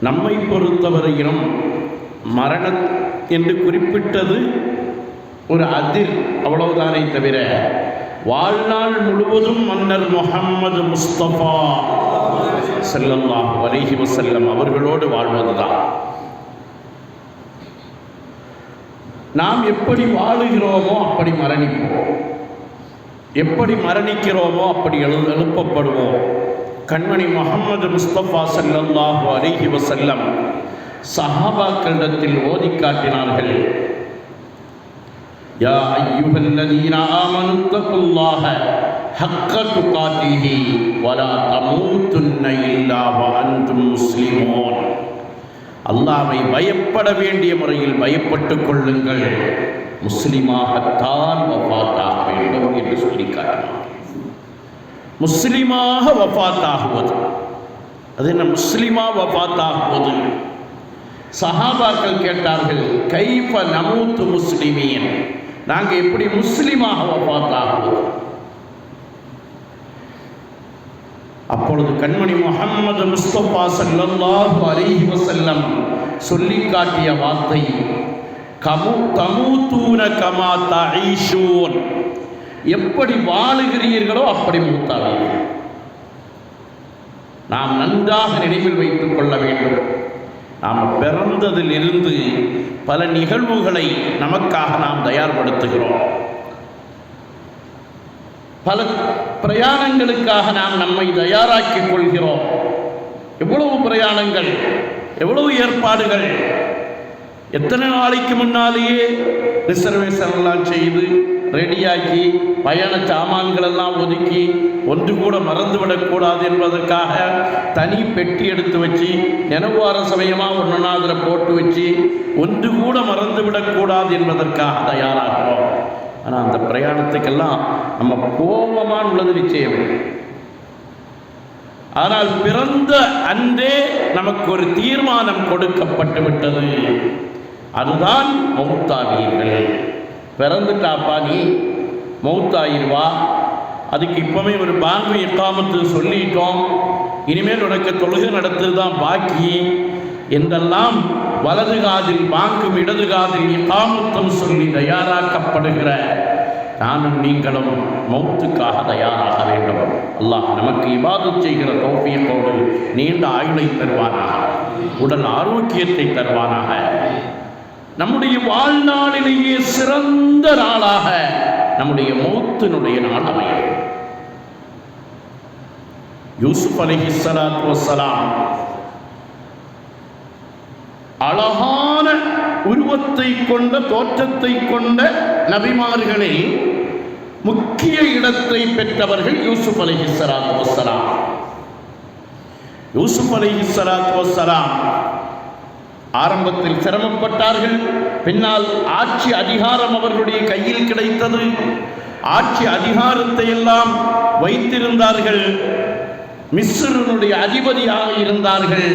நம்மை பொறுத்தவரையிலும் மரணம் என்று குறிப்பிட்டது ஒரு அதிர், அவ்வளவுதானே தவிர வாழ்நாள் முழுவதும் மன்னர் முஹம்மது முஸ்தபா ஸல்லல்லாஹு அலைஹி வஸல்லம் அவர்களோடு வாழ்வதுதான். நாம் எப்படி வாழுகிறோமோ அப்படி மரணிப்போம், எப்படி மரணிக்கிறோமோ அப்படி எழுப்பப்படுவோம். கண்மணி முஹம்மது முஸ்தபா ஸல்லல்லாஹு அலைஹி வஸல்லம் சஹாபாக்களிடத்தில் ஓதி காட்டினார்கள். யா அய்யுஹல்லதீன ஆமனு தக்குல்லாஹ ஹக்க துகாத்திஹி வலா தமூதுன்ன இல்லா வஅன்தும் முஸ்லிமூன். அல்லாஹ்வை பயப்பட வேண்டிய முறையில் பயப்பட்டுக் கொள்ளுங்கள், முஸ்லிமாகத்தான் வஃபாத்தாக வேண்டும் என்று சொல்லி காட்டினார். முஸ்லிமாக வஃபாத்தாகுவது, அது என்ன முஸ்லிமா வஃபாத்தாகுவது? சஹாபாக்கள் கேட்டார்கள், கைஃப நமூத்து முஸ்லிமீன், நாங்கள் எப்படி முஸ்லிமாக வஃபாத்தாகுவது? அப்பொழுது கண்மணி முஹம்மது முஸ்தபா ஸல்லல்லாஹு அலைஹி வஸல்லம் சொல்லி காட்டிய வார்த்தை தமூத்தூன கமா தஈஷூன், எப்படி வாழுகிறீர்களோ அப்படி மூத்தாவீர்கள். நாம் நன்றாக நினைவில் வைத்துக் கொள்ள வேண்டும். நாம் பிறந்ததிலிருந்து பல நிகழ்வுகளை நமக்காக நாம் தயார்படுத்துகிறோம். பல பிரயாணங்களுக்காக நாம் நம்மை தயாராக்கிக் கொள்கிறோம். எவ்வளவு பிரயாணங்கள், எவ்வளவு ஏற்பாடுகள்! எத்தனை நாளைக்கு முன்னாலேயே ரிசர்வேஷன் எல்லாம் செய்து ரெடியாக்கி பயண சாமான்களெல்லாம் ஒதுக்கி ஒன்று கூட மறந்துவிடக்கூடாது என்பதற்காக தனி பெட்டி எடுத்து வச்சு நினைவார சமயமாக ஒன்றுனா அதில் போட்டு வச்சு ஒன்று கூட மறந்துவிடக்கூடாது என்பதற்காக தயாராகிறோம். ஆனால் அந்த பிரயாணத்துக்கெல்லாம் நம்ம கோபமான உள்ளது நிச்சயம். ஆனால் பிறந்த அன்றே நமக்கு ஒரு தீர்மானம் கொடுக்கப்பட்டு விட்டது, அதுதான் மௌத்தாவீர்கள். பிறந்துட்டாப்பா நீ மௌத்தாயிருவா, அதுக்கு இப்போவே ஒரு பாங்கு இக்காமத்து சொல்லிட்டோம், இனிமேல் உனக்கு தொழுகை நடத்துது தான் பாக்கி என்றெல்லாம் வலது காதில் பாங்கும் இடது காதில் இக்காமத்தும் சொல்லி தயாராக்கப்படுகிற நானும் நீங்களும் மௌத்துக்காக தயாராக வேண்டும். அல்லாஹ் நமக்கு இபாதத் செய்கிற தௌஃபீகோடு நீண்ட ஆயுளை தருவானாக, உடல் ஆரோக்கியத்தை தருவானாக. நம்முடைய வாழ்நாளிலேயே சிறந்த நாளாக நம்முடைய மௌத்தினுடைய நாள் அமையும். யூசுப் அலைஹிஸ்ஸலாத்து வஸ்ஸலாம் அழகான உருவத்தை கொண்ட தோற்றத்தை கொண்ட நபிமார்களில் முக்கிய இடத்தை பெற்றவர்கள் யூசுப் அலைஹிஸ்ஸலாத்து வஸ்ஸலாம். யூசுப் அலைஹிஸ்ஸலாத்து வஸ்ஸலாம் ஆரம்பத்தில் சிரமப்பட்டார்கள், பின்னால் ஆட்சி அதிகாரம் அவர்களுடைய கையில் கிடைத்தது. ஆட்சி அதிகாரத்தை எல்லாம் வைத்திருந்தார்கள், மிஸ்ருனுடைய அதிபதியாக இருந்தார்கள்.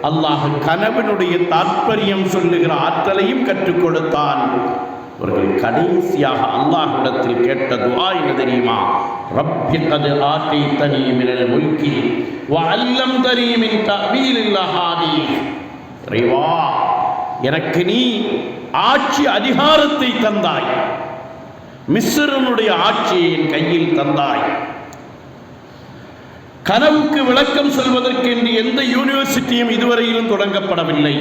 அல்லாஹ் கனவினுடைய தாற்பயம் சொல்லுகிற ஆற்றலையும் கற்றுக் கொடுத்தான். அவர்கள் கடைசியாக அல்லாஹ்விடத்தில் கேட்ட துஆ என்ன தெரியுமா? ரப்பி கத் ஆதைதனி மினல் முல்கி வ அல்லம்தனி மின் தஅவீலில் அஹாதீஸ். இறைவா, எனக்கு நீ ஆட்சி அதிகாரத்தை தந்தாய், மிஸ்ருனுடைய ஆட்சியை என் கையில் தந்தாய். கனவுக்கு விளக்கம் சொல்வதற்கு என்று எந்த யூனிவர்சிட்டியும் இதுவரையிலும் தொடங்கப்படவில்லை.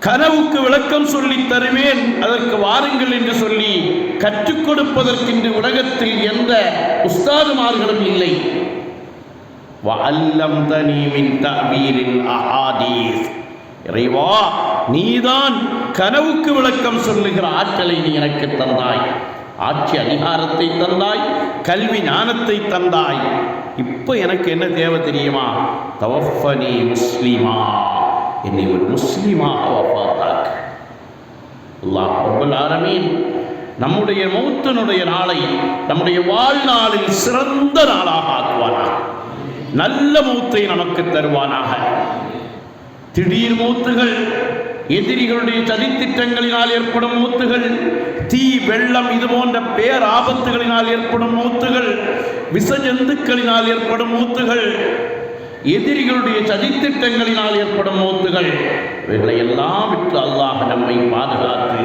கனவுக்கு விளக்கம் சொல்லி தருவேன், அதற்கு வாருங்கள் என்று சொல்லி கற்றுக் கொடுப்பதற்கு இந்த உலகத்தில் எந்த உஸ்தாதுமார்களும் இல்லை. வஅல்லம்தனி மின் தஅவீலில் அஹாதீஸ். இறைவா, நீதான் கனவுக்கு விளக்கம் சொல்லுகிற ஆற்றலை நீ எனக்கு தந்தாய், ஆட்சி அதிகாரத்தை தந்தாய், கல்வி ஞானத்தை தந்தாய். இப்போ எனக்கு என்ன தேவை தெரியுமா? தவஃபனி முஸ்லிமா, என்னை ஒரு முஸ்லிமாக வஃபாத்தாக்கு. அல்லாஹ் ரப்பல் ஆலமீன் நம்முடைய மௌத்தினுடைய நாளை நம்முடைய வாழ்நாளில் சிறந்த நாளாக ஆக்குவானாக, நல்ல மௌத்தை நமக்கு தருவானாக. திடீர் மௌத்துகள், எதிரிகளுடைய சதித்திட்டங்களினால் ஏற்படும் மூத்துகள், தீ வெள்ளம் இது போன்ற பேராபத்துகளினால் ஏற்படும் மூத்துகள், விஷஜந்துக்களினால் ஏற்படும் மூத்துகள், எதிரிகளுடைய சதித்திட்டங்களினால் ஏற்படும் மௌத்துகள், இவைகளை எல்லாம் விட்டு அல்லாஹ் நம்மை பாதுகாத்து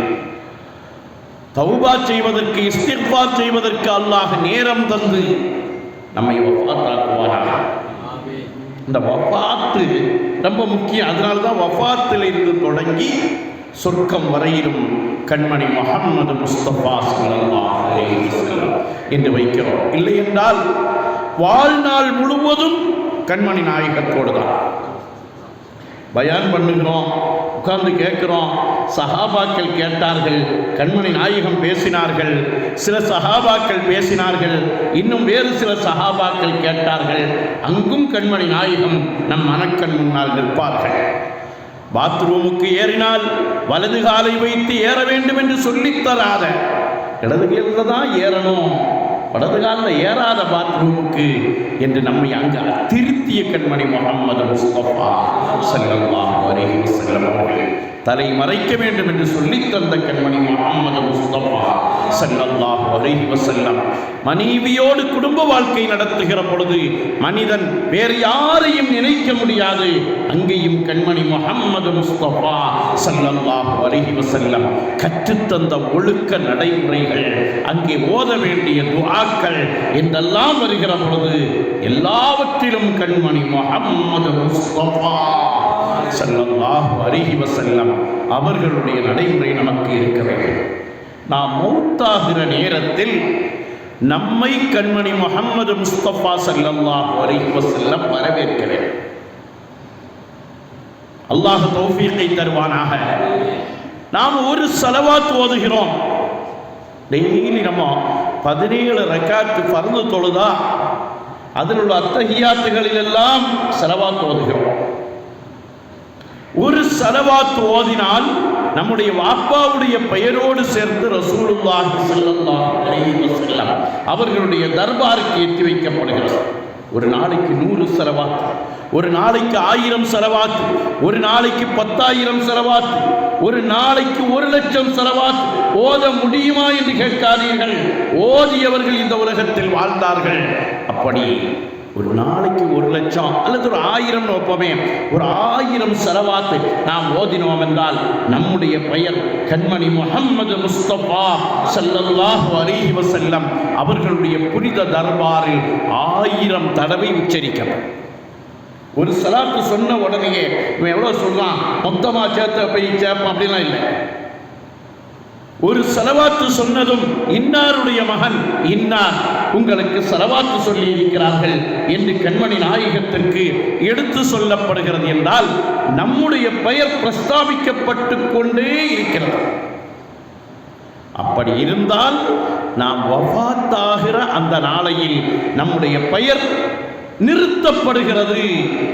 தௌபா செய்வதற்கு, இஸ்திக்பார் செய்வதற்கு அல்லாஹ் நேரம் தந்து நம்மை வஃபாத்தாக்குவாராக. இந்த வஃபாத்து ரொம்ப முக்கியம். அதனால தான் வஃபாத்தில் இருந்து தொடங்கி சொர்க்கம் வரையிலும் கண்மணி முஹம்மது முஸ்தபா ஸல்லல்லாஹு அலைஹி வஸல்லம் என்று வைக்கிறோம். இல்லை என்றால் வாழ்நாள் முழுவதும் கண்மணி நாயகத்தோடு தான் பயான் பண்ணுகிறோம், உட்கார்ந்து கேட்கிறோம். சஹாபாக்கள் கேட்டார்கள், கண்மணி நாயகம் பேசினார்கள், சில சஹாபாக்கள் பேசினார்கள், இன்னும் வேறு சில சஹாபாக்கள் கேட்டார்கள். அங்கும் கண்மணி நாயகம் நம் மனக்கண் முன்னால் நிற்பார்கள். பாத்ரூமுக்கு ஏறினால் வலது காலை வைத்து ஏற வேண்டும் என்று சொல்லித்தராத, இடது காலில் தான் ஏறணும், வலது காலில் ஏறாத பாத்ரூமுக்கு என்று நம்மை அங்கு திருத்திய கண்மணி முஹம்மது முஸ்தபா ஸல்லல்லாஹு அலைஹி வஸல்லம் அவர்கள் தலை மறைக்க வேண்டும் என்று சொல்லித் தந்த கண்மணி முஹம்மது முஸ்தபா ஸல்லல்லாஹு அலைஹி வஸல்லம் மனைவியோடு குடும்ப வாழ்க்கை நடத்துகிற பொழுது மனிதன் வேறு யாரையும் நினைக்க முடியாது. அங்கேயும் கண்மணி முஹம்மது முஸ்தபா ஸல்லல்லாஹு அலைஹி வஸல்லம் கற்றுத்தந்த ஒழுக்க நடைமுறைகள், அங்கே ஓத வேண்டிய துஆக்கள் என்றெல்லாம் வருகிற பொழுது எல்லாவற்றிலும் கண்மணி முஹம்மது முஸ்தபா ஸல்லல்லாஹு அலைஹி வஸல்லம் அவர்களுடைய நடைமுறை நமக்கு இருக்க வேண்டும். நாம் மௌத்தாகிற நேரத்தில் நம்மை கண்மணி முஹம்மது முஸ்தபா ஸல்லல்லாஹு அலைஹி வஸல்லம் வரவேற்க வேண்டும். அல்லாஹ் தௌஃபீகை தருவானாக. நாம் ஒரு ஸலவாத் ஓதுகிறோம். டெய்லி நம்ம 17 ரக்காத் ஃபர்து தொழுதா அதில் உள்ள அத்தஹியாத்துகளில் எல்லாம் ஸலவாத் ஓதுகிறோம். ஒரு ஸலவாத் ஓதினால் நம்முடைய வாப்பாவுடைய பெயரோடு சேர்த்து ரசூலுல்லாஹி ஸல்லல்லாஹு அலைஹி வஸல்லம் அவர்களுடைய தர்பாருக்கு ஏற்றி வைக்கப்படுகிறது. ஒரு நாளைக்கு 100 ஸலவாத், ஒரு நாளைக்கு 1000 ஸலவாத், ஒரு நாளைக்கு 10,000 ஸலவாத், ஒரு நாளைக்கு 1,00,000 ஸலவாத் ஓத முடியுமா என்று கேட்காதீர்கள். ஓதியவர்கள் இந்த உலகத்தில் வாழ்ந்தார்கள். அப்படி ஒரு நாளைக்கு 1,00,000 அல்லது ஒரு 1000 நோப்பமே, ஒரு 1000 ஸலவாத் நாம் ஓதினோம் என்றால் நம்முடைய பெயர் கண்மணி முஹம்மது முஸ்தபா ஸல்லல்லாஹு அலைஹி வஸல்லம் அவர்களுடைய புனித தர்பாரில் 1000 தடவை உச்சரிக்கப்படும். ஒரு ஸலாத்து சொன்ன உடனேயே இவன் எவ்வளோ சொல்றான், மொத்தமாக சேர்த்த போய் சேர்ப்பான் அப்படிலாம் இல்லை. ஒரு ஸலவாத்து சொன்னதும் இன்னாருடைய மகன் இன்னார் உங்களுக்கு ஸலவாத்து சொல்லி இருக்கிறார்கள் என்று கண்மணி நாயகத்திற்கு எடுத்து சொல்லப்படுகிறது என்றால் நம்முடைய பெயர் பிரஸ்தாபிக்கப்பட்டு கொண்டே இருக்கிறது. அப்படி இருந்தால் நாம் வஃபாத்தாகிற அந்த நாளையில் நம்முடைய பெயர் நிறுத்தப்படுகிறது.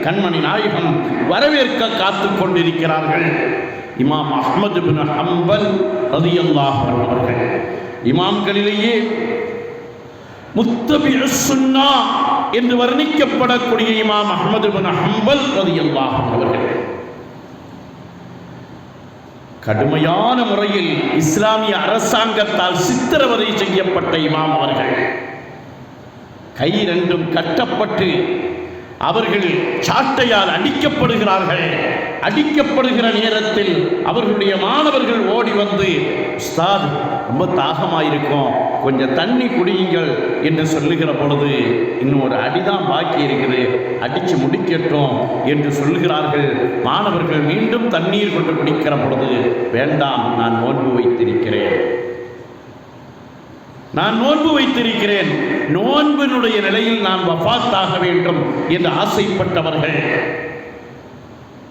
கண்மணி நாயகம் வரவேற்க காத்து கொண்டிருக்கிறார்கள். இமாம் அஹ்மது பின் ஹம்பல் ரலியல்லாஹு அன்ஹு அவர்கள் இமாம்களிலேயே முத்தபிஉஸ் சுன்னா என்று வர்ணிக்கப்படக்கூடிய இமாம் அஹ்மது பின் ஹம்பல் ரலியல்லாஹு அன்ஹு அவர்கள் கடுமையான முறையில் இஸ்லாமிய அரசாங்கத்தால் சித்திரவதை செய்யப்பட்ட இமாம் அவர்கள் கை ரெண்டும் கட்டப்பட்டு அவர்கள் சாட்டையால் அடிக்கப்படுகிறார்கள். அடிக்கப்படுகிற நேரத்தில் அவர்களுடைய மாணவர்கள் ஓடி வந்து, உஸ்தாத் ரொம்ப தாகமாயிருக்கும், கொஞ்சம் தண்ணி குடியுங்கள் என்று சொல்லுகிற பொழுது இன்னும் ஒரு அடிதான் பாக்கி இருக்குது, அடித்து முடிக்கட்டும் என்று சொல்லுகிறார்கள். மாணவர்கள் மீண்டும் தண்ணீர் கொண்டு குடிக்கிற பொழுது, வேண்டாம், நான் நோன்பு வைத்திருக்கிறேன், நான் நோன்பு வைத்திருக்கிறேன், நோன்பினுடைய நிலையில் நான் வஃபாத்தாக வேண்டும் என்று ஆசைப்பட்டவர்கள்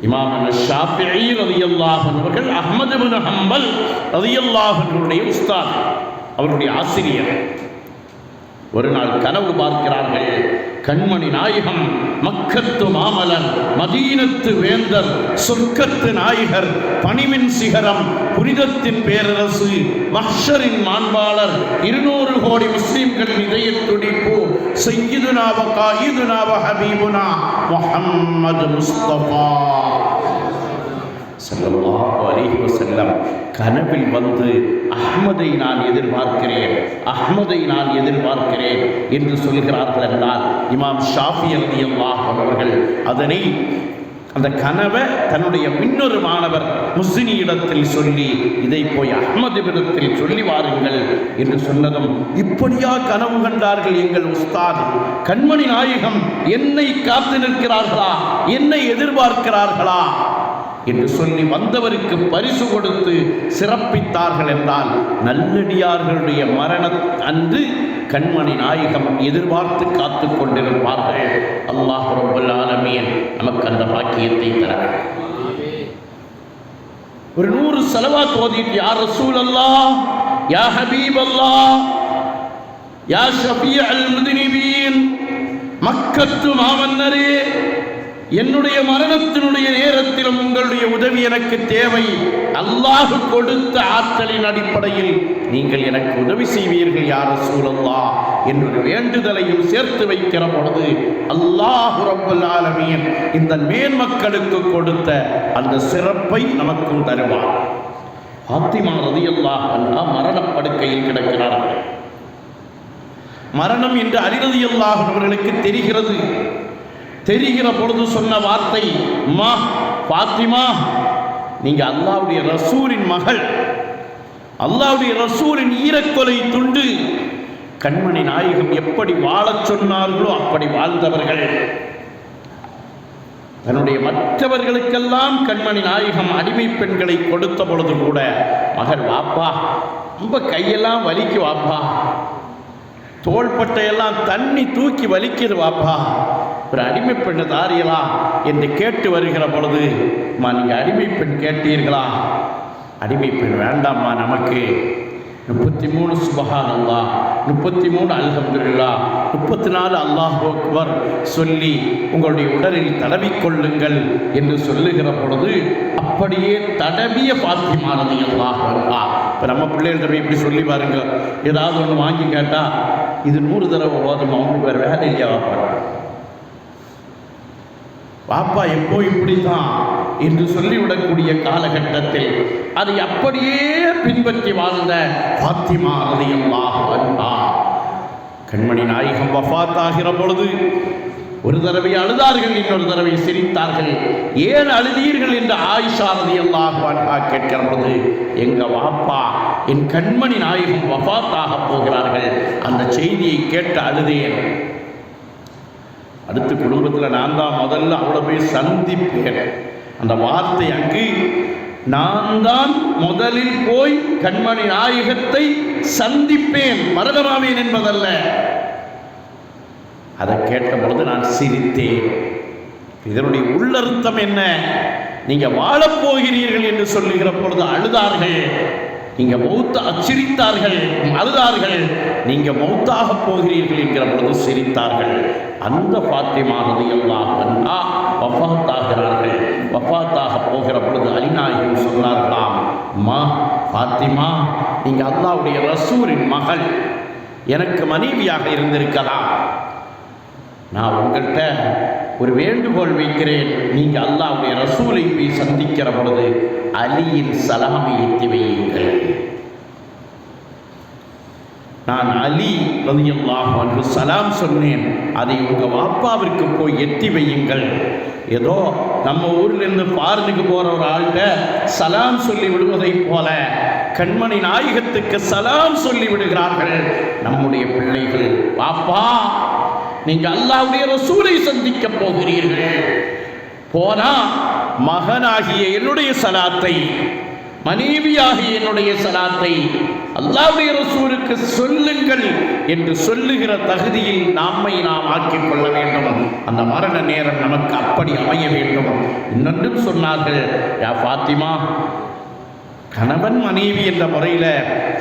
இமாம் ஷாஃபிஈ ரலியல்லாஹு அன்ஹு அவர்கள் அஹ்மது பின் ஹம்பல் ரலியல்லாஹு அன்ஹுடைய உஸ்தாத், அவருடைய ஆசிரியர். ஒரு நாள் கனவு பார்க்கிறார்கள். கண்மணி நாயகம் மக்கத்து மாமலர், மதீனத்து வேந்தர், சொர்க்கத்து நாயகர், பணிமின் சிகரம், புனிதத்தின் பேரரசு, மஹ்ஷரின் மாண்பாளர், 200 கோடி முஸ்லிம்களின் இதய துடிப்பு, சய்யிதுனா வ காயிதுனா வ ஹபீபுனா முஹம்மது முஸ்தபா ஸல்லல்லாஹு அலைஹி வஸல்லம் கனவில் வந்து அஹ்மதை நான் எதிர்பார்க்கிறேன், அஹ்மதை நான் எதிர்பார்க்கிறேன் என்று சொல்கிறார்கள் என்றால் இமாம் ஷாஃபி ரலியல்லாஹு அன்ஹு அவர்கள் அதனை அந்த கனவை தன்னுடைய இன்னொரு மாணவர் முஸ்னி இடத்தில் சொல்லி இதை போய் அஹ்மதிடத்தில் சொல்லி வாருங்கள் என்று சொன்னதும், இப்படியா கனவு கண்டார்கள் எங்கள் உஸ்தாத், கண்மணி நாயகம் என்னை காத்து நிற்கிறார்களா, என்னை எதிர்பார்க்கிறார்களா என்று சொல்லி வந்தவருக்கு பரிசு கொடுத்து சிறப்பித்தார்கள் என்றால் நல்லடியார்களுடைய மரண அன்று கண்மணி நாயகம் எதிர்பார்த்து காத்து கொண்டிருப்பார்கள். அல்லாஹ் ரப்பல் ஆலமீன் நமக்கு அந்த பாக்கியத்தை தர ஒரு 100 ஸலவாத் ஓதிட்டு யா ரசூலல்லாஹ், யா ஹபீபல்லாஹ், யா ஷஃபீஅல் முத்னிபீன், மக்கத்து மாமன்னரே, என்னுடைய மரணத்தினுடைய நேரத்திலும் உங்களுடைய உதவி எனக்கு தேவை. அல்லாஹ் கொடுத்த ஆற்றலின் அடிப்படையில் நீங்கள் எனக்கு உதவி செய்வீர்கள் யா ரசூலல்லாஹ் என்ற வேண்டுதலையும் சேர்த்து வைக்கிற பொழுது அல்லாஹ் ரப்பல் ஆலமீன் இந்த மேன்மக்களுக்கு கொடுத்த அந்த சிறப்பை நமக்கும் தருவார். ஃபாத்திமா ரலியல்லாஹு அன்ஹா மரணப்படுக்கையில் கிடக்கிறார்கள். மரணம் என்று அலி ரலியல்லாஹு அன்ஹு அவர்களுக்கு தெரிகிறது. தெரிகிற பொழுது சொன்ன வார்த்தை, மா ஃபாத்திமா, நீங்க அல்லாஹ்வுடைய ரசூலின் மகள், அல்லாஹ்வுடைய ரசூலின் ஈரக்கொலை துண்டு. கண்மணி நாயகம் எப்படி வாழச் சொன்னார்களோ அப்படி வாழ்ந்தவர்கள். தன்னுடைய மற்றவர்களுக்கெல்லாம் கண்மணி நாயகம் அடிமை பெண்களை கொடுத்த பொழுது கூட மகள், வாப்பா ரொம்ப கையெல்லாம் வலிக்கு வாப்பா, தோள்பட்டையெல்லாம் தண்ணி தூக்கி வலிக்குது வாப்பா, ஒரு அடிமை பெண்ணு தாரியலா என்று கேட்டு வருகிற பொழுது, அம்மா நீங்கள் அடிமை பெண் கேட்டீர்களா, அடிமை பெண் வேண்டாம்மா, நமக்கு 33 சுப்ஹானல்லாஹ், 33 அல்ஹம்துலில்லாஹ், 34 அல்லாஹு அக்பர் சொல்லி உங்களுடைய உடலில் தடவிக்கொள்ளுங்கள் என்று சொல்லுகிற பொழுது அப்படியே தடவிய ஃபாத்திமா ரலியல்லாஹு அன்ஹா. இப்போ நம்ம பிள்ளைகள் இப்படி சொல்லி பாருங்க, ஏதாவது ஒன்று வாங்கி கேட்டால் இது 100 தடவை ஓதும், அவங்களுக்கு வேறு வேலை இல்லையா வாப்பா, பாப்பா எப்போ இப்படித்தான் என்று சொல்லிவிடக்கூடிய காலகட்டத்தில் அதை அப்படியே பின்பற்றி வாழ்ந்த ஃபாத்திமா ரலியல்லாஹு அன்ஹா கண்மணி நாயகம் வஃபாத் ஆகிற பொழுது ஒரு தடவை அழுதார்கள், இன்னொரு தடவை சிரித்தார்கள். ஏன் அழுதீர்கள் என்று ஆயிஷா ரலியல்லாஹு அன்ஹா கேட்கிற பொழுது, எங்க வாப்பா என் கண்மணி நாயகம் வஃபாத்தாக போகிறார்கள், அந்த செய்தியை கேட்டு அழுதேன். அடுத்து குடும்பத்தில் நான் தான் முதல்ல அவளை போய் சந்திப்பேன். அந்த வார்த்தை அங்கு நான் தான் முதலில் போய் கண்மணி நாயகத்தை சந்திப்பேன், மரணமாவேன் என்பதல்ல. அதை கேட்ட பொழுது நான் சிரித்தேன். இதனுடைய உள்ளர்த்தம் என்ன? நீங்க வாழப்போகிறீர்கள் என்று சொல்லுகிற பொழுது அழுதார்கள், நீங்க மௌத்த சிரித்தார்கள், அழுதார்கள். நீங்க மௌத்தாக போகிறீர்கள் என்கிற பொழுது சிரித்தார்கள். அந்த ஃபாத்திமா ரலியல்லாஹு அன்ஹா வஃபாத்தாகிறார்கள். வஃபாத்தாக போகிற பொழுது அலிநாயகம் சொன்னார்களாம், அம்மா ஃபாத்திமா, நீங்க அல்லாஹ்வுடைய ரசூலின் மகள், எனக்கு மனைவியாக இருந்திருக்கலாம். நான் உங்கள்கிட்ட ஒரு வேண்டுகோள் வைக்கிறேன், நீங்க அல்லாஹ்வுடைய ரசூலை போய் சந்திக்கிற பொழுது அலியின் சலாமை எத்தி வையுங்கள். நான் அலி ரலியல்லாஹு அன்ஹு சலாம் சொன்னேன், அதை உங்க வாப்பாவிற்கு போய் எத்தி வையுங்கள். ஏதோ நம்ம ஊர்லேருந்து ஃபாரினுக்கு போகிற ஒரு ஆள்கிட்ட சலாம் சொல்லி விடுவதை போல கண்மணி நாயகத்துக்கு சலாம் சொல்லி விடுகிறார்கள் நம்முடைய பிள்ளைகள். பாப்பா, நீங்க அல்லாஹ்வுடைய ரசூலை சந்திக்க போகிறீர்கள், போனா மகனாகிய என்னுடைய சலாத்தை, மனைவியாகிய என்னுடைய சலாத்தை அல்லாஹ்வுடைய ரசூலுக்கு சொல்லுங்கள் என்று சொல்லுகிற தகுதியில் நம்மை நாம் ஆக்கிக் கொள்ள வேண்டும். அந்த மரண நேரம் நமக்கு அப்படி அமைய வேண்டும். இன்னொன்றும் சொன்னார்கள், யா ஃபாத்திமா, கணவன் மனைவி என்ற முறையில்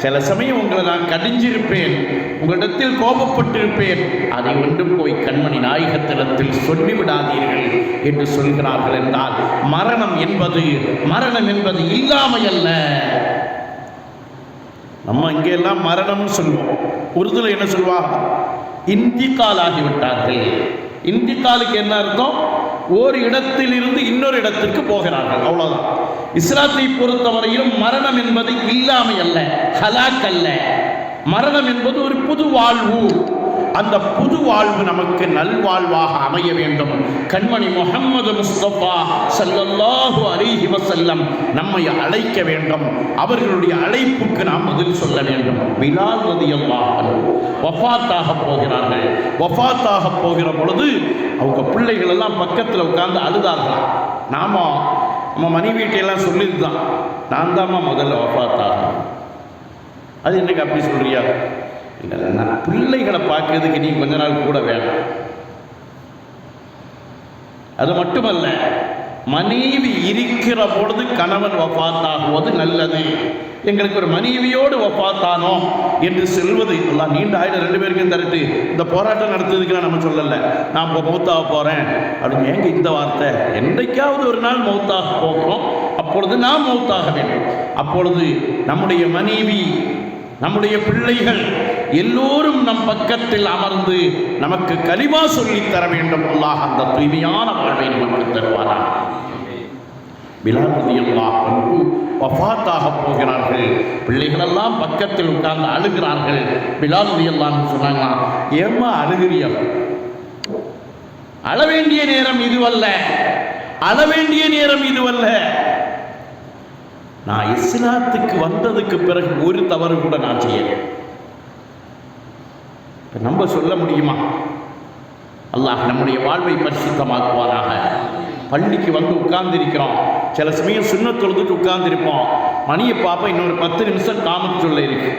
சில சமயம் உங்களை நான் கடிஞ்சிருப்பேன், உங்களிடத்தில் கோபப்பட்டிருப்பேன், அதை ஒன்றும் போய் கண்மணி நாயகத்திடத்தில் சொல்லிவிடாதீர்கள் என்று சொல்கிறார்கள். என்றால் மரணம் என்பது இல்லாமை அல்ல. நம்ம இங்கெல்லாம் மரணம்னு சொல்லுவோம், உருதுல என்ன சொல்லுவாங்க, இந்திகால் ஆகிவிட்டார்கள். இந்திகாலுக்கு என்ன அர்த்தம்? ஒரு இடத்தில் இருந்து இன்னொரு இடத்திற்கு போகிறார்கள், அவ்வளவுதான். இஸ்லாத்தை பொறுத்தவரையிலும் மரணம் என்பது இல்லாமை அல்ல, ஹலாக் அல்ல. மரணம் என்பது ஒரு புது வாழ்வு. அந்த புது வாழ்வு நமக்கு நல்வாழ்வாக அமைய வேண்டும். கண்மணி முஹம்மது முஸ்தபா ஸல்லல்லாஹு அலைஹி வஸல்லம் நம்மை அழைக்க வேண்டும். அவர்களுடைய அழைப்புக்கு நாம் பதில் சொல்ல வேண்டும். பிலால் ரலியல்லாஹு அன்ஹு வஃபாத்தாக போகிறார்கள். வஃபாத்தாக போகிற பொழுது அவங்க பிள்ளைகள் எல்லாம் பக்கத்தில் உட்கார்ந்து அழுதார்களாம். நம்ம மனைவியிட்டெல்லாம் சொல்லியிருந்தான், நான் தாம்மா முதல்ல வஃபாத்தாகும். அது என்னக்கு அப்படி சொல்றியா? இல்லை, நான் பிள்ளைகளை பார்க்கறதுக்கு நீ கொஞ்ச நாள் கூட வேணும். அது மட்டுமல்ல, மனைவி இருக்கிற பொழுது கணவன் வஃபாத்தாகுவது நல்லது. எங்களுக்கு ஒரு மனைவியோடு வஃபாத்தானோ என்று சொல்வது எல்லாம் நீண்ட ஆயுள் 2 பேருக்கும் தருத்து இந்த போராட்டம் நடத்துறதுக்கு நம்ம சொல்லலை, நான் இப்போ மௌத்தாக போகிறேன் அப்படின்னு. ஏங்க இந்த வார்த்தை? என்றைக்காவது ஒரு நாள் மௌத்தாக போகிறோம், அப்பொழுது நாம் மௌத்தாக வேண்டும். அப்பொழுது நம்முடைய மனைவி, நம்முடைய பிள்ளைகள் எல்லோரும் நம் பக்கத்தில் அமர்ந்து நமக்கு கலிமா சொல்லித் தர வேண்டும். அல்லாஹ் அந்த தூய்மையான வாழ்வை நமக்கு தருவாராக. பிலால் ரலியல்லாஹு அன்ஹு வஃபாத்தாக போகிறார்கள். பிள்ளைகளெல்லாம் பக்கத்தில் உட்கார்ந்து அழுகிறார்கள். பிலால் ரலியல்லாஹு அன்ஹு சொன்னாங்க, ஏம்மா அழுகிறிய? அழ வேண்டிய நேரம் இதுவல்ல, அழ வேண்டிய நேரம் இதுவல்ல. நான் இஸ்லாத்துக்கு வந்ததுக்கு பிறகு ஒரு தவறு கூட நான் செய்யலை. நம்ம சொல்ல முடியுமா? அல்லாஹ் நம்முடைய வாழ்வை பரிசுத்தமாக்குவாராக. பள்ளிக்கு வந்து உட்கார்ந்திருக்கிறோம், சில சமயம் சுன்னத் தொழுதுட்டு உட்கார்ந்திருப்போம், மணியை பாப்பா இன்னொரு 10 நிமிஷம் காமத்து சொல்ல இருக்கு.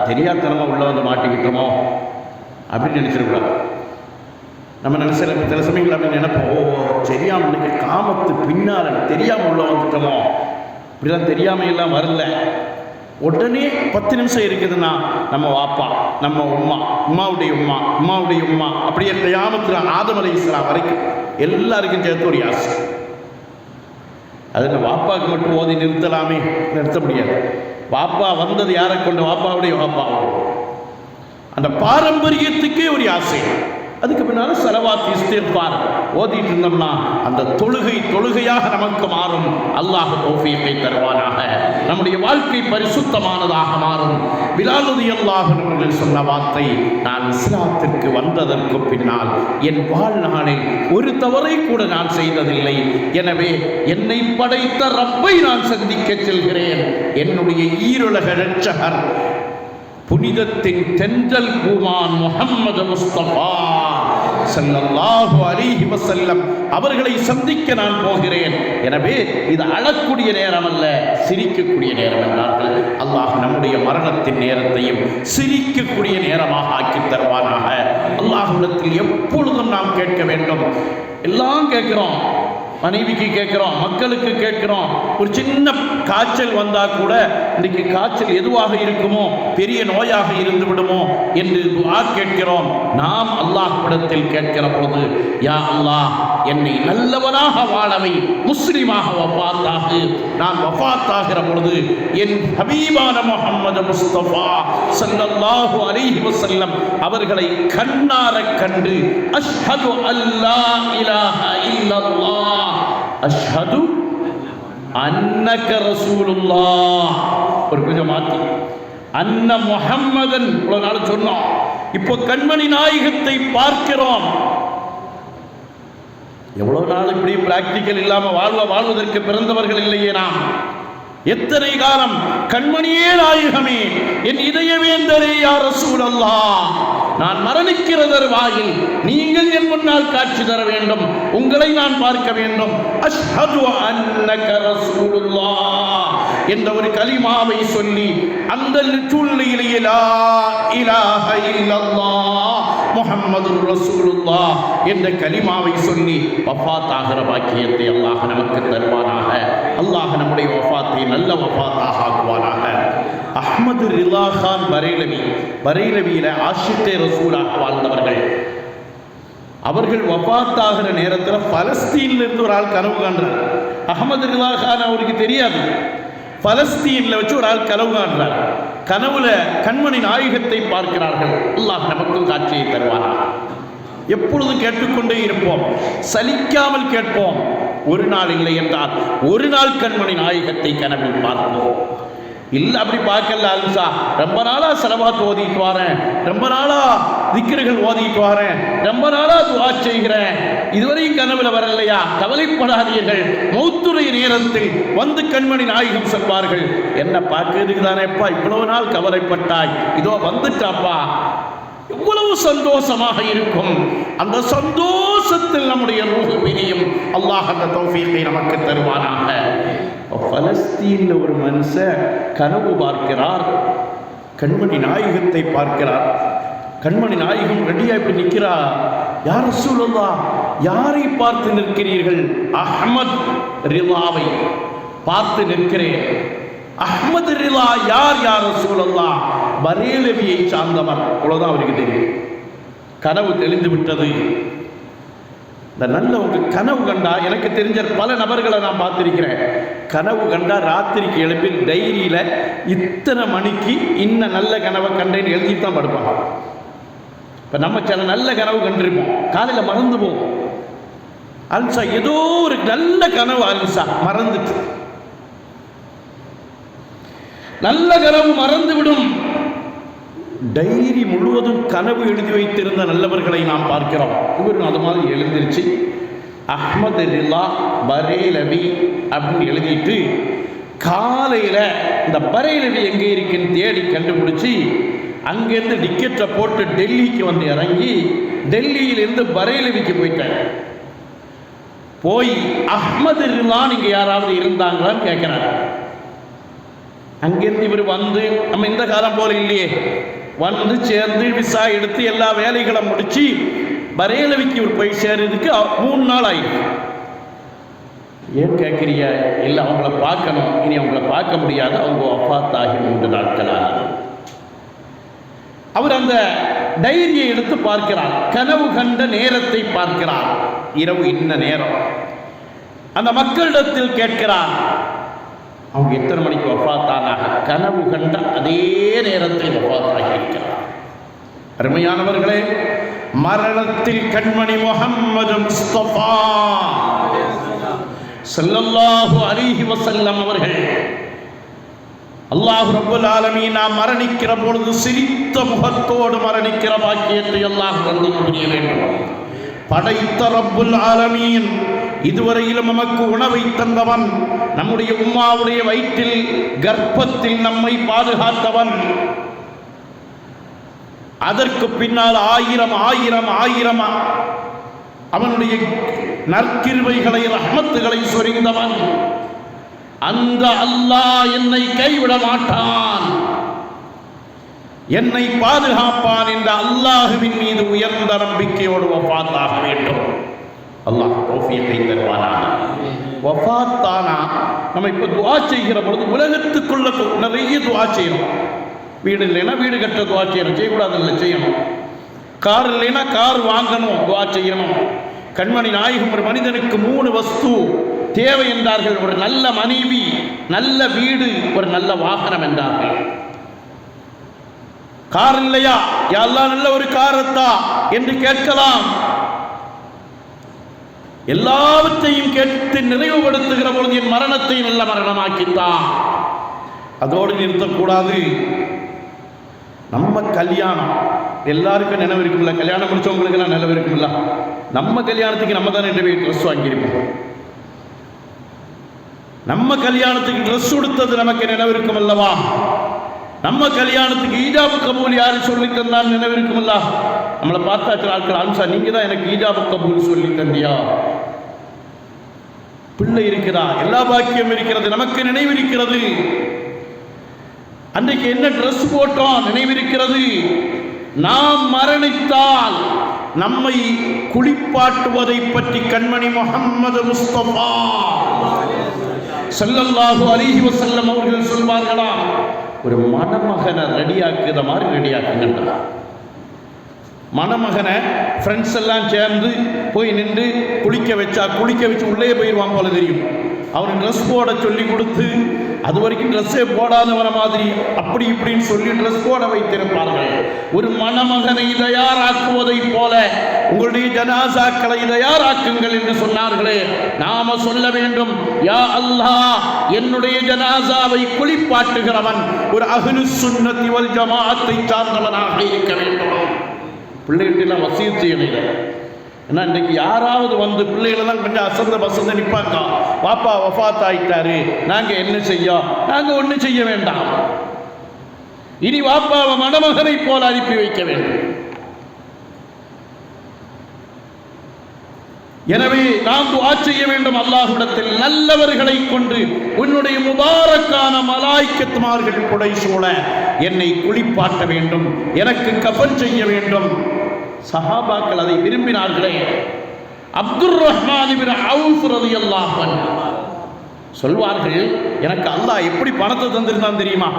தெரியாதனமா உள்ள வந்து மாட்டிக்கிட்டோமோ அப்படின்னு நினைச்சிருக்கூடாது. நம்ம நினைச்ச சில சமயங்கள் அப்படின்னு நினைப்போம், தெரியாமல் இன்னைக்கு காமத்து பின்னால் தெரியாமல் உள்ள வந்துட்டோமோ. இப்படிலாம் தெரியாமல் எல்லாம் வரல. உடனே 10 நிமிஷம் இருக்குதுன்னா நம்ம வாப்பா, நம்ம உம்மாவுடைய உம்மா அப்படியே கியாமத்தில் ஆதம் அலைஹிஸ்ஸலாம் வரைக்கும் எல்லாருக்கும் சேர்த்து ஒரு ஆசை. அதில் வாப்பாவுக்கு மட்டும் ஓதி நிறுத்தலாமே, நிறுத்த முடியாது. வாப்பா வந்தது யாரை கொண்டு? வாப்பாவுடைய வாப்பா. அந்த பாரம்பரியத்துக்கே ஒரு ஆசை. அதுக்கு பின்னால் ஸலவாத் இஸ்திக்ஃபார் ஓதிட்டு இருந்தோம்னா அந்த தொழுகையாக நமக்கு மாறும். அல்லாஹ் தௌஃபீகை தருவானாக. நம்முடைய வாழ்க்கை பரிசுத்தமானதாக மாறும். பிலால் ரலியல்லாஹு அன்ஹு சொன்ன வார்த்தை, நான் இஸ்லாத்திற்கு வந்ததற்கு பின்னால் என் வாழ்நாளில் ஒரு தவறை கூட நான் செய்ததில்லை. எனவே என்னை படைத்த ரப்பை நான் சந்திக்க செல்கிறேன். என்னுடைய ஈருலக இரட்சகர் புனிதத்தின் தென்றல் பூமான் முஹம்மது முஸ்தபா ஸல்லல்லாஹு அலைஹி வஸல்லம் அவர்களை சந்திக்க நான் போகிறேன். எனவே இது அழக்கூடிய நேரம் அல்ல, சிரிக்கக்கூடிய நேரம் என்றார்கள். அல்லாஹ் நம்முடைய மரணத்தின் நேரத்தையும் சிரிக்கக்கூடிய நேரமாக ஆக்கி தருவானாக. அல்லாஹ்விடத்தில் எப்பொழுதும் நாம் கேட்க வேண்டும். எல்லாம் கேட்கிறோம், மனைவிக்கு கேட்கிறோம், மக்களுக்கு கேட்கிறோம். ஒரு சின்ன காய்ச்சல் வந்தால் கூட இன்னைக்கு காய்ச்சல் எதுவாக இருக்குமோ, பெரிய நோயாக இருந்து விடுமோ என்று துஆ கேட்கிறோம். நாம் அல்லாஹ்விடத்தில் கேட்கிற பொழுது, யா அல்லாஹ் என்னை நல்லவனாக வாழவை, முஸ்லிமாக வஃபாத்தாகு. நான் வஃபாத்தாகிற பொழுது என் ஹபீபான முஹம்மது முஸ்தபா ஸல்லல்லாஹு அலைஹி வஸல்லம் அவர்களை கண்ணார கண்டு அஷ்ஹது அல்லா இலாஹ இல்லல்லாஹ் அஷ்ஹது அன்னக ரசூலுல்லாஹ். ஒரு கொஞ்சம் மாற்றி அன்ன முஹம்மதன் இவ்வளவு நாள் சொன்னோம். இப்போ கண்மணி நாயகத்தை பார்க்கிறோம். எவ்வளவு நாள் இப்படி பிராக்டிக்கல் இல்லாம வாழ்வதற்கு பிறந்தவர்கள் இல்லையே நாம். எத்தனை காலம் கண்மணியே நாயகமே, என் இதயவேந்தரே யா ரசூலல்லாஹ், நான் மரணிக்கிற தருவாயில் நீங்கள் என் முன்னால் காட்சி தர வேண்டும், உங்களை நான் பார்க்க வேண்டும். அஷ்ஹது அன்னக ரசூலுல்லாஹ் என்ற ஒரு கலிமாவை சொல்லி அந்த சூழ்நிலையிலேயே லா இலாஹ இல்லல்லாஹ் முஹம்மதுர் ரசூலுல்லாஹ் என்ற கலிமாவை சொல்லி வஃபாத் ஆகிற பாக்கியத்தை அல்லாஹ் நமக்கு தருவானாக. அல்லாஹ் நம்முடைய வஃபாத்தை நல்ல வஃபாத்தாக ஆக்குவானாக. அஹ்மது ரிலா கான் பரேலவியில ஆஷித்தே ரசூலாக வாழ்ந்தவர்கள். அவர்கள் வஃபாத்தாகிற நேரத்தில் பலஸ்தீன்ல இருந்து ஒரு ஆள் கனவு காண்றார். அஹ்மது ரிலா கான் அவருக்கு தெரியாது. பலஸ்தீன்ல வச்சு ஒரு ஆள் கனவு காண்றார். கனவுல கண்மணி நாயகத்தை பார்க்கிறார்கள். அல்லாஹ் நமக்கும் காட்சியை தருவானா. எப்பொழுதும் கேட்டுக்கொண்டே இருப்போம், சலிக்காமல் கேட்போம். ஒரு நாள் இல்லை என்றால் ஒரு நாள் கண்மணி நாயகத்தை கனவில் பார்ப்போம். இல்லை அப்படி பார்க்கல அல்சா, ரொம்ப நாளா செலவாத்து ஓதிட்டு வரேன், ரொம்ப நாளா திக்ருகள் ஓதிட்டு வரேன், ரொம்ப நாளா துஆ செய்கிறேன், இதுவரையும் கனவுல வரலையா? கவலைப்படாதீர்கள், மௌத்துடைய நேரத்தில் வந்து கண்மணி நாயகம் சொல்வார்கள், என்ன பார்க்கிறதுக்கு தானேப்பா இவ்வளவு நாள் கவலைப்பட்டாய், இதோ வந்துட்டாப்பா. எவ்வளவு சந்தோஷமாக இருக்கும். அந்த சந்தோஷத்தில் நம்முடைய ரூஹ் பிரியும். அல்லாஹ் அந்த தௌஃபீகை நமக்கு தருவானாக. பலஸ்தீனில் ஒரு மனுஷன் கனவு பார்க்கிறார், கண்மணி நாயகத்தை பார்க்கிறார். கண்மணி நாயகம் ரெடியா இப்படி நிற்கிறார். யார் ரசூலுல்லாஹ், யாரை பார்த்து நிற்கிறீர்கள்? அஹ்மத் ரிலாவை பார்த்து நிற்கிறேன். அஹ்மத் ரிலா யார்? யார் ரசூலுல்லாஹ், பரேலவியை சார்ந்தவர். அவ்வளவுதான் அவருக்கு தெரியும். கனவு தெளிந்து விட்டது. இந்த நல்லவங்க கனவு கண்டா, எனக்கு தெரிஞ்ச பல நபர்களை நான் பார்த்திருக்கிறேன், கனவு கண்டா ராத்திரிக்கு எழுப்பி டைரியில இத்தனை மணிக்கு இன்ன நல்ல கனவை கண்டேன்னு எழுதிட்டு தான் படுப்பாங்க. இப்ப நம்ம சில நல்ல கனவு கண்டிருப்போம், காலையில மறந்து போவோம். அல்சா ஏதோ ஒரு நல்ல கனவு அல்சா மறந்துட்டு, நல்ல கனவு மறந்து விடும். டைரி முழுவதும் கனவு எழுதி வைத்திருந்த நல்லவர்களை நாம் பார்க்கிறோம். இவரும் அது மாதிரி எழுந்திருச்சு அஹ்மத் ரிலா பரேலவி அப்படின்னு எழுதிட்டு, காலையில் இந்த பரேலவி எங்கே இருக்குன்னு தேடி கண்டுபிடிச்சி அங்கேருந்து டிக்கெட்டை போட்டு டெல்லிக்கு வந்து இறங்கி டெல்லியிலிருந்து பரேலவிக்கு போயிட்டேன். போய் அஹ்மத் ரிலா நீங்க யாராவது இருந்தாங்களான்னு கேட்கிறாங்க. அங்கிருந்து இவர் வந்து, நம்ம இந்த காலம் போல இல்லையே, வந்து சேர்ந்து விசா எடுத்து எல்லா வேலைகளும் முடிச்சு பரேலவிக்கு இவர் போய் சேர்றதுக்கு 3 நாள் ஆயிடுச்சு. ஏன் கேட்குறீங்க? இல்லை, அவங்கள பார்க்கணும், இனி அவங்கள பார்க்க முடியாது, அவங்க வஃபாத்தாகி 3 நாட்கள் ஆனது. அவர் அந்த டைரியை எடுத்து பார்க்கிறார், கனவு கண்ட நேரத்தை பார்க்கிறார், இரவு இன்ன நேரம். அந்த மக்களிடத்தில் கேட்கிறார், அவங்க எத்தனை மணிக்கு வஃபாத்தானாக? கனவு கண்ட அதே நேரத்தில் வஃபாத்தாகி இருக்கிறார். அருமையானவர்களே, மரணத்தில் கண்மணி முஹம்மது முஸ்தபா ஸல்லல்லாஹு அலைஹி வஸல்லம் அவர்கள், அல்லாஹ் ரப்பல் ஆலமீன் நாம் மரணிக்கிற பொழுது சிரித்த முகத்தோடு மரணிக்கிற பாக்கியத்தை அல்லாஹ் தந்து புரிய வேண்டும். படைத்த ரப்புல் ஆலமீன், இதுவரையிலும் நமக்கு உணவை தந்தவன், நம்முடைய உம்மாவுடைய வயிற்றில் கர்ப்பத்தில் நம்மை பாதுகாத்தவன், அதற்கு பின்னால் ஆயிரம் அவனுடைய நற்கிருபைகளை ரஹ்மத்துகளை சொரிந்தவன். அந்த அல்லாஹ் என்னை கைவிட மாட்டான், என்னை பாதுகாப்பான் என்ற அல்லாஹுவின் மீது உயர்ந்த நம்பிக்கையோடு வஃபாத்தாக வேண்டும். அல்லாஹ் தௌஃபீகை தருவானாக. வஃபாத்தானா நம்ம இப்போ துஆ செய்கிற பொழுது உலகத்துக்குள்ள நிறைய துஆ செய்யணும். வீடு இல்லைன்னா வீடு கட்ட துஆ செய்யணும், செய்யக்கூடாது இல்லை, செய்யணும். கார் இல்லைன்னா கார் வாங்கணும், துஆ செய்யணும். கண்மணி நாயகம் ஒரு மனிதனுக்கு 3 வஸ்து தேவை என்றார்கள். ஒரு நல்ல மனைவி, நல்ல வீடு, ஒரு நல்ல வாகனம் என்றார்கள். கார் இல்லையா? யா அல்லாஹ் நல்ல ஒரு காரத்தா என்று கேட்கலாம். எல்லாவற்றையும் கேட்டு நிறைவுபடுத்துகிற பொழுது என் மரணத்தை நல்ல மரணமாக்கித்தான். அதோடு நிறுத்தக்கூடாது. நம்ம கல்யாணம் எல்லாருக்கும் நினைவு இருக்குமில்ல, கல்யாணம் முடிச்சவங்களுக்கு எல்லாம் நினைவு இருக்குமில்ல. நம்ம கல்யாணத்துக்கு நம்ம தானே போய் ட்ரெஸ் வாங்கியிருப்போம். நம்ம கல்யாணத்துக்கு ட்ரெஸ் கொடுத்தது நமக்கு நினைவு இருக்கும் அல்லவா? நம்ம கல்யாணத்துக்கு ஈஜாபு கபூல் யாரு சொல்லி தந்தால் நினைவு இருக்குமில்ல. நம்மளை பார்த்தாச்சு ஆட்கள், அன்சா நீங்க தான் எனக்கு ஈஜாபு கபூல் சொல்லி தந்தியா? பிள்ளை இருக்கிறா, எல்லா பாக்கியம் இருக்கிறது, நமக்கு நினைவிருக்கிறது. அன்றைக்கு என்ன ட்ரெஸ் போட்டோம் நினைவிருக்கிறது. நாம் மரணித்தால் நம்மை குளிப்பாட்டுவதை பற்றி கண்மணி முஹம்மது முஸ்தபா ஸல்லல்லாஹு அலைஹி வஸல்லம் அவர்கள் சொல்வார்களாம், ஒரு மணமகனை ரெடியாக்குற மாதிரி ரெடியாக்குங்கன்றா. மணமகனை ஃப்ரெண்ட்ஸ் எல்லாம் சேர்ந்து போய் நின்று குளிக்க வச்சு உள்ளே போயிடுவான் போல தெரியும். அவனுக்கு ட்ரெஸ் போட சொல்லி கொடுத்து அது வரைக்கும் ட்ரெஸ்ஸே போடாதவன மாதிரி அப்படி இப்படின்னு சொல்லி ட்ரெஸ் போட வைத்திருப்பார்கள். ஒரு மணமகனை தயாராக்குவதை போல உங்களுடைய ஜனாசாக்களை தயாராக்குங்கள் என்று சொன்னார்களே, நாம சொல்ல வேண்டும், யா அல்லாஹ், என்னுடைய ஜனாசாவை குளிப்பாட்டுகிறவன் ஒரு அஹ்லுஸ் சுன்னத்தி வல் ஜமாஅத்தை சார்ந்தவனாக இருக்க வேண்டும். பிள்ளைகிட்ட வசீத் செய்யணும். ஏன்னா இன்றைக்கு யாராவது வந்து பிள்ளைகளை தான் கொஞ்சம் அசந்த பசந்த நிற்பாங்க, பாப்பா வஃபாத் ஆயிட்டாரு, நாங்கள் என்ன செய்ய? நாங்கள் ஒன்றும் செய்ய வேண்டாம். இனி வாப்பாவை மணமகனை போல அனுப்பி வைக்க வேண்டும். எனவே நாம் துஆ செய்ய வேண்டும் அல்லாஹ்விடத்தில், நல்லவர்களை கொண்டு உன்னுடைய முபாரக்கான மலாய்க்கத்துமார்கள் புடை சூழ என்னை குளிப்பாட்ட வேண்டும், எனக்கு கஃன் செய்ய வேண்டும். சஹாபாக்கள் அதை விரும்பினார்களே. அப்துர் ரஹ்மான் இப்னு அவுஃப் ரலியல்லாஹு அன்ஹு சொல்வார்கள், எனக்கு அல்லாஹ் எப்படி பணத்தை தந்திருந்தான் தெரியுமா?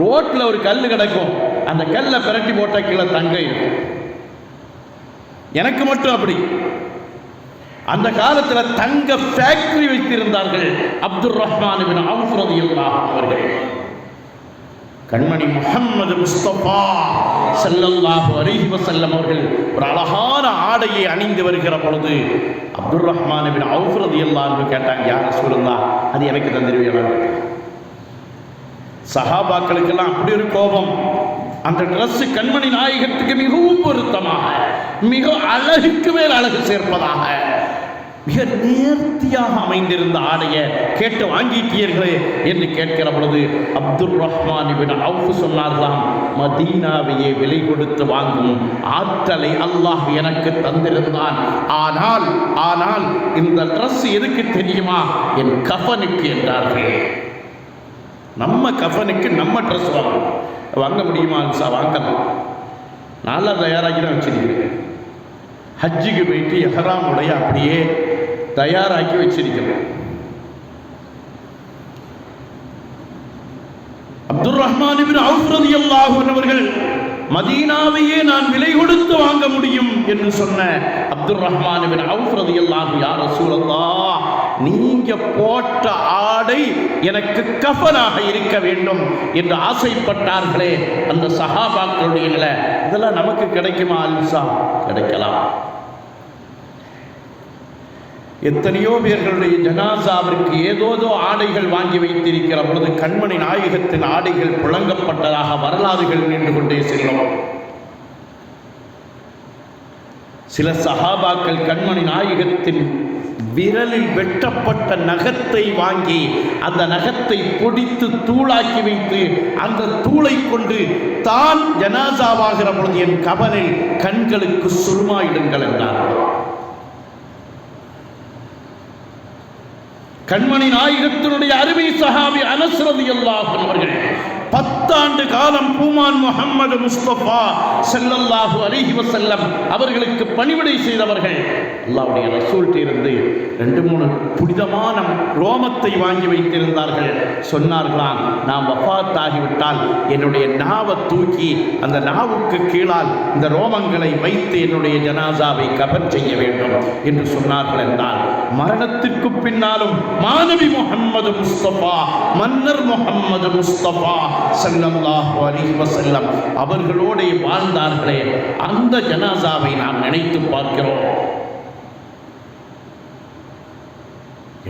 ரோட்டில் ஒரு கல் கிடக்கும், அந்த கல்லை பிரட்டி போட்ட கீழே தங்க இருக்கும். எனக்கு மட்டும் அப்படி. அந்த காலத்தில் தங்க ஃபேக்டரி வைத்திருந்தார்கள் அப்துர் ரஹ்மான் இப்னு அவுஃப் ரலியல்லாஹு அவர்கள். கண்மணி முஹம்மது முஸ்தபா ஸல்லல்லாஹு அலைஹி வஸல்லம் அவர்கள் ஒரு அழகான ஆடையை அணிந்து வருகிற பொழுது அப்துர் ரஹ்மான் இப்னு அவுஃப் ரலியல்லாஹு அன்ஹு கேட்டாங்க, யா ரசூலல்லாஹ், அது எனக்கு தந்துருவீங்களா? சஹாபாக்களுக்கெல்லாம் அப்படி ஒரு கோபம். அந்த ட்ரெஸ் கண்மணி நாயகத்துக்கு மிகவும் பொருத்தமாக, மிக அழகுக்கு மேல் அழகு சேர்ப்பதாக, மிக நேர்த்தியாக அமைந்திருந்த ஆடைய கேட்டு வாங்கிட்டீர்களே என்று கேட்கிற பொழுது அப்துர் ரஹ்மான் இப்னு அவுஃப் சொன்னார்களாம், மதீனாவையே விலை கொடுத்து வாங்கும் ஆற்றலை அல்லாஹ் எனக்கு தந்திருந்தான். ஆனால் இந்த ட்ரெஸ் எதுக்கு தெரியுமா? என் கஃனுக்கு என்றார்கள். நம்ம கஃனுக்கு நம்ம ட்ரெஸ் வாங்க முடியுமா? வாங்கலாம். நல்லா தயாராகி தான் வச்சிருக்கிறேன். ஹஜ்ஜுக்கு போயிட்டு எஹ்ராம் உடைய அப்படியே தயாராக்கி வச்சிருக்கிறோம். அப்துர் ரஹ்மான் இப்னு அவுஃப் ரலியல்லாஹு அன்ஹு அவர்கள் மதீனாவையே நான் விலை கொடுத்து வாங்க முடியும் என்று சொன்ன அப்துர் ரஹ்மான் இப்னு அவுஃப் ரலியல்லாஹு, யா ரசூலல்லாஹ், நீங்க போட்ட ஆடை எனக்கு கஃனாக இருக்க வேண்டும் என்று ஆசைப்பட்டார்களே அந்த சஹாபாக்களுடைய நிலை. இதெல்லாம் நமக்கு கிடைக்குமா? அல்சா கிடைக்கலாம். எத்தனையோ பேர்களுடைய ஜனாசாவிற்கு ஏதோதோ ஆடைகள் வாங்கி வைத்திருக்கிற பொழுது கண்மணி நாயகத்தின் ஆடைகள் புழங்கப்பட்டதாக வரலாறுகள் நின்று கொண்டே செல்லும். சில சஹாபாக்கள் கண்மணி நாயகத்தின் விரலில் வெட்டப்பட்ட நகத்தை வாங்கி அந்த நகத்தை பொடித்து தூளாக்கி வைத்து அந்த தூளை கொண்டு தான் ஜனாசாவாகிற பொழுது என் கபனில் கண்களுக்கு சுருமாயிடுங்கள் என்றார்கள். கண்மணி நாயகத்தினுடைய அருமை சஹாபி அனஸ் ரலியல்லாஹு அன்ஹு அவர்கள் 10 ஆண்டு காலம் பூமான் முஹம்மது முஸ்தபா ஸல்லல்லாஹு அலைஹி வஸல்லம் அவர்களுக்கு பணிவிடை செய்தவர்கள். அல்லாஹ்வுடைய ரசூல்கிட்ட இருந்து 2-3 புனிதமான ரோமத்தை வாங்கி வைத்திருந்தார்கள். சொன்னார்களாம், நான் வஃபாத் ஆகிவிட்டால் என்னுடைய நாவை தூக்கி அந்த நாவுக்கு கீழால் இந்த ரோமங்களை வைத்து என்னுடைய ஜனாசாவை கஃன் செய்ய வேண்டும் என்று சொன்னார்கள். என்றால் மரணத்திற்கு பின்னாலும் மாநபி முஹம்மது முஸ்தபா, மன்னர் முஹம்மது முஸ்தபா ஸல்லல்லாஹு அலைஹி வஸல்லம் அவர்களோடு வாழ்ந்தார்களே, அந்த ஜனாசாவை நாம் நினைத்து பார்க்கிறோம்.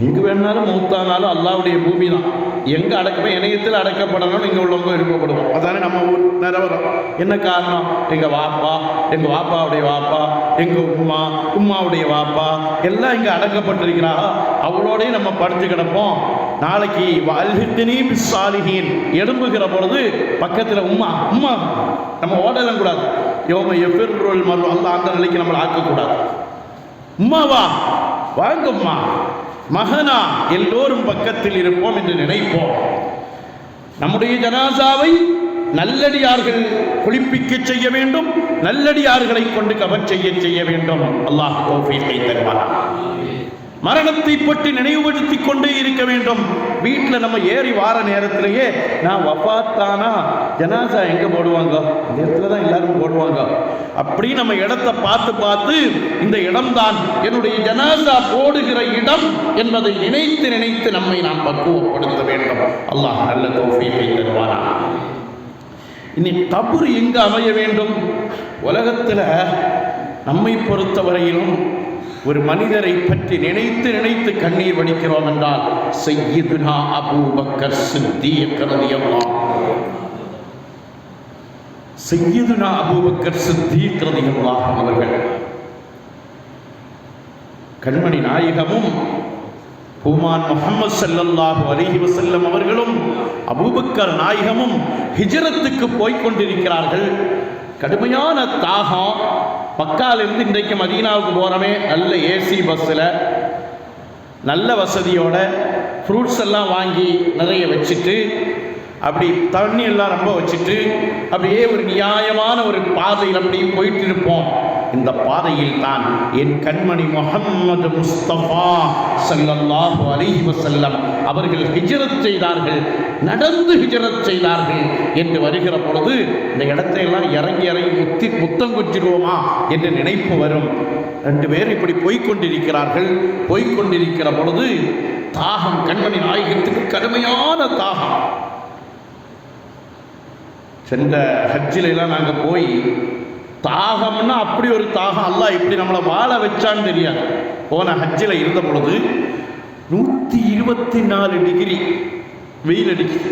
எங்கு வேணாலும் மௌத்தானாலும் அல்லாஹ்வுடைய பூமி தான். எங்கே அடக்கமே இணையத்தில் அடக்கப்படணும் இங்கே உள்ளவங்க விருப்பப்படுவோம். அதானே நம்ம ஊர் நிலவரம். என்ன காரணம்? எங்கள் வாப்பா, எங்கள் வாப்பாவுடைய வாப்பா, எங்கள் உம்மாவுடைய வாப்பா எல்லாம் இங்கே அடக்கப்பட்டிருக்கிறா. அவளோடையும் நம்ம படுத்து கிடப்போம். நாளைக்கு அல்ஹிக்னி பிஸ்ஸாலிஹீன் எழும்புகிற பொழுது பக்கத்தில் உம்மா நம்ம ஓடலாம் கூடாது. யோம எஃபிர்ருல் மர்உ, அல்லாஹ் அந்த நிலைக்கு நம்மளை ஆக்கக்கூடாது. உம்மாவா வாங்கம்மா, மகனா எல்லோரும் பக்கத்தில் இருப்போம் என்று நினைப்போம். நம்முடைய ஜனாசாவை நல்லடியார்கள் குளிப்பிக்க செய்ய வேண்டும், நல்லடியார்களை கொண்டு கஃன் செய்ய வேண்டும். அல்லாஹ் தௌஃபீகை தருவார். மரணத்தை பற்றி நினைவுபடுத்தி கொண்டே இருக்க வேண்டும். வீட்டில் நம்ம ஏறி வார நேரத்திலேயே நான் வஃபாத்தானா ஜனாசா எங்கே போடுவாங்க? இந்த இடத்துல தான் எல்லாரும் போடுவாங்க. அப்படி நம்ம இடத்தை பார்த்து பார்த்து இந்த இடம்தான் என்னுடைய ஜனாசா போடுகிற இடம் என்பதை நினைத்து நினைத்து நம்மை நாம் பக்குவப்படுத்த வேண்டும். அல்லாஹ் நல்ல தௌஃபீகை தருவானா. இனி கபர் எங்கு அமைய வேண்டும்? உலகத்தில் நம்மை பொறுத்தவரையிலும் ஒரு மனிதரை பற்றி நினைத்து நினைத்து கண்ணீர் வடிக்கிறோம் என்றால் சய்யிதுனா அபூபக்கர் சித்தீக் ரலியல்லாஹு சய்யிதுனா அபூபக்கர் சித்தீக் ரலியல்லாஹு அவர்கள் கண்மணி நாயகமும் பூமான் முஹம்மது ஸல்லல்லாஹு அலைஹி வஸல்லம் அவர்களும் அபூபக்கர் நாயகமும் ஹிஜ்ரத்துக்கு போய்க் கொண்டிருக்கிறார்கள். கடுமையான தாகம். மக்காலிருந்து இன்றைக்கு மதீனாவுக்கு போகிறோமே, நல்ல ஏசி பஸ்ஸில் நல்ல வசதியோட ஃப்ரூட்ஸ் எல்லாம் வாங்கி நிறைய வச்சுட்டு, அப்படி தண்ணி எல்லாம் ரொம்ப வச்சுட்டு அப்படியே ஒரு நியாயமான ஒரு பாதையில் அப்படி போயிட்டு இருப்போம். இந்த பாதையில் தான் என் கண்மணி முஹம்மது முஸ்தபா ஸல்லல்லாஹு அலைஹி வஸல்லம் அவர்கள் ஹிஜ்ரத் செய்தார்கள், நடந்து ஹிஜ்ரத் செய்தார்கள் என்று வருகிற பொழுது இந்த இடத்தையெல்லாம் இறங்கி இறங்கி முத்தம் குச்சிடுவோமா என்று நினைப்பு வரும். ரெண்டு பேர் இப்படி போய்கொண்டிருக்கிறார்கள். போய்கொண்டிருக்கிற பொழுது தாகம், கண்மணி நாயகத்துக்கு கடுமையான தாகம். சென்ற ஹஜ்ஜிலாம் நாங்கள் போய் தாகம்னா அப்படி ஒரு தாகம், அல்லாஹ் இப்படி நம்மளை வாழ வச்சான்னு தெரியாது. போன ஹஜ்ஜில் இருந்த பொழுது 124 டிகிரி வெயில் அடிக்குது.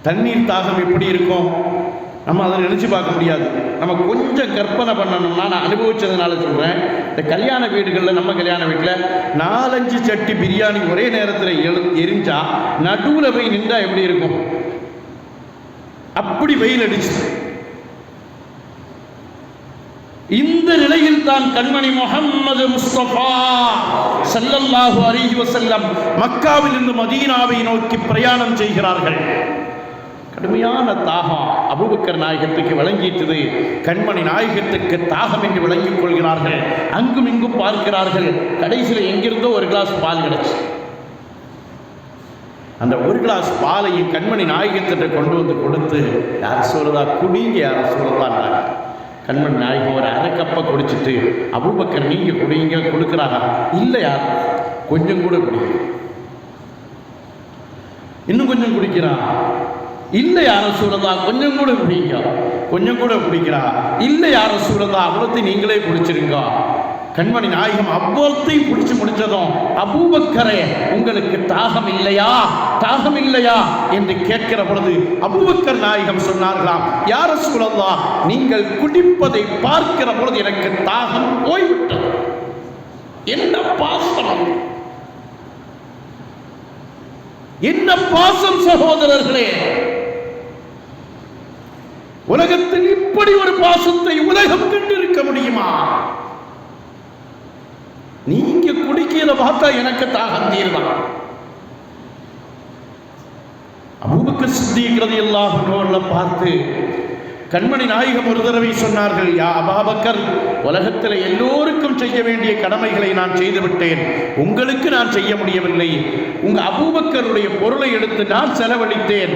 தண்ணீர் தாகம் எப்படி இருக்கும் நம்ம அதை நினச்சி பார்க்க முடியாது. நம்ம கொஞ்சம் கற்பனை பண்ணணும்னா, நான் அனுபவிச்சதுனால சொல்கிறேன். இந்த கல்யாண வீடுகளில், நம்ம கல்யாண வீட்டில் 4-5 சட்டி பிரியாணி ஒரே நேரத்தில் எரிஞ்சா நடுவில் போய் நின்றா எப்படி இருக்கும்? அப்படி வெயில் அடிச்சு. இந்த நிலையில் தான் கண்மணி முஹம்மது முஸ்தபா ஸல்லல்லாஹு அலைஹி வஸல்லம் மக்காவில் இருந்து மதீனாவை நோக்கி பிரயாணம் செய்கிறார்கள். கடுமையான தாகம் அபூபக்கர் நாயகத்துக்கு விளங்கிட்டது. கண்மணி நாயகத்துக்கு தாகம் என்று விளங்கிக் கொள்கிறார்கள். அங்கும் இங்கும் பார்க்கிறார்கள். கடைசியில் எங்கிருந்தோ ஒரு கிளாஸ் பால் கிடைச்சு. அந்த ஒரு கிளாஸ் பாலையும் கண்மணி நாயகத்திட்ட கொண்டு வந்து கொடுத்து, யார் சொல்றதா குடிங்க, யார் சொல்றதான்றாங்க. கண்மணி நாயகம் ஒரு அரை கப்பை குடிச்சிட்டு, அபூபக்கர் நீங்க குடிங்க கொடுக்குறாங்க. இல்லையா, கொஞ்சம் கூட குடிங்க. இன்னும் கொஞ்சம் குடிக்கிறான். இல்லை யார சூழலா, கொஞ்சம் கூட குடிங்க. கொஞ்சம் கூட குடிக்கிறா. இல்லை யார சூழலா, அவ்வளோத்தையும் நீங்களே குடிச்சிருங்க. கண்மணி நாயகம் அவ்வளோத்தையும் குடிச்சு முடிச்சதும், அபூபக்கரே உங்களுக்கு தாகம் இல்லையா, தாகம் இல்லையா என்று கேட்கிற பொழுது அபூபக்கர் நாயகம் சொன்னார்களாம், யார சூழலா, நீங்கள் குடிப்பதை பார்க்கிற பொழுது எனக்கு தாகம் போய்விட்டது. என்ன பாசம், என்ன பாசம் சகோதரர்களே! உலகத்தில் இப்படி ஒரு பாசத்தை உலகம் கண்டிருக்க முடியுமா? நீங்க குடிக்கிறத பார்த்தா எனக்கு தாகம் தீர்தான். அபூபக்கர் சித்தீக் ரலியல்லாஹு அன்ஹு பார்த்து கண்மணி நாயகம் ஒரு தடவை சொன்னார்கள், யா அபூபக்கர், உலகத்தில் எல்லோருக்கும் செய்ய வேண்டிய கடமைகளை நான் செய்துவிட்டேன், உங்களுக்கு நான் செய்ய முடியவில்லை. உங்க அபூபக்கருடைய பொருளை எடுத்து நான் செலவழித்தேன்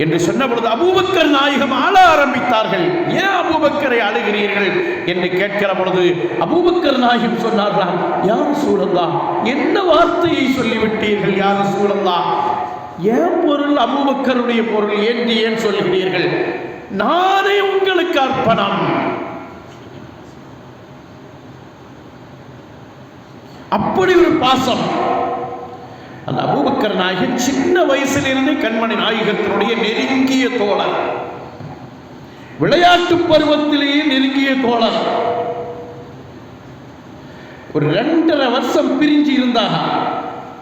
என்று சொன்ன பொழுது அபூபக்கர் நாயகம் அழ ஆரம்பித்தார்கள். ஏன் அபூபக்கரை அழுகிறீர்கள் என்று கேட்கிற பொழுது அபூபக்கர் நாயகம் சொன்னார்களாம், யா ரசூலல்லாஹ், என்ன வார்த்தையை சொல்லிவிட்டீர்கள் யா ரசூலல்லாஹ்? ஏன் பொருள் அபூபக்கருடைய பொருள் என்று ஏன் சொல்கிறீர்கள்? நானே உங்களுக்கு அர்ப்பணம். அப்படி ஒரு பாசம். அந்த அபூபக்கர் நாயகன் சின்ன வயசிலிருந்தே கண்மணி நாயகத்தினுடைய நெருங்கிய தோழர், விளையாட்டு பருவத்திலேயே நெருங்கிய தோழர். ஒரு 2.5 வருஷம் பிரிஞ்சு இருந்தாங்க.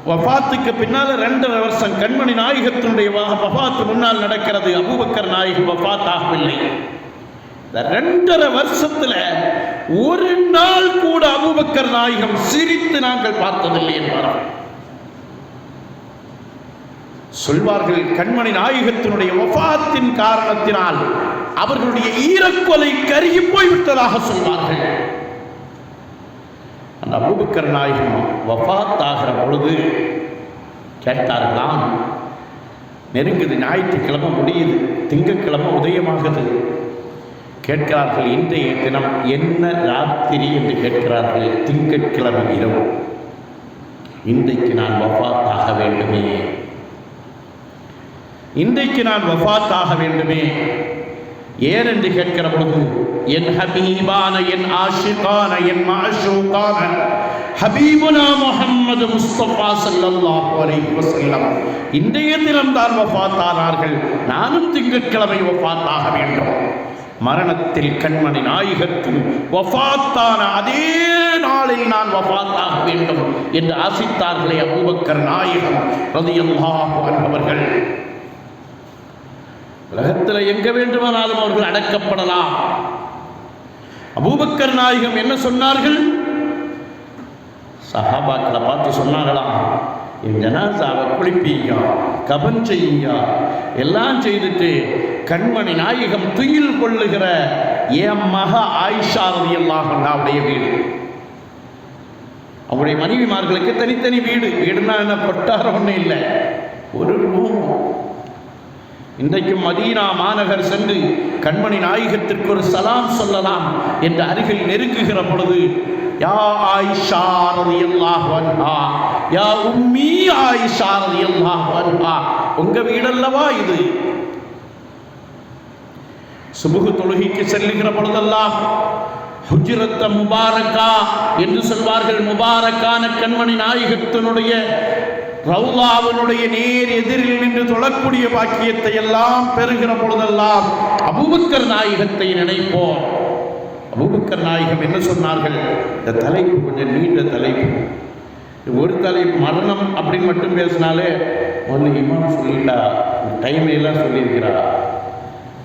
வஃபாத்துக்கு பின்னால் 2.5 வருஷம் கண்மணி நாயகத்தினுடைய வஃபாத்து முன்னால் நடக்கிறது. அபூபக்கர் நாயகம் வஃபாத் ஆகவில்லை. இந்த 2.5 வருஷத்துல ஒரு நாள் கூட அபூபக்கர் நாயகம் சிரித்து நாங்கள் பார்த்ததில்லை என்பார்கள். சொல்வார்கள், கண்மணி நாயகத்தினுடைய வஃபாத்தின் காரணத்தினால் அவர்களுடைய ஈரக்கொலை கருகி போய்விட்டதாக சொல்வார்கள். அந்த அபூபக்கர் நாயகம் வஃபாத் ஆகிற பொழுது கேட்டார்களாம், நெருங்குது, ஞாயிற்றுக்கிழமை முடியுது, திங்கட்கிழமை உதயமாகுது. கேட்கிறார்கள், இன்றைய தினம் என்ன ராத்திரி என்று கேட்கிறார்கள். திங்கட்கிழமை இரவு. இன்றைக்கு நான் வஃபாத்தாக வேண்டுமே, இன்றைக்கு நான் வஃபாத்தாக வேண்டுமே. ஏன் என்று கேட்கிற பொழுது, என் ஹபீபான, என் ஆஷிகான, என் மாஷூகான ஹபீபுனா முஹம்மது முஸ்தபா ஸல்லல்லாஹு அலைஹி வஸல்லம் இன்றைய தினம் தான் வஃபாத்தானார்கள். நானும் திங்கட்கிழமை வஃபாத்தாக வேண்டும். மரணத்தில் கண்மணி நாயகத்தின் வஃபாத்தான அதே நாளில் நான் வஃபாத்தாக வேண்டும் என்று ஆசித்தார்களே அபூபக்கர் நாயகம் ரலியல்லாஹு அன்ஹு அவர்கள். உலகத்தில் எங்க வேண்டுமானாலும் அவர்கள் அடக்கப்படலாம். அபூபக்கர் நாயகம் என்ன சொன்னார்கள்? சஹாபாக்களை பார்த்து சொன்னாங்களாம், என் ஜனாசாவை குளிப்பீங்க, கபன் செய்யுங்க, எல்லாம் செய்துட்டு கண்மணி நாயகம் துயில் கொள்ளுகிற என் மக ஆயிஷா ரலியல்லாஹு அன்ஹாவுடைய வீடு. அவருடைய மனைவிமார்களுக்கு தனித்தனி வீடு. வீடுனா என்ன, கொட்டாரம் ஒன்றும் இல்லை, ஒரு ரூம். இன்றைக்கும் மதீனா மாநகர் சென்று கண்மணி நாயகத்திற்கு ஒரு சலாம் சொல்லலாம் என்று அருகில் நெருங்குகிற பொழுது, யா ஆயிஷா ரலியல்லாஹு அன்ஹா, யா உம்மி ஆயிஷா ரலியல்லாஹு அன்ஹா, உங்க வீடல்லவா இது. சுபுஹ் தொழுகைக்கு செல்லுகிற பொழுதெல்லாம் ஹுஜ்ரத் முபாரக்கா என்று சொல்வார்கள். முபாரக்கான கண்மணி நாயகத்தினுடைய ரவுலாவினுடைய நேர் எதிரில் நின்று தொழக்கூடிய பாக்கியத்தை எல்லாம் பெறுகிற பொழுதெல்லாம் அபூபக்கர் நாயகத்தை நினைப்போம். அபூபக்கர் நாயகம் என்ன சொன்னார்கள்? இந்த தலைப்பு கொஞ்சம் நீண்ட தலைப்பு. ஒரு தலைப்பு மரணம் அப்படின்னு மட்டும் பேசினாலே ஒன்று இமாம் சொல்லிட்டா, டைம் எல்லாம் சொல்லியிருக்கிறா,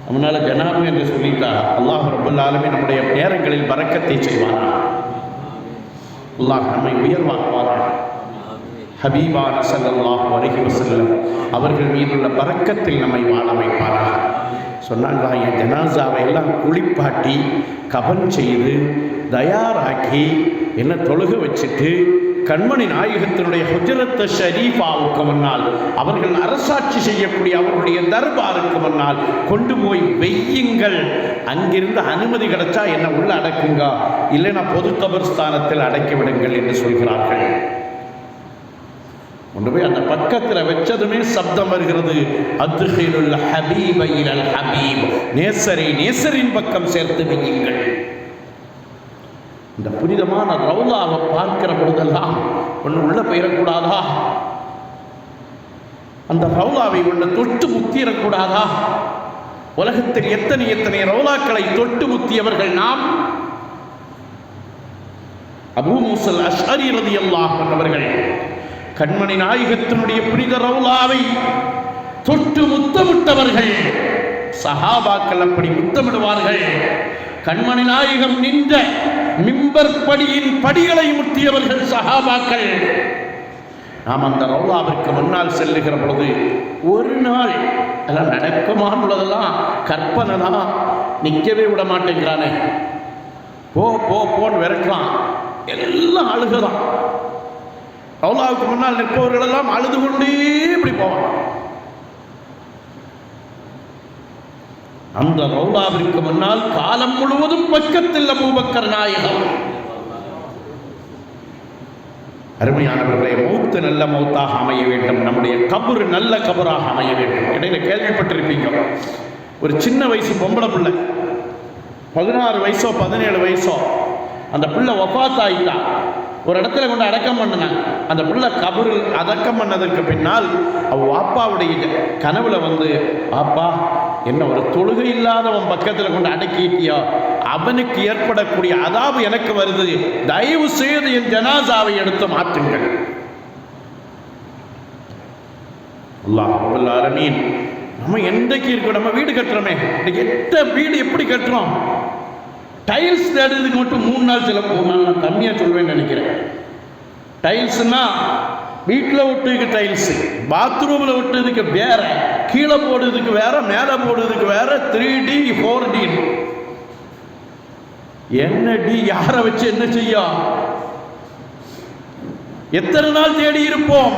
நம்மளால ஜனாபு என்று சொல்லிட்டா, அல்லாஹ் ரப்பல் ஆலமீன் நம்முடைய நேரங்களில் பரக்கத்தை செய்வார். அல்லாஹ் நம்மை உயர்வாக்குவார். ஹபீபான ஸல்லல்லாஹு அலைஹி வஸல்லம் அவர்கள் மீதுள்ள பரக்கத்தில் நம்மை வாழ வைப்பாராக. சொன்னாங்களா, என் ஜனாசாவை எல்லாம் குளிப்பாட்டி கபன் செய்து தயாராக்கி என்ன தொழுக வச்சுட்டு கண்மணி நாயகத்தினுடைய ஹுஜ்ரத் ஷரீஃபாவுக்கு முன்னால், அவர்கள் அரசாட்சி செய்யக்கூடிய அவர்களுடைய தர்பாருக்கு முன்னால் கொண்டு போய் வெய்யுங்கள். அங்கிருந்து அனுமதி கிடைச்சா என்ன உள்ள அடக்குங்க, இல்லைன்னா பொது கபர்ஸ்தானத்தில் அடக்கி விடுங்கள் என்று சொல்கிறார்கள். கொண்டு போய் அந்த பக்கத்தில் வச்சதுமே சப்தம் வருகிறது, அத்ஹிலுல் ஹபீப இலல் ஹபீப், நேசரை நேசரின் பக்கம் சேர்த்து வையுங்கள். இந்த புனிதமான ரவுலாவை பார்க்கிற பொழுதெல்லாம் ஒன்று உள்ள பெயரக்கூடாதா? அந்த ரவுலாவை ஒன்று தொட்டு முத்திரக்கூடாதா? உலகத்தில் எத்தனை எத்தனை ரவுலாக்களை தொட்டு முத்தியவர்கள் நாம். அபூ மூஸல் அஷ்அரி ரலியல்லாஹு அன்ஹு அவர்கள் கண்மணி நாயகத்தினுடைய புனித ரவுலாவை தொட்டு முத்தமிட்டவர்கள். சஹாபாக்கள் அப்படி முத்தமிடுவார்கள். கண்மணி நாயகம் நின்ற மிம்பர் படியின் படிகளை முத்தியவர்கள் சஹாபாக்கள். நாம் அந்த ரவுலாவிற்கு முன்னால் செல்லுகிற பொழுது ஒரு நாள் எல்லாம் நடக்கமான உள்ளதெல்லாம் கற்பனை தான், நிற்கவே விட மாட்டேங்கிறானே, போ போ போன்னு விரட்டுறான், எல்லாம் அழுகதான். ரவுலாவுக்கு முன்னால் நிற்பவர்கள் எல்லாம் அழுது கொண்டே இப்படி போவான். அந்த ரவுலாவிற்கு முன்னால் காலம் முழுவதும் பக்கத்தில் அபூபக்கர் நாயகம். அருமையானவர்களே, மௌத்து நல்ல மௌத்தாக அமைய வேண்டும், நம்முடைய கபர் நல்ல கபராக அமைய வேண்டும். இடையில கேள்விப்பட்டிருப்பீங்க, ஒரு சின்ன வயசு பொம்பளை பிள்ளை, 16 வயசோ 17 வயசோ, அந்த பிள்ளை வஃபாத் ஆயிட்டா. ஒரு இடத்துல கொண்டு அடக்கம் பண்ணினாங்க. அந்த பிள்ளை கபரில் அடக்கம் பண்ணதற்கு பின்னால் அவள் வாப்பாவுடைய கனவுல வந்து, பாப்பா என்ன ஒரு தொழுகை இல்லாதவன் பக்கத்தில் கொண்டு அடக்கிட்டியோ, அவனுக்கு ஏற்படக்கூடிய அதாபு எனக்கு வருது, தயவு செய்து என் ஜனாசாவை எடுத்து மாற்றுங்கள். அல்லாஹ் ரப்பல் ஆலமீன் நம்ம என்றைக்கு இருக்கோம்? நம்ம வீடு கட்டுறோமே, எட்ட வீடு எப்படி கட்டுறோம்? டைல்ஸ் தேடுறதுக்கு மட்டும் 3 நாள் சில நான் கம்மியாக சொல்வேன்னு நினைக்கிறேன். டைல்ஸ்னா வீட்டில் ஒட்டுறதுக்கு டைல்ஸு, பாத்ரூமில் ஒட்டுறதுக்கு வேற, கீழே போடுறதுக்கு வேற, மேலே போடுறதுக்கு வேற, 3D 4D. என்ன டி, யாரை வச்சு என்ன செய்யும்? எத்தனை நாள் தேடி இருப்போம்?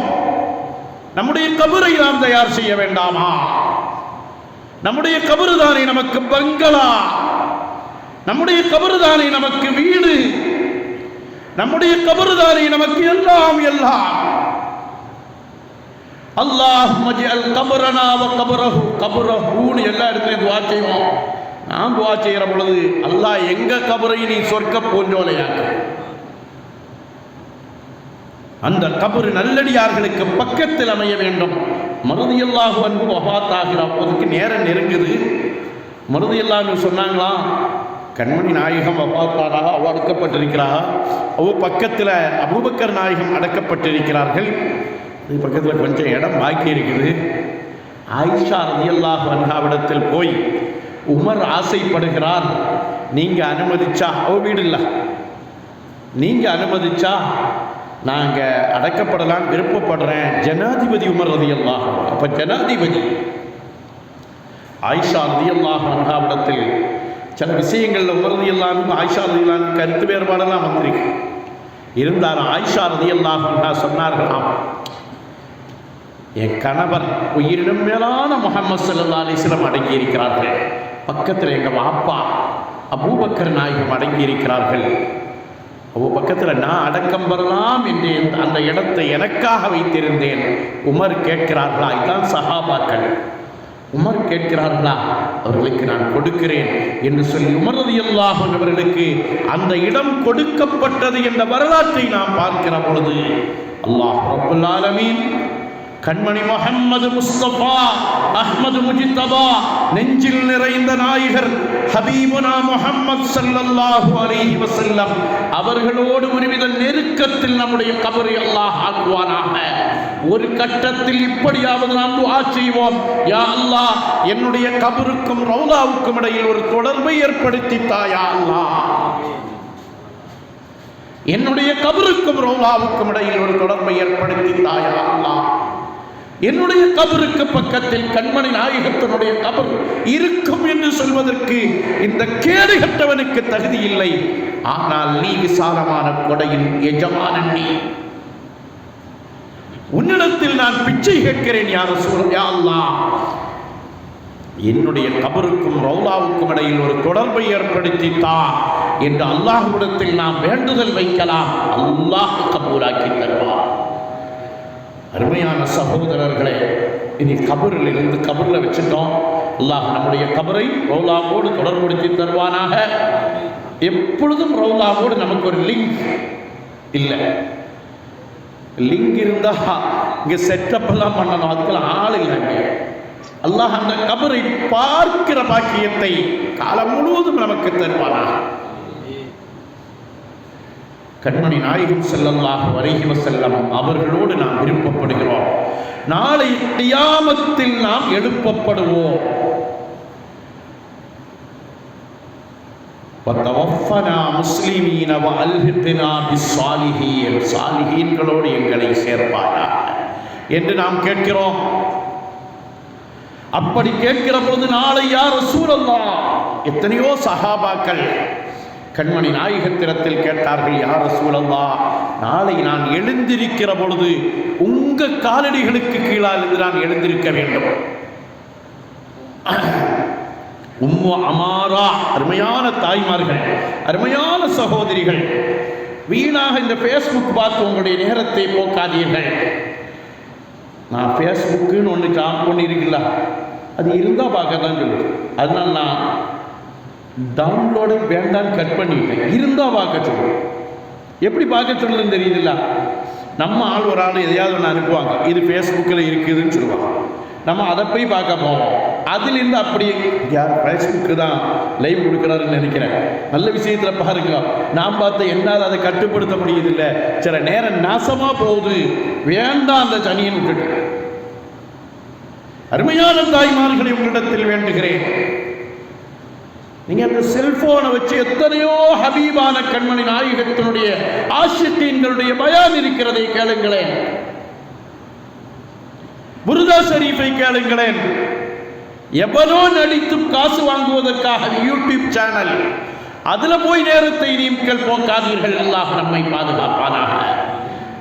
நம்முடைய கபரை நாம் தயார் செய்ய வேண்டாமா? நம்முடைய கபரு தானே நமக்கு பங்களா, நம்முடைய கபரு தானே நமக்கு வீடு, நம்முடைய கபரு தானே நமக்கு எல்லாம் எல்லாம். அல்லாஹும்ம ஜஅல் கபரனா வ கபரஹு கபரஹுன்னு எல்லா இடத்துலையும் துஆ செய்வோம். நான் துஆ செய்கிற பொழுது அல்லாஹ் எங்க கபரை நீ சொர்க்க பூஞ்சோலையாக்கு, அந்த கபரு நல்லடியார்களுக்கு பக்கத்தில் அமைய வேண்டும். மருதியல்லாஹு அன்ஹு வஃபாத்தாகிற போதுக்கு நேரம் நெருங்குது. மருதியல்லாஹு சொன்னாங்களா, கண்மணி நாயகம் வஃபாத்தானாக, அவ அடக்கப்பட்டிருக்கிறார், அவ பக்கத்தில் அபூபக்கர் நாயகம் அடக்கப்பட்டிருக்கிறார்கள், இது பக்கத்தில் கொஞ்சம் இடம் பாக்கி இருக்குது. ஆயிஷா ரலியல்லாஹு அன்ஹாவிடத்தில் போய் உமர் ஆசைப்படுகிறார், நீங்கள் அனுமதிச்சா, அவ வீடு இல்லை, நீங்கள் அனுமதிச்சா நாங்கள் அடக்கப்படலாம் விருப்பப்படுறேன், ஜனாதிபதி உமர் ரலியல்லாஹு அன்ஹு. அப்போ ஜனாதிபதி ஆயிஷா ரலியல்லாஹு அன்ஹாவிடத்தில் சில விஷயங்களில் உமர் ரலியல்லாஹு அன்ஹு ஆயிஷா ரலியல்லாஹு அன்ஹு கருத்து வேறுபாடெல்லாம் வந்திருக்கு. இருந்தாலும் ஆயிஷா ரலியல்லாஹு அன்ஹா சொன்னார்களாம், என் கணவர் உயிரினும் மேலான முஹம்மது ஸல்லல்லாஹு அலைஹி வஸல்லம் அடங்கி இருக்கிறார்கள், பக்கத்தில் எங்கள் வாப்பா அபூபக்கர் நாயகம் அடங்கி இருக்கிறார்கள், பக்கத்தில் நான் அடக்கம் பெறலாம் என்று அந்த இடத்தை எனக்காக வைத்திருந்தேன். உமர் கேட்கிறார்களா, இதுதான் சஹாபாக்கள், உமர் கேட்கிறார்களா, அவர்களுக்கு நான் கொடுக்கிறேன் என்று சொல்லி உமர் ரலியல்லாஹு அன்ஹு அவர்களுக்கு அந்த இடம் கொடுக்கப்பட்டது என்ற வரலாற்றை நாம் பார்க்கிற பொழுது அல்லாஹ் ரப்பல் ஆலமீன் கண்மணி முஹம்மது முஸ்தபா அஹ்மது முஜ்தபா நெஞ்சில் நிறைந்த நாயகர் ஹபீபுனா முஹம்மது ஸல்லல்லாஹு அலைஹி வஸல்லம் அவர்களோடு ஒருவித நெருக்கத்தில் நம்முடைய கபரை அல்லாஹ் ஆக்குவானாக. ஒரு கட்டத்தில் இப்படியாவது நாம் துஆ செய்வோம், யா அல்லாஹ் என்னுடைய கபருக்கும் ரௌலாவுக்கும் இடையில் ஒரு தொடர்பை ஏற்படுத்தி தா யா அல்லாஹ், என்னுடைய கபருக்கும் ரௌலாவுக்கும் இடையில் ஒரு தொடர்பை ஏற்படுத்தி தா யா அல்லாஹ். என்னுடைய கபருக்கு பக்கத்தில் கண்மணி நாயகத்தினுடைய கபர் இருக்கும் என்று சொல்வதற்கு இந்த கேடுகட்டவனுக்கு தகுதி இல்லை. ஆனால் நீ விசாலமான கொடையின் எஜமானன், நீ உன்னிடத்தில் நான் பிச்சை கேட்கிறேன் யா ரசூல், யா அல்லாஹ் என்னுடைய கபருக்கும் ரௌலாவுக்கும் இடையில் ஒரு தொடர்பை ஏற்படுத்தி தா என்று அல்லாஹ்விடத்தில் நாம் வேண்டுதல் வைக்கலாம். அல்லாஹ் கபூலாக்கி தருவார். அருமையான சகோதரர்களே, இனி கபரில் இருந்து கபரில் வச்சுட்டோம், அல்லாஹ் நம்முடைய கபரை ரௌலாவோடு தொடர்படுத்தி தருவானாக. எப்பொழுதும் ரௌலாவோடு நமக்கு ஒரு லிங்க் இல்லை, லிங்க் இருந்தா இங்கே செட்டப் எல்லாம் பண்ணணும், அதுக்கெல்லாம் ஆள் இல்லைங்க. அல்லாஹ் அந்த கபரை பார்க்கிற பாக்கியத்தை காலம் முழுவதும் நமக்கு தருவானாக. கண்மணி நாயகம் ஸல்லல்லாஹு அலைஹி வஸல்லம் அவர்களோடு நாம் விருப்பப்படுகிறோம். நாளை கியாமத்தில் நாம் எழுப்பப்படுவோம். வதவஃபனா முஸ்லிமீன வஅல்ஹிக்னா பிஸ்ஸாலிஹீன், சாலிஹீன்களோடு எங்களை சேர்ப்பாயாக என்று நாம் கேட்கிறோம். அப்படி கேட்கிற பொழுது நாளை யா ரசூலல்லாஹ், எத்தனையோ சஹாபாக்கள் கண்மணி நாயகத்திடத்தில் கேட்டார்கள், யா ரசூலல்லாஹ் நாளை நான் எழுந்திருக்கிற பொழுது உங்க காலடிகளுக்கு கீழால் இருந்து நான் எழுந்திருக்க வேண்டும். உம்மு அமாரா, அருமையான தாய்மார்கள், அருமையான சகோதரிகள், வீணாக இந்த ஃபேஸ்புக் பார்த்து உங்களுடைய நேரத்தை போக்காதீர்கள். நான் ஃபேஸ்புக்குன்னு ஒன்று ஆன் பண்ணியிருக்கல, அது இருந்தால் பார்க்க தான் சொல்லுது, அதனால் நான் டவுன்லோடு வேண்டான்னு கட் பண்ணிட்டேன். இருந்தால் பார்க்க சொல்லுவேன். எப்படி பார்க்க சொல்லுதுன்னு தெரியுதுல்ல, நம்ம ஆள் ஒரு ஆள் எதையாவது ஒன்று அனுப்புவாங்க, இது ஃபேஸ்புக்கில் இருக்குதுன்னு சொல்லுவாங்க, நம்ம அதை போய் பார்க்க போவோம். அதிலிருந்து அப்படி யார் ஃபேஸ்புக்கு தான் லைவ் கொடுக்குறாருன்னு நினைக்கிறேன். நல்ல விஷயத்தில் பாருங்க, நான் பார்த்த என்னால் அதை கட்டுப்படுத்த முடியுதில்ல, சில நேரம் நாசமாக போகுது, வேண்டாம் அந்த சனியை விட்டுட்டு. அருமையான தாய்மார்களை உங்களிடத்தில் வேண்டுகிறேன், நீங்க அந்த செல்போனை வச்சு எத்தனையோ ஹபீபான கண்மணி நாயகத்தினுடைய ஆஷிகீன்களுடைய பயான் இருக்கிறதை கேளுங்களேன், புர்தா ஷரீஃபை கேளுங்களேன். எவனோ நடித்து காசு வாங்குவதற்காக யூடியூப் சேனல், அதுல போய் நேரத்தை நீங்கள் போக்காதீர்கள். அல்லாஹ் நம்மை பாதுகாப்பானாக.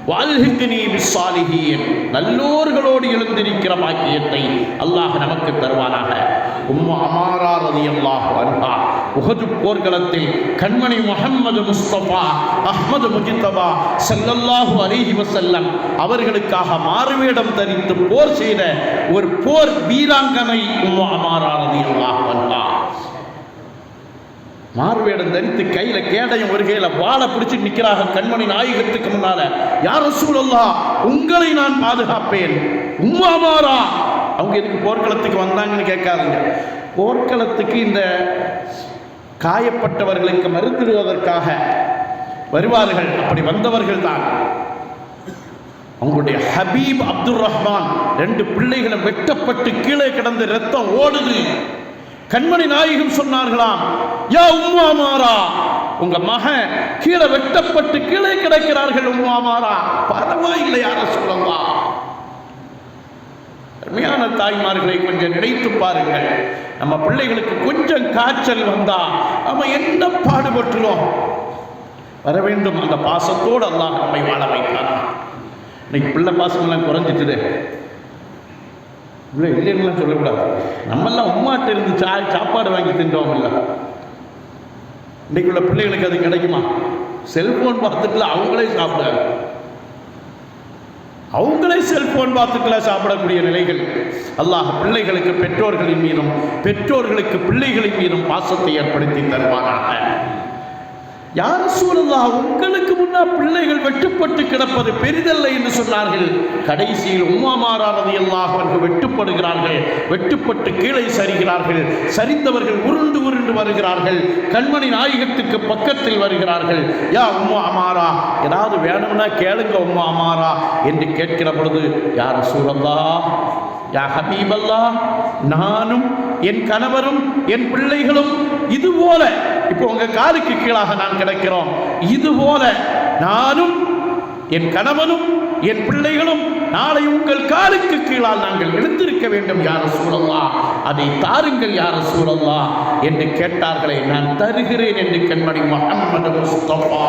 வல்ஹிக்னி பிஸ்ஸாலிஹீன், நல்லோர்களோடு எழுந்திருக்கிற பாக்கியத்தை அல்லாஹ் நமக்கு தருவானாக. உம்மு அமாரா ரலியல்லாஹு அன்ஹா உஹது போர்க்களத்தில் கண்மணி முஹம்மது முஸ்தபா அஹ்மது முஜ்தபா ஸல்லல்லாஹு அலைஹி வஸல்லம் அவர்களுக்காக மாறுவேடம் தரித்து போர் செய்த ஒரு போர் வீராங்கனை உம்மு அமாரா ரலியல்லாஹு அன்ஹா. மாறுவேடம் தரித்து கையில கேடயம் ஒரு கையில வாளை பிடிச்சு நிற்கிறாங்க கண்மணி நாயகத்துக்கு முன்னால. யா ரசூலல்லாஹ், உங்களை நான் பாதுகாப்பேன். உம்மு அமாரா, அவங்க எதுக்கு போர்க்களத்துக்கு வந்தாங்கன்னு கேட்காதுங்க. போர்க்களத்துக்கு இந்த காயப்பட்டவர்களுக்கு மருந்துவதற்காக வருவார்கள். அப்படி வந்தவர்கள் தான் அவங்களுடைய ஹபீப் அப்துல் ரஹ்மான். 2 பிள்ளைகளும் வெட்டப்பட்டு கீழே கிடந்து ரத்தம் ஓடுது. கண்மணி நாயகம் சொன்னார்களாம், யா உம்மு அமாரா, உங்க மகன் கீழே வெட்டப்பட்டு கீழே கிடக்கிறார்கள். உம்மு அமாரா, பரவாயில்லை யா ரசூலல்லாஹ். அருமையான தாய்மார்களை கொஞ்சம் நினைத்து பாருங்கள். நம்ம பிள்ளைகளுக்கு கொஞ்சம் காய்ச்சல் வந்தா நம்ம என்ன பாடுபட்டுறோம். வர வேண்டும் அந்த பாசத்தோடு அல்லாஹ் நம்மை வாழ வைப்பார். இன்னைக்கு பிள்ளை பாசமெல்லாம் குறைஞ்சிட்டுது. இல்லை இல்லைன்னா சொல்லக்கூடாது. நம்மெல்லாம் உம்மாட்ட இருந்து சாப்பாடு வாங்கி தின்றோம். இல்லை, இன்னைக்குள்ள பிள்ளைகளுக்கு அது கிடைக்குமா? செல்போன் பார்த்துட்டுல அவங்களே சாப்பிடாது. அவங்களே செல்போன் பார்த்துக்கல சாப்பிடக்கூடிய நிலைகள். அல்லாஹ் பிள்ளைகளுக்கு பெற்றோர்களின் மீதும் பெற்றோர்களுக்கு பிள்ளைகளின் மீதும் பாசத்தை ஏற்படுத்தி தருவானாக. யா ரசூலல்லாஹ், உங்களுக்கு முன்னா பிள்ளைகள் வெட்டுப்பட்டு கிடப்பது பெரிதல்ல என்று சொன்னார்கள். கடைசியில் உம்மு அமாரா ரலியல்லாஹு அன்ஹா வெட்டுப்படுகிறார்கள். வெட்டுப்பட்டு கீழே சரிகிறார்கள். சரிந்தவர்கள் உருண்டு உருண்டு வருகிறார்கள். கண்மணி நாயகத்துக்கு பக்கத்தில் வருகிறார்கள். யா உம்மு அமாரா, ஏதாவது வேணும்னா கேளுங்க உம்மு அமாரா என்று கேட்கிற பொழுது, யா ரசூலல்லாஹ், யா ஹபீபல்லாஹ், நானும் என் கணவரும் என் பிள்ளைகளும் இதுபோல இப்போ உங்க காலுக்கு கீழாக நான் கிடக்கிறோம். இதுபோல நானும் என் கணவனும் என் பிள்ளைகளும் நாளை உங்கள் காலுக்கு கீழால் நாங்கள் எழுந்திருக்க வேண்டும் யா ரசூலல்லாஹ், அதை தாருங்கள் யா ரசூலல்லாஹ் என்று கேட்டார்களே. நான் தருகிறேன் என்று கண்மணி முஹம்மது முஸ்தபா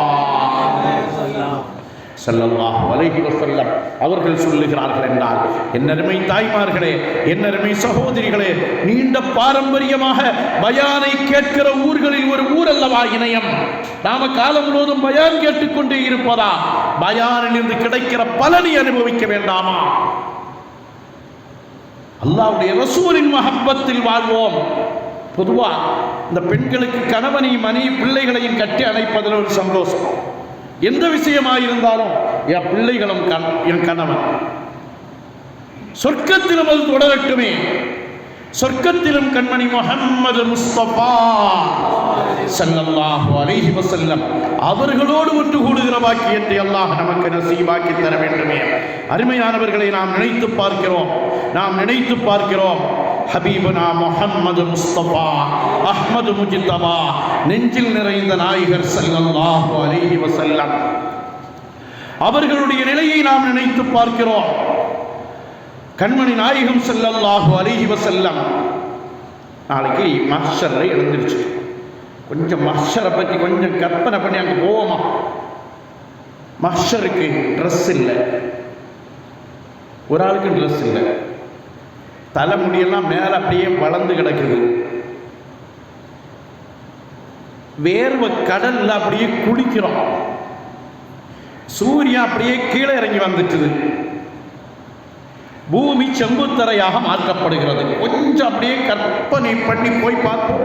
ஸல்லல்லாஹு அலைஹி வஸல்லம் அவர்கள் சொல்லுகிறார்கள் என்றால், என்னருமை தாய்மார்களே, என்னருமை சகோதரிகளே, நீண்ட பாரம்பரியமாக பயானை கேட்கிற ஊர்களில் ஒரு ஊர் அல்லவா இணையம். நாம காலம் முழுவதும் பயான் கேட்டுக்கொண்டே இருப்பதா? பயானில் இருந்து கிடைக்கிற பலனை அனுபவிக்க வேண்டாமா? அல்லாஹ்வுடைய ரசூலின் மஹப்பத்தில் வாழ்வோம். பொதுவா இந்த பெண்களுக்கு கணவனையும் மனைவி பிள்ளைகளையும் கட்டி அணைப்பதில் ஒரு சந்தோஷம். எந்த விஷயமாயிருந்தாலும் என் பிள்ளைகளும் என் கணவன் சொர்க்கத்திலும் அது தொடரட்டுமே. சொர்க்கத்திலும் கண்மணி முஹம்மது முஸ்தபா ஸல்லல்லாஹு அலைஹி வஸல்லம் அவர்களோடு ஒன்று கூடுகிற பாக்கியத்தை அல்லாஹ் நமக்கு நசீபாக்கி தர வேண்டுமே. அருமையானவர்களை நாம் நினைத்து பார்க்கிறோம். ஹபீபுனா முஹம்மது முஸ்தபா அஹ்மது முஜ்தபா, நெஞ்சில் நிறைந்த நாயகர் ஸல்லல்லாஹு அலைஹி வஸல்லம் அவர்களுடைய நிலையை நாம் நினைத்து பார்க்கிறோம். கண்மணி நாயகம் ஸல்லல்லாஹு அலைஹி வஸல்லம் நாளைக்கு மஹ்ஷரை எழுந்திருச்சு. கொஞ்சம் மஹ்ஷரை பற்றி கொஞ்சம் கற்பனை பண்ணி அங்கே போவோமா? மஹ்ஷருக்கு ட்ரெஸ் இல்லை, ஒரு ஆளுக்கு ட்ரெஸ் இல்லை. தலைமுடியெல்லாம் மேலே அப்படியே வளர்ந்து கிடக்குது. வேர்வை கடல்ல அப்படியே குளிக்கிறோம். சூரியன் அப்படியே கீழே இறங்கி வந்துட்டுது. பூமி செம்புத்தரையாக மாற்றப்படுகிறது. கொஞ்சம் அப்படியே கற்பனை பண்ணி போய் பார்ப்போம்.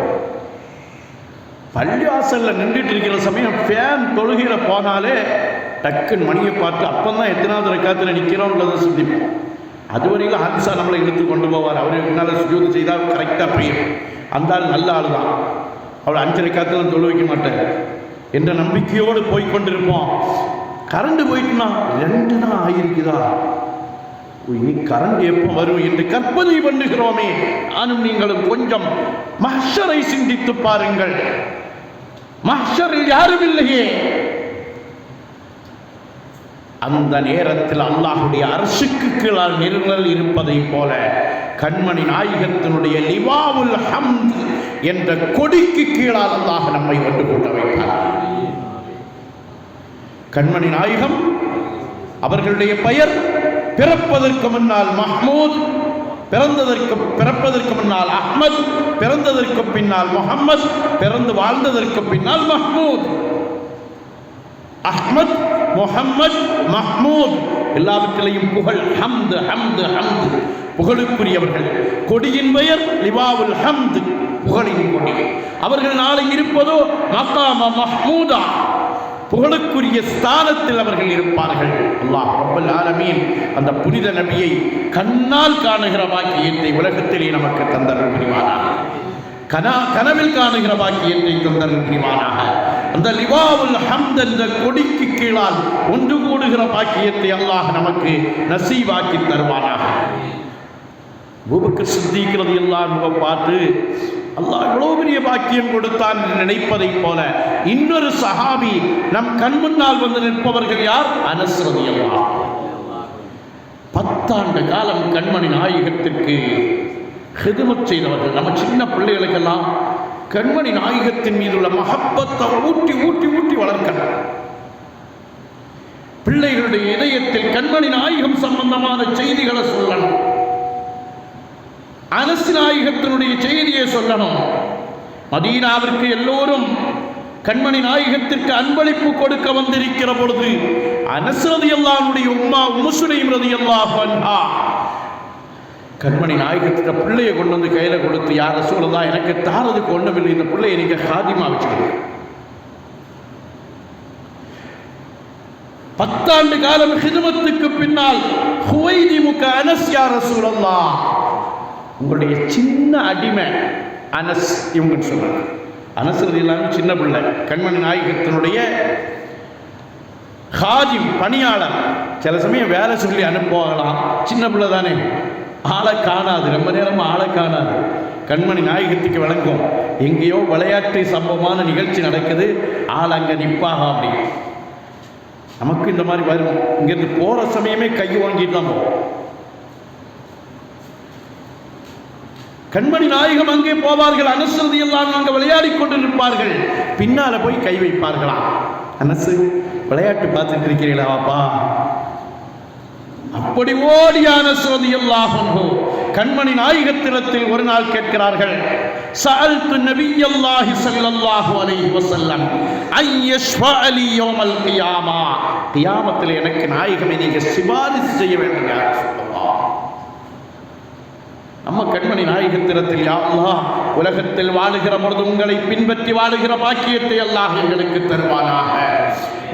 பள்ளிவாசல்ல நின்றுட்டு இருக்கிற சமயம் ஃபேன் தொழுகிற போனாலே டக்குன்னு மணியை பார்த்து அப்பந்தான் எத்தனாவது ரக்காத்துல நிற்கிறோம்ன்றதை சிந்திப்போம். அதுவரையில் ஹன்சா நம்மளை இழுத்து கொண்டு போவார். அவர் என்னால் சுஜூது செய்தால் கரெக்டாக புரியும். அந்த ஆள் நல்ல ஆள் தான், அவளை 5 ரக்காத்துல தொழு வைக்க மாட்டேன் என்ற நம்பிக்கையோடு போய்கொண்டிருப்போம். கரண்ட் போயிட்டுனா 2 தான் ஆகியிருக்குதா, இனி கரண்ட் எப்போ வரும் என்று கற்பனை பண்ணுகிறோமே. நானும் நீங்களும் கொஞ்சம் மஹ்ஷரை சிந்தித்து பாருங்கள். மஹ்ஷரில் யாரும் இல்லையே. அந்த நேரத்தில் அல்லாஹ்வுடைய அர்ஷுக்கு கீழால் நிழல் இருப்பதை போல கண்மணி நாயகத்தினுடைய லிவாவுல் ஹம்த் என்ற கொடிக்கு கீழால் அல்லாஹ் நம்மை ஒன்று கூட்ட வைப்பார். கண்மணி நாயகம் அவர்களுடைய பெயர் பிறப்பதற்கு முன்னால் மஹ்மூத், பிறப்பதற்கு முன்னால் அஹ்மத், பிறந்ததற்கு பின்னால் முஹம்மத், பிறந்து வாழ்ந்ததற்கு பின்னால் மஹ்மூத். அஹ்மத், முஹம்மத், மஹ்மூத், எல்லாவற்றிலையும் புகழ். ஹம்து ஹம்து ஹம்து, புகழுக்குரியவர்கள். கொடியின் பெயர் லிவாவுல் ஹம்து, புகழின் கொடி. அவர்கள் நாளை இருப்பதோ மகாம மஹ்மூதா, புகழுக்குரிய ஸ்தானத்தில் அவர்கள் இருப்பார்கள். அல்லாஹ் ரப்பல் ஆலமீன் அந்த புனித நபியை கண்ணால் காணுகிற பாக்கியத்தை உலகத்திலே நமக்கு தந்தருள் புரிவானாக. கனவில் காணுகிற பாக்கியத்தை தந்தருள் புரிவானாக. அந்த லிவாவுல் ஹம்த் என்ற கொடிக்கு கீழால் ஒன்று கூடுகிற பாக்கியத்தை அல்லாஹ் நமக்கு நசீவாக்கி தருவானாக. அபூபக்கர் சித்தீக் ரலியல்லாஹு அன்ஹு பார்த்து அல்லாஹ் எவ்வளவு பெரிய பாக்கியம் கொடுத்தான் என்று நினைப்பதை போல இன்னொரு சஹாபி நம் கண் முன்னால் வந்து நிற்பவர்கள் யார்? அனஸ் ரலியல்லாஹு அன்ஹு. 10 ஆண்டு காலம் கண்மணி நாயகத்திற்கு ஹிதுமத் செய்தவர்கள். நம்ம சின்ன பிள்ளைகளுக்கெல்லாம் கண்மணி நாயகத்தின் மீது உள்ள மஹப்பத்தை ஊட்டி ஊட்டி ஊட்டி வளர்க்கணும். பிள்ளைகளுடைய இதயத்தில் கண்மணி நாயகம் சம்பந்தமான செய்திகளை சொல்லணும். அனஸ் நாயகத்தினுடைய செய்தியை சொல்லணும். மதீனாவிற்கு எல்லோரும் கண்மணி நாயகத்திற்கு அன்பளிப்பு கொடுக்க வந்திருக்கிற பொழுது அனஸ் ரலியல்லாஹு அன்ஹுடைய உம்மா உம்மு சுலைம் ரலியல்லாஹு அன்ஹா கண்மணி நாயகத்திட்ட பிள்ளையை கொண்டு வந்து கையில கொடுத்து, யார் ரசூலுல்லாஹ், எனக்கு தாரதுக்கு ஒண்ணுமில்லை, இந்த பிள்ளையை நீங்க காதிமா வச்சுக்கணும். 10 ஆண்டு காலம் ஹிதுமத்துக்கு பின்னால் ஹுவைதிமுக அனஸ் யா ரசூலுல்லாஹ், உங்களுடைய சின்ன அடிமை அனஸ் இவங்கன்னு சொல்றாங்க. அனஸ் ரலியல்லாஹு சின்ன பிள்ளை, கண்மணி நாயகத்தினுடைய ஹாஜிம் பணியாளர். சில சமயம் வேலை சொல்லி அனுப்புவாங்களாம், சின்ன பிள்ளை தானே, ஆளை காணாது, ரொம்ப நேரம் ஆளை காணாது. கண்மணி நாயகத்துக்கு விளங்கும், எங்கேயோ விளையாட்டு சம்பவமான நிகழ்ச்சி நடக்குது, ஆள் அங்கே நிற்பாக அப்படி. நமக்கு இந்த மாதிரி வரும், இங்கிருந்து போகிற சமயமே கை வாங்கிட்டு தான் போவோம். கண்மணி நாயகம் அங்கே போவார்கள், அனஸ் ரலியல்லாஹு அன்ஹு அங்கே விளையாடி கொண்டு நிற்பார்கள், பின்னால போய் கை வைப்பார்களாம். அனஸ், விளையாட்டு பார்த்துட்டு இருக்கிறீங்களா வாப்பா? அப்படி ஓடிய அனஸ் ரலியல்லாஹு அன்ஹு கண்மணி நாயகத்திடத்தில் ஒரு நாள் கேட்கிறார்கள், சஅல்து நபியல்லாஹி ஸல்லல்லாஹு அலைஹி வஸல்லம் ஐயஷ்ஃபஅலி யௌமல் கியாமா, கியாமத்தில் எனக்கு நாயகமே நீங்க சிபாரிசு செய்ய வேண்டும் யா ரசூலல்லாஹ். நம்ம கண்மணி நாயகத்திடத்தில், யா அல்லாஹ், உலகத்தில் வாழுகிற பொழுது உங்களை பின்பற்றி வாழுகிற பாக்கியத்தை அல்லாஹ் எங்களுக்கு தருவானாக.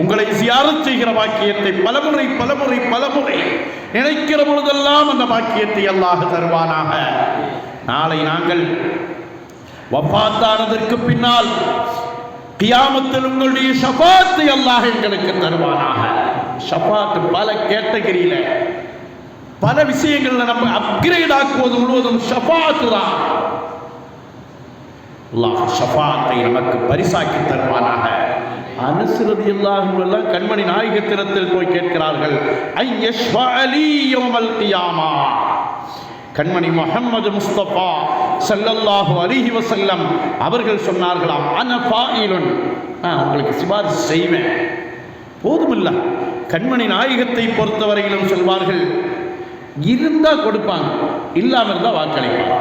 உங்களை ஜியாரத் செய்கிற பாக்கியத்தை பலமுறை பலமுறை பலமுறை நினைக்கிற பொழுதெல்லாம் அந்த பாக்கியத்தை அல்லாஹ் தருவானாக. நாளை நாங்கள் வஃபாத்தானதற்கு பின்னால் கியாமத்தில் உங்களுடைய ஷஃபாத்தை அல்லாஹ் எங்களுக்கு தருவானாக. ஷஃபாத் பல கேட்டகரியில பல விஷயங்கள்ல நம்ம அப்கிரேட் ஆக்குவது முழுவதும் ஷஃபாத் தான். அல்லாஹ் ஷஃபாத்தை நமக்கு பரிசாக்கி தருவானாக. அனஸ் ரலியல்லாஹு அன்ஹு கண்மணி நாயகத்திடத்தில் போய் கேட்கிறார்கள், ஐயஷ்ஃபஅலி யௌமல் கியாமா. கண்மணி முஹம்மது முஸ்தபா ஸல்லல்லாஹு அலைஹி வஸல்லம் அவர்கள் சொன்னார்களாம், அன ஃபாயிலுன், உங்களுக்கு சிபாரிசு செய்வேன். போதுமில்ல, கண்மணி நாயகத்தை பொறுத்தவரையிலும் சொல்வார்கள், இருந்தா கொடுப்பாங்க, இல்லாம இருந்தா வாக்களிப்பாங்க.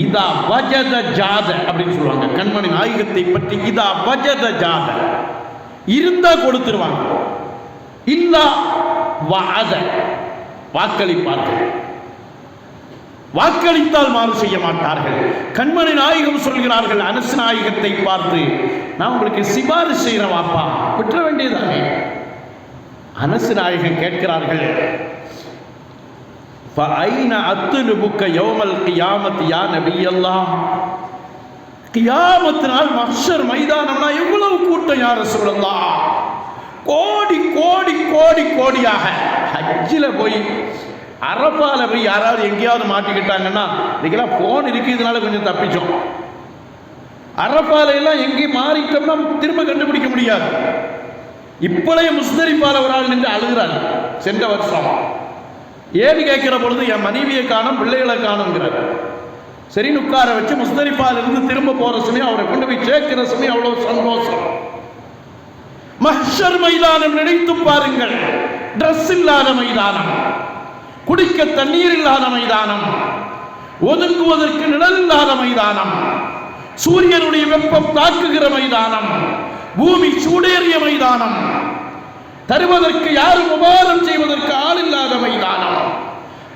இதா வஜத ஜாத அப்படின்னு சொல்லுவாங்க கண்மணி நாயகத்தை பற்றி. இதா வஜத ஜாத, இருந்தா கொடுத்துருவாங்க, இல்லா வஅத, வாக்களிப்பார்கள். வாக்களித்தால் மாறு செய்ய மாட்டார்கள். கண்மணி நாயகம் சொல்கிறார்கள் அனஸ் நாயகத்தை பார்த்து, நான் உங்களுக்கு சிபாரிசு செய்கிறேன் வாப்பா, விட்டுற வேண்டியதானே. அனஸ் நாயகம் கேட்கிறார்கள், فأين أطلبك يوم القيامة يا نبي الله. கியாமத் நாள் மஹ்ஷர் மைதானம்னா எவ்வளவு கூட்டம் யா ரசூலல்லாஹ், கோடி கோடி கோடி கோடியாக. ஹஜ்ஜில் போய் அரஃபால போய் யாராவது எங்கேயாவது மாட்டிக்கிட்டாங்கன்னா, இதுக்கெல்லாம் ஃபோன் இருக்கு, இதனால கொஞ்சம் தப்பிச்சோம். அரஃபால எல்லாம் எங்கேயும் மாறிட்டோம்னா திரும்ப கண்டுபிடிக்க முடியாது. இப்பளைய முஸ்தலிஃபால ஒரு ஆள் நின்று அழுகிறார் சென்ற வருஷம். ஏன்னு கேட்கிற பொழுது என் மனைவியை காணும், பிள்ளைகளை காணுங்கிறார். சரி, உட்கார வச்சு முஸ்தலிஃபால இருந்து திரும்ப போற சமயம் அவரை கொண்டு போய் சேர்க்கிற சமயம் அவ்வளவு சந்தோஷம். மஹ்ஷர் மைதானம் நினைத்து பாருங்கள். டிரஸ் இல்லாத மைதானம், குடிக்க தண்ணீர் இல்லாத மைதானம், ஒதுங்குவதற்கு நிழல் இல்லாத மைதானம், சூரியனுடைய வெப்பம் தாக்குகிற மைதானம், பூமி சூடேறிய மைதானம், தருவதற்கு யாரும் உபகாரம் செய்வதற்கு ஆள் இல்லாத மைதானம்,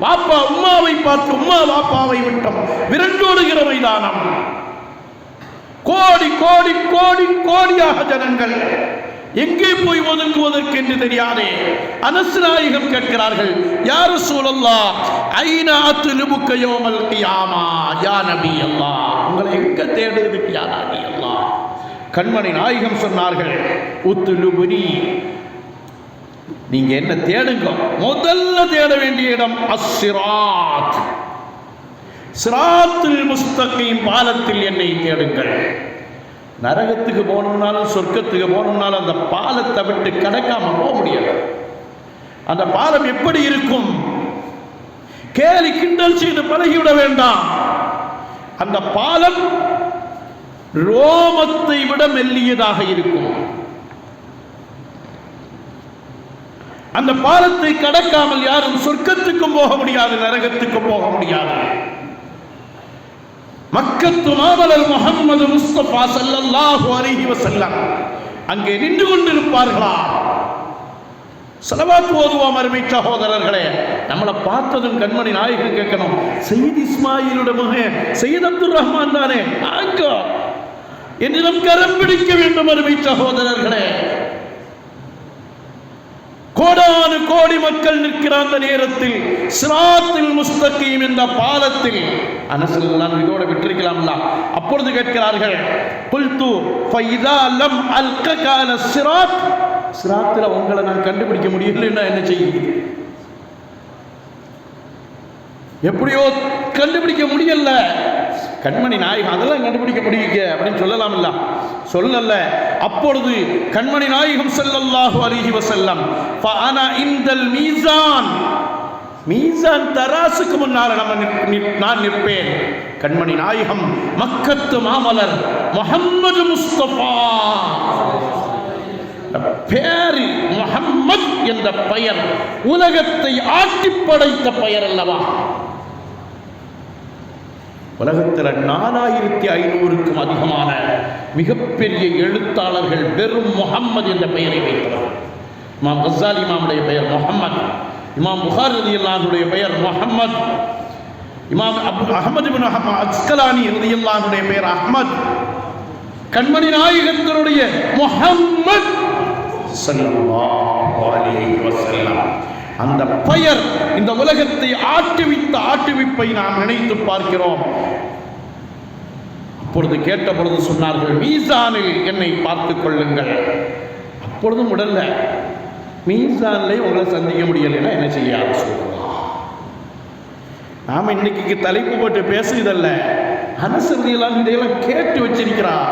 வாப்பா உம்மாவை பார்த்து உம்மா வாப்பாவை விட்டம் விரண்டோடுகிற மைதானம், கோடி கோடி கோடி கோடியாக ஜனங்கள் எங்கே போய் ஒதுங்குவதற்கு என்று தெரியாதே. அனஸ் நாயகம் கேட்கிறார்கள், யா ரசூலல்லாஹ் ஐனா அத்லுபுக யௌமல் கியாமா யா நபி அல்லாஹ், உங்களை எங்க தேடுறது யா நபி அல்லாஹ்? கண்மணி நாயகம் சொன்னார்கள், உத்லுபுனி, நீங்க என்ன தேடுங்க, முதல்ல தேட வேண்டிய இடம் அஸ்ஸிராத், சிராத்துல் முஸ்தகீம் பாலத்தில் என்னை தேடுங்கள். நரகத்துக்கு போகணும்னாலும் சொர்க்கத்துக்கு போகணும்னாலும் அந்த பாலத்தை விட்டு கடக்காம போக முடியாது. அந்த பாலம் எப்படி இருக்கும்? கேலி கிண்டல் செய்து பழகிவிட வேண்டாம். அந்த பாலம் ரோமத்தை விட மெல்லியதாக இருக்கும். அந்த பாலத்தை கடக்காமல் யாரும் சொர்க்கத்துக்கும் போக முடியாது, நரகத்துக்கும் போக முடியாது. மக்கத்து மாமலர் முஹம்மது முஸ்தபா ஸல்லல்லாஹு அலைஹி வஸல்லம் அங்கே நின்று கொண்டிருப்பார்களா? ஸலவாத் ஓதுவோம் அருமை சகோதரர்களே. நம்மளை பார்த்ததும் கண்மணி நாயகம் கேட்கணும், சையத் இஸ்மாயிலோட மகன் சையத் அப்துல் ரஹ்மான் தானே அங்க என்னிடம் கரம் பிடிக்க வேண்டும் அருமை சகோதரர்களே. கோடானு கோடி மக்கள் நிற்கிற அந்த நேரத்தில் சிராத்துல் முஸ்தகீம் என்ற பாலத்தில் அனஸ் ரலியல்லாஹு இதோட விட்டிருக்கலாம்ல. அப்பொழுது கேட்கிறார்கள், குல்து ஃபைதா லம் அல்கக அல சிராத், சிராத்துல உங்களை நான் கண்டுபிடிக்க முடியலன்னா என்ன செய்யுங்க? எப்படியோ கண்டுபிடிக்க முடியல. கண்மணி நாயகம் அதெல்லாம் கண்டுபிடிக்க முடியுங்க அப்படின்னு சொல்லலாம்ல, சொல்லல. அப்பொழுது கண்மணி நாயகம் ஸல்லல்லாஹு அலைஹி வஸல்லம் ஃபஅனா இன்தல் மீசான், மீசான் தராசுக்கு முன்னால் நான் நிற்பேன். கண்மணி நாயகம் மக்கத்து மாமலர் முஹம்மது முஸ்தபா பேரு முஹம்மத் என்ற பெயர் உலகத்தை ஆட்டி படைத்த பெயர் அல்லவா? உலகத்தில் 4500க்கும் அதிகமான மிகப்பெரிய எழுத்தாளர்கள் வெறும் முஹம்மது என்ற பெயரை வைத்தவர். இமாம் கஸ்ஸாலி இமாமுடைய பெயர் முஹம்மத், இமாம் புகாரி ரலியல்லாஹு அன்ஹுடைய பெயர் முஹம்மத், இமாம் அஹ்மத் இப்னு அஸ்கலானி ரலியல்லாஹு அன்ஹுடைய பெயர் அஹ்மத். கண்மணி நாயகத்தினுடைய முஹம்மத் ஸல்லல்லாஹு அலைஹி வஸல்லம் அந்த பெயர் இந்த உலகத்தை ஆட்டுவித்த ஆட்டுவிப்பை நாம் நினைத்து பார்க்கிறோம். அப்பொழுது கேட்ட பொழுது சொன்னார்கள், மீசானில் என்னை பார்த்துக் கொள்ளுங்கள். அப்பொழுதும் உடல்ல மீசானிலே உங்களை சந்திக்க முடியலைன்னா என்ன செய்ய சொல்லலாம்? நாம இன்னைக்கு தலைப்பு போட்டு பேசுவதல்ல, அனஸ் ரலியல்லாஹு இதையெல்லாம் கேட்டு வச்சிருக்கிறார்.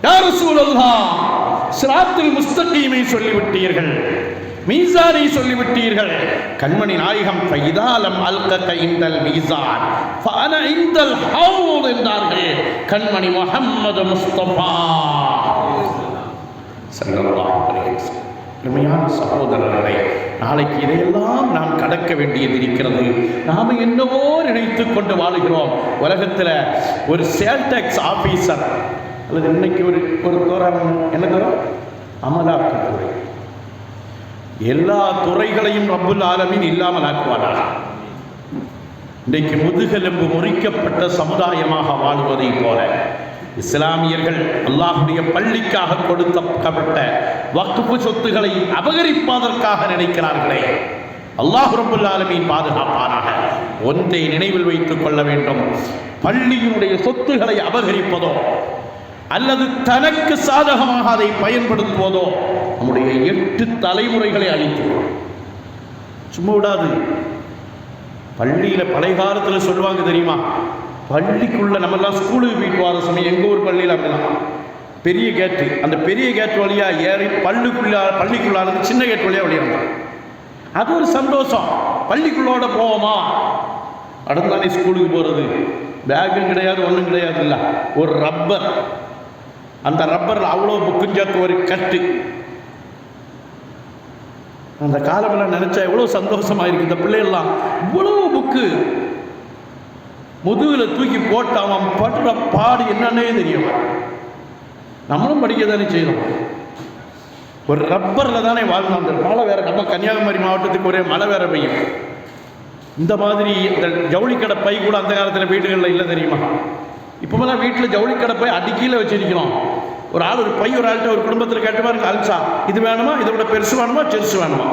யா ரசூலல்லாஹ், சிராத்துல் முஸ்தகீமை சொல்லிவிட்டீர்கள், மீசானை சொல்லிவிட்டீர்கள். கண்மணி நாயகம் ஃபைதாலம் அல்கக இந்தல் மீசான் ஃபஅன இந்தல் ஹவுல் என்றார்கள். கண்மணி முஹம்மது முஸ்தபா ஸல்லல்லாஹு அலைஹி வஸல்லம். அருமையான சகோதரர்களே, நாளைக்கு இதையெல்லாம் நாம் கடக்க வேண்டியது இருக்கிறது. நாம் என்னவோ நினைத்து கொண்டு வாழுகிறோம். உலகத்தில் ஒரு சேல் டேக்ஸ் ஆபீசர் அல்லது இன்னைக்கு ஒரு துறை என்ன துறை? அமலாக்கத்துறை. எல்லா துறைகளையும் ரப்புல் ஆலமீன் இல்லாமல் ஆக்குவானாக. இன்றைக்கு முதுகெலும்பு முறிக்கப்பட்ட சமுதாயமாக வாழுவதை போல இஸ்லாமியர்கள் அல்லாஹ்வுடைய பள்ளிக்காக கொடுக்கப்பட்ட வக்ஃபு சொத்துக்களை அபகரிப்பதற்காக நினைக்கிறார்களே, அல்லாஹ் ரப்புல் ஆலமீன் பாதுகாப்பானாக. ஒன்றை நினைவில் வைத்துக் கொள்ள வேண்டும், பள்ளியினுடைய சொத்துக்களை அபகரிப்பதோ அல்லது தனக்கு சாதகமாக அதை பயன்படுத்துவதோ நம்முடைய 8 தலைமுறைகளை அழித்து சும்மா விடாது. பள்ளியில் பழைய காலத்தில் சொல்லுவாங்க தெரியுமா, பள்ளிக்குள்ள நம்மெல்லாம் ஸ்கூலுக்கு போயிட்டு வர சமயம் எங்கள் ஊர் பள்ளியில் அப்படிலாம் பெரிய கேட்டு, அந்த பெரிய கேட் வழியாக ஏறி பள்ளிக்குள்ளார சின்ன கேட் வழியாக வெளியிடணும். அது ஒரு சந்தோஷம். பள்ளிக்குள்ளோட போவோமா, நடந்தானே ஸ்கூலுக்கு போகிறது, பேக்கும் கிடையாது ஒன்றும் கிடையாது. இல்லை, ஒரு ரப்பர் அந்த ரப்பரில் அவ்வளோ புக்கும் சேர்த்து ஒரு கட்டு. அந்த காலமெல்லாம் நினைச்சா எவ்வளோ சந்தோஷமா இருக்கு. இந்த பிள்ளைகள்லாம் இவ்வளோ புக்கு முதுகில் தூக்கி போட்டு அவன் படுற பாடு என்னன்னே தெரியும். நம்மளும் படிக்க தானே செய்யணும். ஒரு ரப்பரில் தானே வாழ்ந்தோம். அந்த மழை வேற, நம்ம கன்னியாகுமரி மாவட்டத்துக்கு ஒரே மழை வேற பெய்யும். இந்த மாதிரி இந்த ஜவுளிக்கடை பை கூட அந்த காலத்தில் வீடுகளில் இல்லை தெரியுமா? இப்போலாம் வீட்டில் ஜவுளிக்கடை பை அடிக்கீழே வச்சிருக்கிறோம். ஒரு ஆள் ஒரு பை ஒரு ஆள்கிட்ட ஒரு குடும்பத்தில் கேட்டு பாருங்க, அல்சா இது வேணுமா, இதை விட பெருசு வேணுமா, செருசு வேணுமா,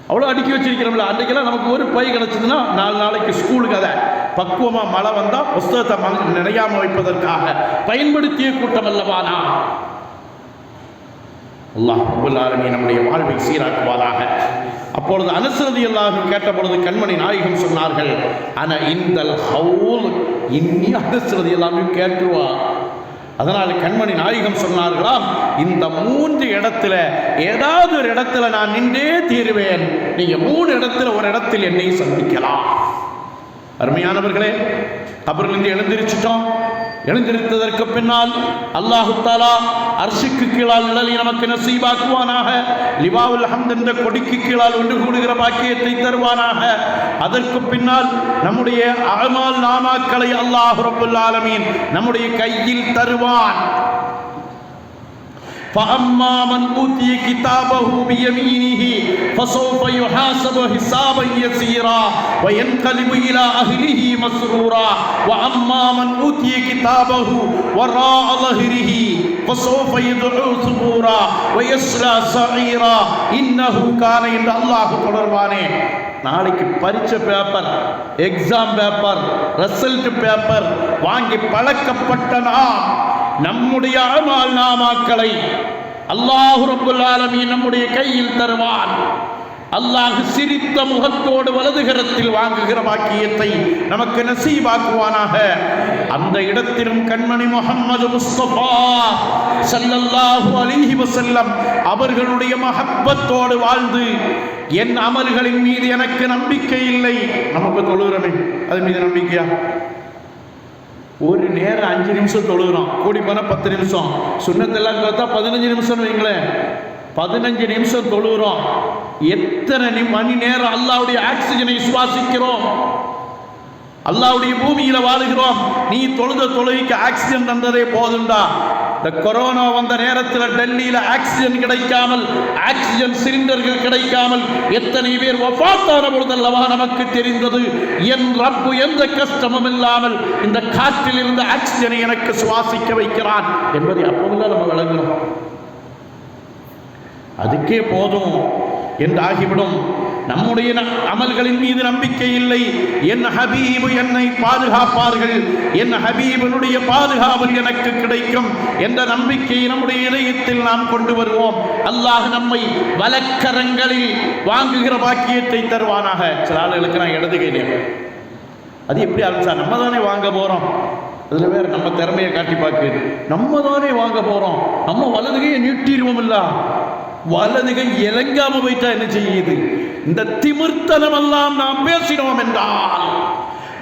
அவ்வளோ அடுக்கி வச்சிருக்கிறோம்ல. அன்றைக்கெல்லாம் நமக்கு ஒரு பை கிடச்சதுன்னா 4 நாளைக்கு ஸ்கூலுக்கு அதை பக்குவமாக மழை வந்தால் புஸ்தகத்தை நினையாமல் வைப்பதற்காக பயன்படுத்திய கூட்டம் அல்லவானா. அல்லாஹ் ரப்பல் ஆலமீன் நம்முடைய வாழ்வை சீராக்குவாராக. அப்பொழுது அனஸ் ரலியல்லாஹு கேட்ட பொழுது கண்மணி நாயகம் சொன்னார்கள், அன இந்தல் ஹவுல், இன்னி அனஸ் ரலியல்லாஹு கேட்டுவா. அதனால் கண்மணி நாயகம் சொன்னார்களாம், இந்த 3 இடத்துல ஏதாவது ஒரு இடத்துல நான் நின்றே தீருவேன், நீங்க 3 இடத்துல ஒரு இடத்தில் என்னை சந்திக்கலாம். அருமையானவர்களே, கபரிலிருந்து எழுந்திருச்சிட்டோம். எழுந்திருத்ததற்கு பின்னால் அல்லாஹு தஆலா அர்ஷுக்கு கீழால் நிழலை நமக்கு நசீபாக்குவானாக. லிவாவுல் ஹம்த் என்ற கொடிக்கு கீழால் ஒன்று கூடுகிற பாக்கியத்தை தருவானாக. அதற்கு பின்னால் நம்முடைய அமால் நாமாக்களை அல்லாஹ் ரப்பல் ஆலமீன் நம்முடைய கையில் தருவான். فأما من أوتي كتابه بيمينه فسوف يحاسب حسابا يسيرا وينقلب إلى أهله مسرورا وأما من أوتي كتابه وراء ظهره فسوف يدعو ثبورا ويصلى سعيرا إنه كان عند الله தொடர்பானே. நாளைக்கு பரீட்சை paper, exam paper, result paper வாங்கி பழக்கப்பட்ட நாம் நம்முடைய அமால் நாமாக்களை அல்லாஹ் ரப்பல் ஆலமீன் நம்முடைய கையில் தருவான். அல்லாஹ் சிரித்த முகத்தோடு வலதுகரத்தில் வாங்குகிற பாக்கியத்தை நமக்கு நசீபாக்குவானாக. அந்த இடத்திலும் கண்மணி முஹம்மது முஸ்தபா ஸல்லல்லாஹு அலைஹி வஸல்லம் அவர்களுடைய மஹப்பத்தோடு வாழ்ந்து, என் அமல்களின் மீது எனக்கு நம்பிக்கை இல்லை. நமக்கு தொழுகிறோமே, அது மீது நம்பிக்கையா? ஒரு நேரம் 5 நிமிஷம் தொழுகிறோம், கூடி போனால் 10 நிமிஷம், சுன்னத்தெல்லாம் பார்த்தா 15 நிமிஷம் வைங்களேன். 15 நிமிஷம் தொழுகிறோம். எத்தனை மணி நேரம் அல்லாஹ்வுடைய ஆக்சிஜனை சுவாசிக்கிறோம், அல்லாஹ்வுடைய பூமியில வாழுகிறோம். நீ தொழுத தொழுகைக்கு ஆக்சிஜன் தந்ததே போதுண்டா. இந்த கொரோனா வந்த நேரத்தில் டெல்லியில ஆக்சிஜன் கிடைக்காமல், ஆக்சிஜன் சிலிண்டர்கள் கிடைக்காமல் எத்தனை பேர் வஃபாத்தான பொழுதல்லவா நமக்கு தெரிந்தது. என் ரப்பு எந்த கஷ்டமும் இல்லாமல் இந்த காற்றில் இருந்த ஆக்சிஜனை எனக்கு சுவாசிக்க வைக்கிறான் என்பதை அப்போதுதான் நம்ம விளங்கணும். அதுக்கே போதும் என்றாகிவிடும். நம்முடைய அமல்களின் மீது நம்பிக்கை இல்லை. என் ஹபீபு என்னை பாதுகாப்பார்கள், என் ஹபீபனுடைய பாதுகாவல் எனக்கு கிடைக்கும் என்ற நம்பிக்கை நம்முடைய இதயத்தில் நாம் கொண்டு வருவோம். அல்லாஹ் நம்மை வலக்கரங்களில் வாங்குகிற பாக்கியத்தை தருவானாக. சில ஆளுகளுக்கு நான் இடது கையிலே, அது எப்படி ஆரம்பிச்சா? நம்ம தானே வாங்க போறோம். அதுல வேற நம்ம திறமையை காட்டி பார்க்குது. நம்ம தானே வாங்க போறோம், நம்ம வலதுகையை நீட்டிடுவோம். இல்ல, வலதுகை இறங்காம போயிட்டா என்ன செய்யுது? இந்த திமிர்த்தனம் எல்லாம் நாம் பேசினோம் என்றால்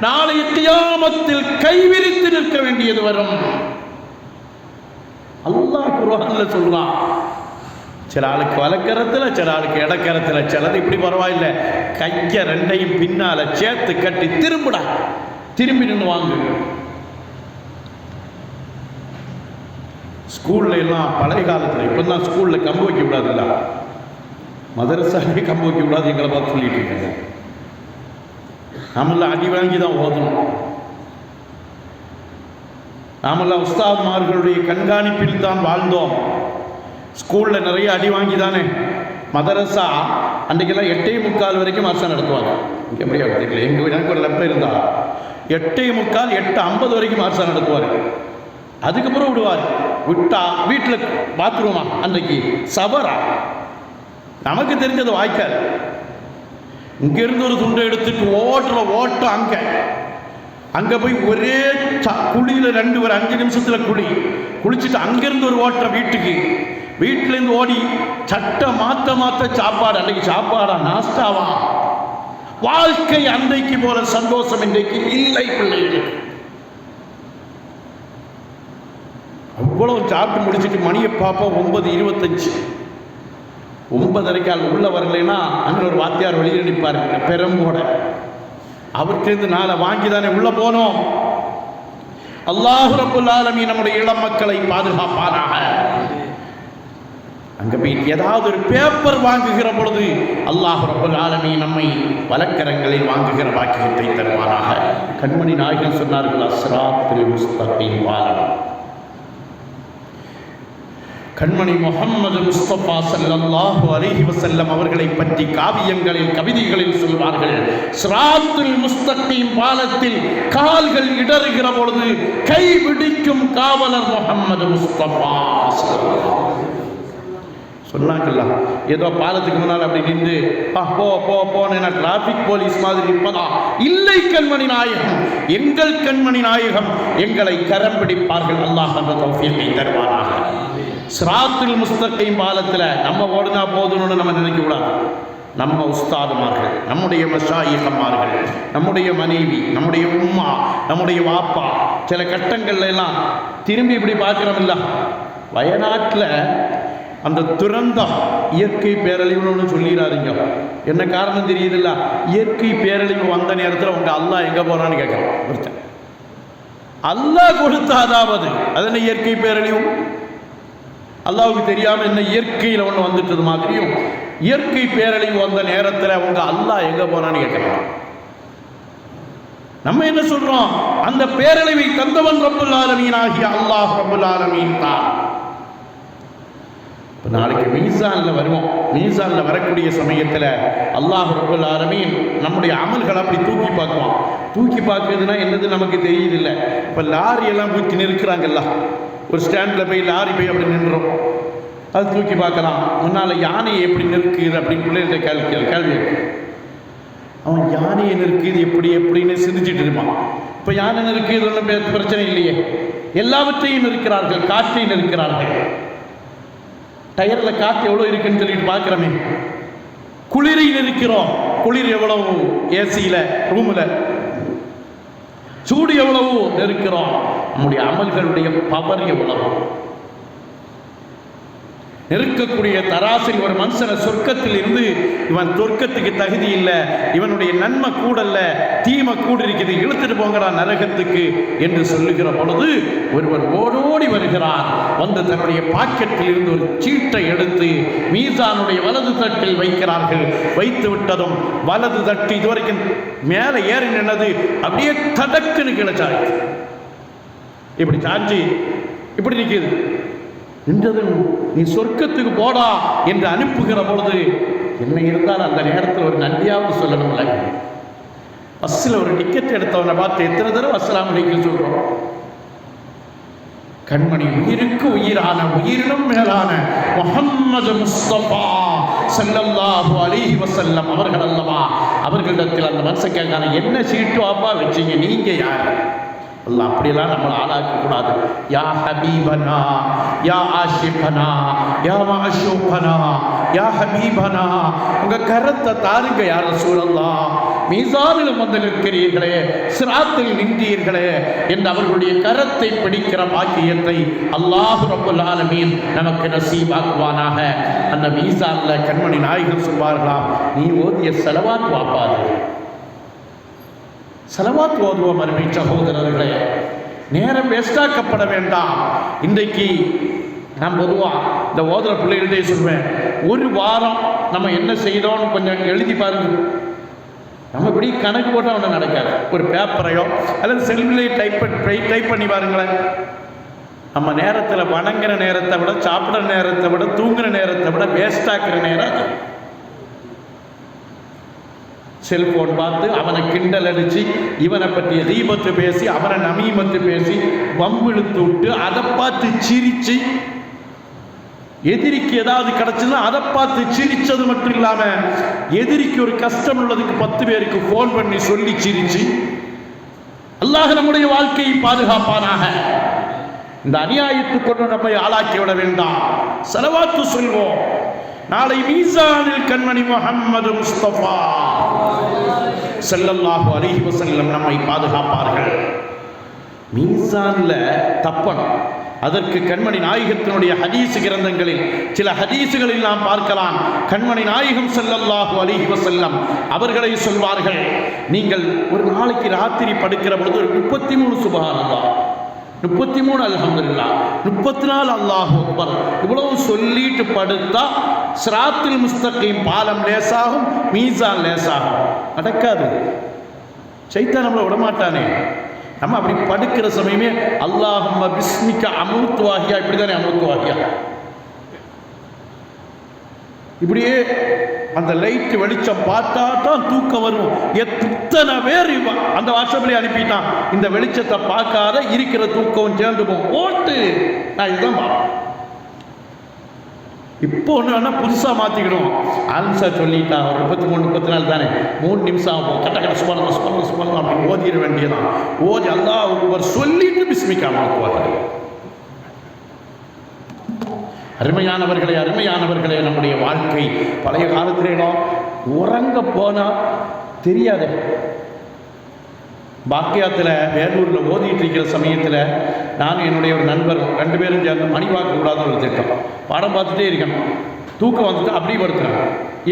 நாளை கியாமத்தில் கைவிரித்து நிற்க வேண்டியது வரும். அல்லாஹ் குர்ஆன்ல சொல்றான், சில ஆளுக்கு வலக்கரத்துல, சில ஆளுக்கு இடக்கரத்துல, சிலது இப்படி பரவாயில்லை, கைய ரெண்டையும் பின்னால சேர்த்து கட்டி திரும்பிடா, திரும்பி நின்று வாங்கு. ஸ்கூல்ல எல்லாம் பழைய காலத்தில், இப்போ தான் ஸ்கூலில் கம்பு வைக்க விடாதுல்ல, மதரசாவே கம்பு வைக்க விடாது எங்களை பார்த்து சொல்லிட்டு இருக்காங்க. நாமெல்லாம் அடி வாங்கி தான் ஓதணும். நாமெல்லாம் உஸ்தாத்மார்களுடைய கண்காணிப்பில் தான் வாழ்ந்தோம். ஸ்கூலில் நிறைய அடி வாங்கி தானே. மதரசா அன்றைக்கெல்லாம் 8:45 வரைக்கும் மாசம் நடத்துவாங்க. இங்கே எப்படியா தெரியல, எனக்கு ஒரு லெப்ட் இருந்தா 8:45 8:50 வரைக்கும் மாசம் நடத்துவார். அதுக்கப்புறம் விடுவார். விட்டா வீட்டில் பாத்ரூமா, அன்றைக்கு சவரா, நமக்கு தெரிஞ்சது வாய்க்கால். இங்கிருந்து ஒரு துண்டை எடுத்துட்டு ஓட்டம் அங்கே போய் ஒரே குழியில் 2 ஒரு 5 நிமிஷத்தில் குளிச்சுட்டு அங்கிருந்து ஒரு ஓட்டம் வீட்டிலேருந்து ஓடி சட்டை மாற்ற சாப்பாடு. அன்றைக்கு சாப்பாடா நாஸ்டாவா? வாழ்க்கை அன்றைக்கு போல சந்தோஷம் இன்றைக்கு இல்லை பிள்ளைகளுக்கு. அவ்வளவு சாப்பிட்டு முடிச்சுட்டு மணியை பார்ப்பா 9:25. 9:30 உள்ள வரலைன்னா அங்கே ஒரு வாத்தியார் வெளியில் நிற்பார் பெரும்போட. அவர்கிட்ட நாளை வாங்கி தானே உள்ள போனோம். அல்லாஹ் ரப்புல் ஆலமீன் நம்முடைய இளம் மக்களை பாதுகாப்பானாக. அங்கே போய் ஏதாவது ஒரு பேப்பர் வாங்குகிற பொழுது அல்லாஹ் ரப்புல் ஆலமீன் நம்மை வலக்கரங்களில் வாங்குகிற பாக்கியத்தை தருவானாக. கண்மணி நாயகன் சொன்னார்கள், அஸ்ஸிராத்துல் முஸ்தகீம் வாழலாம். கண்மணி முஹம்மது முஸ்தபா ஸல்லல்லாஹு அலைஹி வஸல்லம் அவர்களை பற்றி காவியங்களில் கவிதைகளில் சொல்வார்கள், ஸிராத்துல் முஸ்தகீம் பாலத்தில் கால்கள் இடறுகிற பொழுது கைபிடிக்கும் காவலர் முஹம்மது முஸ்தபா சொன்னாங்கல்ல. ஏதோ பாலத்துக்கு முன்னால் அப்படி நின்று போன டிராபிக் போலீஸ் மாதிரி இருப்பதா? இல்லை கண்மணி நாயகம், எங்கள் கண்மணி நாயகம் எங்களை கரம் பிடிப்பார்கள். அல்லாஹ் அந்த தௌஃபீகை தருவானாக. ஸிராத்துல் முஸ்தகீம் பாலத்தில் நம்ம ஓடுனா போதும்னு நம்ம நினைக்கக்கூடாது. நம்ம உஸ்தாதுமார்கள், நம்முடைய மஷாயிகமார்கள், நம்முடைய மனைவி, நம்முடைய உம்மா, நம்முடைய வாப்பா சில கட்டங்கள்ல எல்லாம் திரும்பி இப்படி பார்க்குறோம் இல்லை. வயநாட்டில் அந்த துரந்தம் இயற்கை பேரழிவுன்னு சொல்லிடாதீங்க. என்ன காரணம் தெரியுதுல்ல? இயற்கை பேரழிவு வந்த நேரத்தில் உங்க அல்லாஹ் எங்கே போறான்னு கேட்குறோம். ஒருத்தன் அல்லாஹ் கொடுத்தாதாவது அது என்ன இயற்கை பேரழிவு? அல்லாவுக்கு தெரியாமல் என்ன இயற்கையில் ஒன்று வந்துட்டது மாதிரியும் இயற்கை பேரழிவு வந்த நேரத்தில் உங்க அல்லாஹ் எங்கே போனான்னு கேட்குறோம். நம்ம என்ன சொல்றோம்? அந்த பேரழிவை தந்தவன் ரப்புல் ஆலமீன் ஆகிய அல்லாஹ் ரப்புல் ஆலமீன் தான். நாளைக்கு மீசானில் வருவோம். மீசானில் வரக்கூடிய சமயத்தில் அல்லாஹ் ரப்புல் ஆலமீன் நம்முடைய அமல்களை அப்படி தூக்கி பார்க்குவான். தூக்கி பார்க்குறதுனா என்னது நமக்கு தெரியுதில்லை. இப்போ லாரியெல்லாம் தூக்கி நிற்கிறாங்கல்ல, ஒரு ஸ்டாண்டில் போய் லாரி போய் அப்படி நின்றோம், அது தூக்கி பார்க்கலாம். முன்னால் யானையை எப்படி நிற்குது அப்படின்னு பிள்ளைகிட்ட கேள்வி. அவன் யானையை நிற்குது எப்படின்னு சிந்திச்சுட்டு இருப்பான். இப்போ யானை நிற்குது ஒன்றும் பிரச்சனை இல்லையே. எல்லாவற்றையும் நிற்கிறார்கள், காற்றை நிற்கிறார்கள். டயரில் காற்று எவ்வளோ இருக்குன்னு சொல்லிட்டு பார்க்குறோமே. குளிரில் இருக்கிறோம், குளிர் எவ்வளவு ஏசியில் ரூமில், சூடு எவ்வளவு இருக்கிறோம். நம்முடைய அமல்களுடைய பவர் எவ்வளவு நெருக்கக்கூடிய தராசில் ஒரு மனுஷனை சொர்க்கத்தில் இருந்து இவன் சொர்க்கத்துக்கு தகுதி இல்லை, இவனுடைய நன்மை கூடல்ல, தீமை கூட இருக்குது, இழுத்துட்டு போங்கடா நரகத்துக்கு என்று சொல்லுகிற பொழுது ஒருவர் ஓடோடி வருகிறார். வந்து தன்னுடைய பாக்கெட்டில் இருந்து ஒரு சீட்டை எடுத்து மீசானுடைய வலது தட்டில் வைக்கிறார்கள். வைத்து விட்டதும் வலது தட்டு இதுவரைக்கும் மேலே ஏறி நின்னது அப்படியே தடக்குன்னு கிளச்சாரு. இப்படி சாஞ்சி இப்படி நிற்கிது. நின்றதும் நீ சொர்க்கத்துக்கு போடா என்று அனுப்புகிற பொழுது என்ன இருந்தால் அந்த நேரத்தில் ஒரு நன்றியாவது சொல்லணும்ல. பஸ்ஸில் ஒரு டிக்கெட் எடுத்தவனை பார்த்து எத்தனை தடவை அஸ்ஸலாமு அலைக்கும் சொல்கிறோம். கண்மணி உயிருக்கு உயிரான உயிரினும் மேலான முஹம்மது முஸ்தபா ஸல்லல்லாஹு அலைஹி வஸல்லம் அவர்கள் அல்லவா. அவர்களிடத்தில் அந்த மனுஷன் கேட்கான என்ன சீட்டு அப்பா வச்சீங்க, நீங்க யார்? அல்லாஹ் அப்படியெல்லாம் நம்மளை ஆளாக்க கூடாது. யா ஹபீபனா யா ஆஷிகனா யா மாஷூகனா யா ஹபீபனா, உங்க கரத்தை தாருங்க யா ரசூலல்லாஹ். மீசானில் வந்து நிற்கிறீர்களே, சிராத்தில் நின்றீர்களே என்று அவர்களுடைய கரத்தை பிடிக்கிற பாக்கியத்தை அல்லாஹ் ரப்புல் ஆலமீன் நமக்கு நசீபாக்குவானாக. அந்த மீசானில் கண்மணி நாயகன் சொல்வார்களாம், நீ ஓதிய ஸலவாத் வாப்பாது. ஸலவாத் ஓதுவோம் அருமை சகோதரர்களே. நேரம் வேஸ்டாக்கப்பட வேண்டாம். இன்றைக்கு நான் பொதுவாக இந்த ஓதுற பிள்ளைகள்டே சொல்வேன், ஒரு வாரம் நம்ம என்ன செய்தோம்னு கொஞ்சம் எழுதி பாருங்க. நம்ம இப்படி கணக்கு போட்டால் ஒன்றும் நடக்காது. ஒரு பேப்பரையோ அல்லது செல்விலே டைப் பண்ணி பாருங்களேன். நம்ம நேரத்தில் வணங்குற நேரத்தை விட, சாப்பிட்ற நேரத்தை விட, தூங்குற நேரத்தை விட வேஸ்டாக்குற நேரம் அது. செல்போன் பார்த்து அவனை கிண்டல் அடித்து, இவனை பற்றிய தீபத்து பேசி, அவனை நமீமத்து பேசி வம்பிழுத்து விட்டு, அதை பார்த்து சிரித்து, எதிரிக்கு ஏதாவது கிடைச்சதுன்னா அதை பார்த்து சிரிச்சது மட்டும் இல்லாமல் எதிரிக்கு ஒரு கஷ்டம் உள்ளதுக்கு 10 பேருக்கு ஃபோன் பண்ணி சொல்லி சிரிச்சு. அல்லாஹ் நம்முடைய வாழ்க்கையை பாதுகாப்பானாக. இந்த அநியாயத்துக்கு கொண்டு நம்மை ஆளாக்கி விட வேண்டாம். ஸலவாத்து சொல்வோம். நாளை மீசானில் கண்மணி முஹம்மது முஸ்தபா ஸல்லல்லாஹு அலைஹி வஸல்லம் நம்மை பாதுகாப்பார்கள். மீசான்ல தப்பணும். அதற்கு கண்மணி நாயகத்தினுடைய ஹதீஸ் கிரந்தங்களில் சில ஹதீசுகளில் நாம் பார்க்கலாம். கண்மணி நாயகம் ஸல்லல்லாஹு அலைஹி வஸல்லம் அவர்களை சொல்வார்கள், நீங்கள் ஒரு நாளைக்கு ராத்திரி படுக்கிற பொழுது 33 சுப்ஹானல்லாஹ், 33 அல்ஹம்துலில்லாஹ், 34 அல்லாஹு அக்பர் இவ்வளவு சொல்லிட்டு படுத்தா சிராத்துல் முஸ்தகீம் பாலம் லேசாகும், மீசான் லேசாகும். நடக்காது. சைத்தான் நம்மளை விடமாட்டானே. நம்ம அப்படி படுக்கிற சமயமே அல்லாஹும்ம பிஸ்மிக அமுத்துவாகியா, இப்படிதானே அமுத்துவாகியா. இப்படியே அந்த லைட் வெளிச்சம் பார்த்தா தான் தூக்கம் வரும். எத்தனை பேர் அந்த வாட்ஸ்அப்லேயே அனுப்பிட்டான், இந்த வெளிச்சத்தை பார்க்காத இருக்கிற தூக்கம் சேர்ந்து போகும். ஓட்டு நான் இதுதான் பார்ப்பேன். இப்போ ஒன்று வேணா புதுசாக மாற்றிக்கணும். ஆன்சா சொல்லிட்டா ஒரு 33 34 தானே, 3 நிமிஷம் ஆகும். கட்ட கட்ட சுபஹானல்லாஹ் அப்படி ஓதிட வேண்டியதான். ஓதி அல்லாஹ் அக்பர் சொல்லிட்டு பிஸ்மிக்காம போவார்கள். அருமையானவர்களே, நம்முடைய வாழ்க்கை பழைய காலத்திலேலாம் உறங்க போனால் தெரியாது. பாக்கியத்தில் வேலூரில் ஓதிட்டு இருக்கிற சமயத்தில் நான் என்னுடைய ஒரு நண்பர் 2 பேரும் சேர்ந்து மணி பார்க்கக்கூடாதுன்னு ஒரு திட்டம். பாடம் பார்த்துட்டே இருக்கணும். தூக்கம் வந்துட்டு அப்படியே படுத்துறாங்க.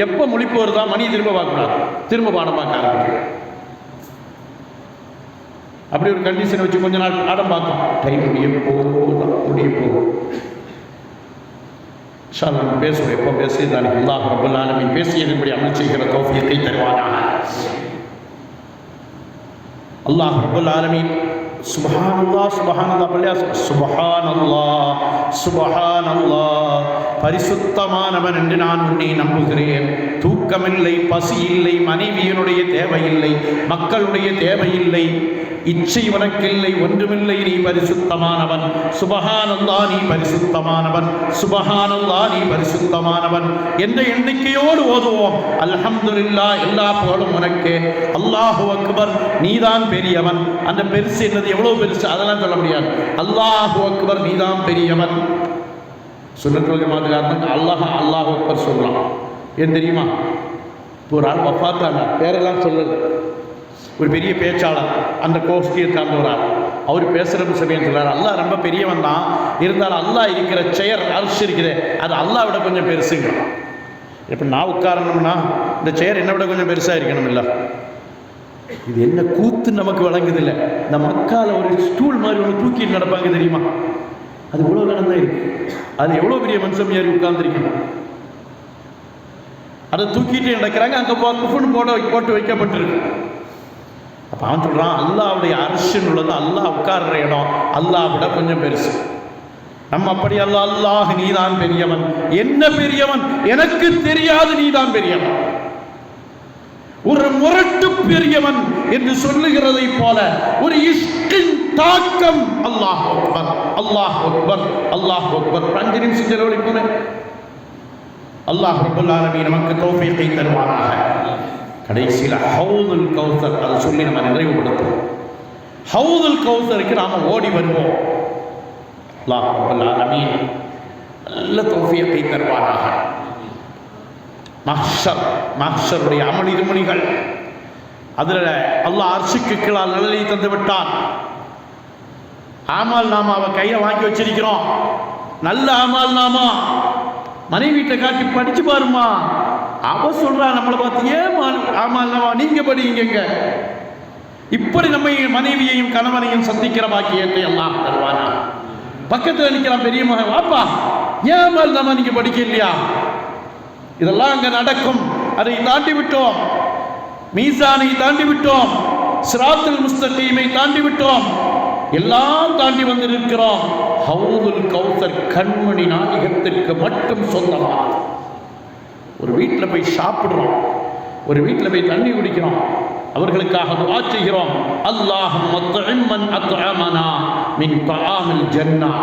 எப்போ முழிப்பு வருதா மணி திரும்ப பார்க்கக்கூடாது, திரும்ப பாடம் பார்க்க ஆரம்பிக்கும். அப்படி ஒரு கண்டிஷனை வச்சு கொஞ்ச நாள் பாடம் பார்த்தோம். டைம் முடிய போகும். நம்ம பேசுவோம். எப்போ பேசியதானே அல்லாஹ் ரப்பல் ஆலமீன் பேசியதன்படி அமல் செய்கிற தௌஃபீகை தருவானாக. அல்லாஹ் ரப்பல் ஆலமீன் சுப்ஹானல்லாஹ் பரிசுத்தமானவன் என்று நான் உன்னை நம்புகிறேன். தூக்கமில்லை, பசி இல்லை, மனைவியினுடைய தேவையில்லை, மக்களுடைய தேவையில்லை, இச்சை உனக்கில்லை, ஒன்றுமில்லை, நீ பரிசுத்தமானவன். சுப்ஹானல்லாஹ் நீ பரிசுத்தமானவன், சுப்ஹானல்லாஹ் நீ பரிசுத்தமானவன் என்ற எண்ணிக்கையோடு ஓதுவோம். அல்ஹம்துலில்லாஹ் எல்லா புகழும் உனக்கே. அல்லாஹு அக்பர் நீதான் பெரியவன். அந்த பெருசு என்னது, எவ்வளவு பெருசு அதெல்லாம் சொல்ல முடியாது. அல்லாஹு அக்பர் நீதான் பெரியவன். சுன்னத்துல் ஜமாஅத்துக்காரங்க அல்லாஹு அக்பர் சொல்லலாம். ஏன் தெரியுமா? ஒரு ஆள் வஃபாத்தான பேரெல்லாம் சொல்லல, ஒரு பெரிய பேச்சாளர், அந்த கோஷ்டியை சார்ந்த ஒரு ஆள், அவர் பேசுகிற சமயம் சொல்றார், அல்லாஹ் ரொம்ப பெரியவன் தான், இருந்தாலும் அல்லாஹ் இருக்கிற செயர் அரிசி இருக்குது, அது அல்லாஹ் விட கொஞ்சம் பெருசுங்க. இப்போ நான் உட்காரணும்னா இந்த செயர் என்னை விட கொஞ்சம் பெருசாக இருக்கணும் இல்லை? இது என்ன கூத்து நமக்கு வழங்குதில்லை. இந்த மக்கால் ஒரு ஸ்டூல் மாதிரி ஒன்று தூக்கிட்டு நடப்பாங்க தெரியுமா? அது இவ்வளோ கடந்தான் இருக்கு. அது எவ்வளோ பெரிய மனுஷன் ஏறி உட்கார்ந்துருக்கணும். அதை தூக்கிட்டு நடக்கிறாங்க. அங்கே குஃபுன்னு போட்டு வைக்கப்பட்டிருக்கு. அப்போ அவன் சொல்கிறான், அல்லாவுடைய அரிசின்னு உள்ளது, அல்லாஹ் உட்கார்ற இடம் அல்லாஹ் விட கொஞ்சம் பெருசு. நம்ம அப்படி அல்ல, அல்லாஹ் நீதான் பெரியவன். என்ன பெரியவன் எனக்கு தெரியாது, நீதான் பெரியவன். ஒரு முரட்டு பெரியவன் என்று சொல்லுகிறதை போல ஒரு இஷ்கின் தாக்கம். அல்லாஹ் அக்பர், அல்லாஹ் அக்பர், அல்லாஹ் அக்பர். 5 நிமிஷம் செலவழிப்போமே. அல்லாஹ் ரப்பல் ஆலமீன் நமக்கு தௌஃபீகை தருவானாக. கடைசியில் ஹவுதுல் கௌசர் அதை சொல்லி நம்ம நிறைவுபடுத்துவோம். ஹவுதுல் கௌசருக்கு நாம் ஓடி வருவோம். அல்லாஹ் ரப்பல் ஆலமீன் நல்ல தௌஃபீகை தருவானாக. மஹ்ஷருடைய அமளி துமணிகள், அதில் அல்லாஹ் அர்ஷுக்கு கீழால் நிழலை தந்து விட்டான். ஆமால் நாமாவை கையில் வாங்கி வச்சிருக்கிறோம். நல்ல ஆமால் நாமா மனைவிட்ட காட்டி படிச்சு பாருமா. அவ சொல்றா நம்மளை பார்த்து, ஏன் ஆமால் நாமா நீங்க படிங்க. இப்படி நம்ம மனைவியையும் கணவனையும் சந்திக்கிற பாக்கியத்தை எல்லாம் தருவானா. பக்கத்தில் நிற்கிறான் பெரிய மகன், வாப்பா ஏன் ஆமால் நாமா நீங்க படிக்க இல்லையா? இதெல்லாம் அங்கே நடக்கும். அதை தாண்டி விட்டோம், மீசானை தாண்டி விட்டோம், சிராத்துல் முஸ்தகீமை தாண்டி விட்டோம், எல்லாம் தாண்டி வந்திருக்கிறோம். ஹவுதுல் கௌசர் கண்மணி நாயகத்திற்கு மட்டும் சொந்தமாக. ஒரு வீட்டில் போய் சாப்பிடுறோம், ஒரு வீட்டில் போய் தண்ணி குடிக்கிறோம், அவர்களுக்காக துஆ செய்கிறோம். அல்லாஹும்ம அத்இம்மன் அத்அமனா மின் தஆமில் ஜன்னah.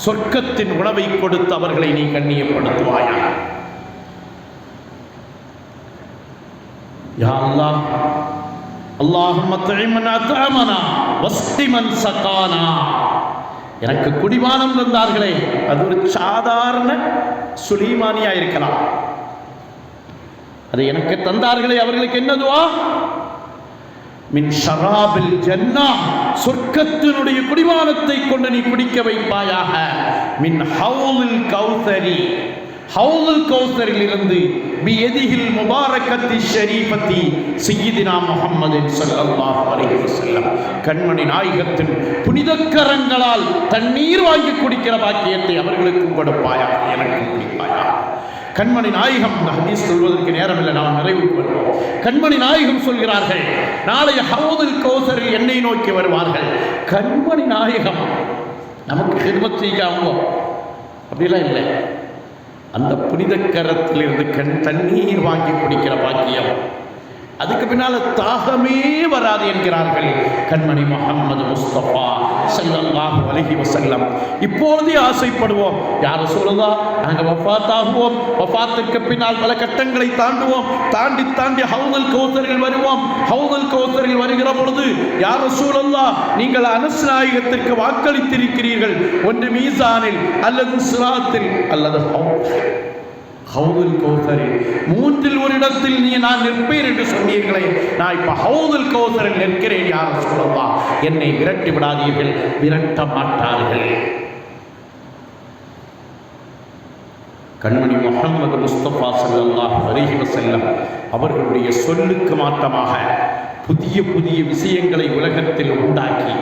சொர்க்கத்தின் உணவை கொடுத்து அவர்களை நீ கண்ணியப்படுத்துவாயா. யா அல்லாஹ், அல்லாஹும்ம அத்இம்மன் அத்அமனா வஸ்கிமன் சகானா. எனக்கு குடிபானம் தந்தார்களே, அது ஒரு சாதாரண சுலைமானியா இருக்கலாம். அது எனக்கு தந்தார்களே, அவர்களுக்கு என்ன துஆ? மின் ஷராபில் ஜன்னா, சொர்க்கத்தினுடைய குடிவானத்தை கொண்டு நீ குடிக்க வைப்பாயாக. மின் ஹவுலில் கௌசரி, ஹவுலுல் கௌசரில் இருந்து பியதிஹில் முபாரக்கத்தி ஷரீஃபத்தி சய்யிதினா முஹம்மதின் ஸல்லல்லாஹு அலைஹி வஸல்லம், கண்மணி நாயகத்தின் புனிதக்கரங்களால் தண்ணீர் வாங்கி குடிக்கிற பாக்கியத்தை அவர்களுக்கும் கொடுப்பாயாக, எனக்கும் குடிப்பாயாக. கண்மணி நாயகம், ஹதீஸ் சொல்வதற்கு நேரமில்லை, நாம் நிறைவுக்கு வருவோம். கண்மணி நாயகம் சொல்கிறார்கள், நாளைய ஹவுலுல் கௌசரில் என்னை நோக்கி வருவார்கள். கண்மணி நாயகம் நமக்கு ஹிதமத் செய்யாமோ அப்படிலாம் இல்லை, அந்த புனித கரத்திலிருந்து தண்ணீர் வாங்கி குடிக்கிற பாக்கியம், அதுக்கு பின்னால தாகமே வராது என்கிறார்கள் கண்மணி முஹம்மது முஸ்தபா ஸல்லல்லாஹு அலைஹி வஸல்லம். இப்பொழுதே ஆசைப்படுவோம், யா ரசூலல்லாஹ், நாங்கள் வஃபாத் ஆகுவோம், வஃபாத்துக்கு பின்னால் பல கட்டங்களை தாண்டுவோம், தாண்டி தாண்டி ஹவுலுல் கௌசரில் வருவோம். ஹவுலுல் கௌசரில் வருகிற பொழுது, யா ரசூலல்லாஹ், நீங்கள் அனஸ் நாயகத்திற்கு வாக்களித்திருக்கிறீர்கள், ஒன்று மீசானில் அல்லது சிராத்தில் அல்லது ஹவுலுல் கௌசரில், மூன்றில் ஒரு இடத்தில் நான் நிற்பேன் என்று சொன்னீர்களே, நான் இப்ப ஹவுலுல் கௌசரில் நிற்கிறேன், யா ரசூலல்லாஹ், என்னை விரட்டி விடாதீர்கள். விரட்ட மாட்டார்கள். கண்மணி முஹம்மது முஸ்தபா ஸல்லல்லாஹு அலைஹி வஸல்லம் அவர்களுடைய சொல்லுக்கு மாற்றமாக புதிய புதிய விஷயங்களை உலகத்தில் உண்டாக்கி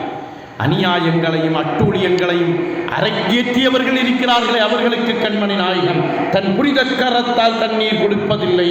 அநியாயங்களையும் அட்டூழியங்களையும் அரங்கேற்றியவர்கள் இருக்கிறார்களே, அவர்களுக்கு கண்மணி நாயகம் தன் புனித கரத்தால் தண்ணீர் கொடுப்பதில்லை.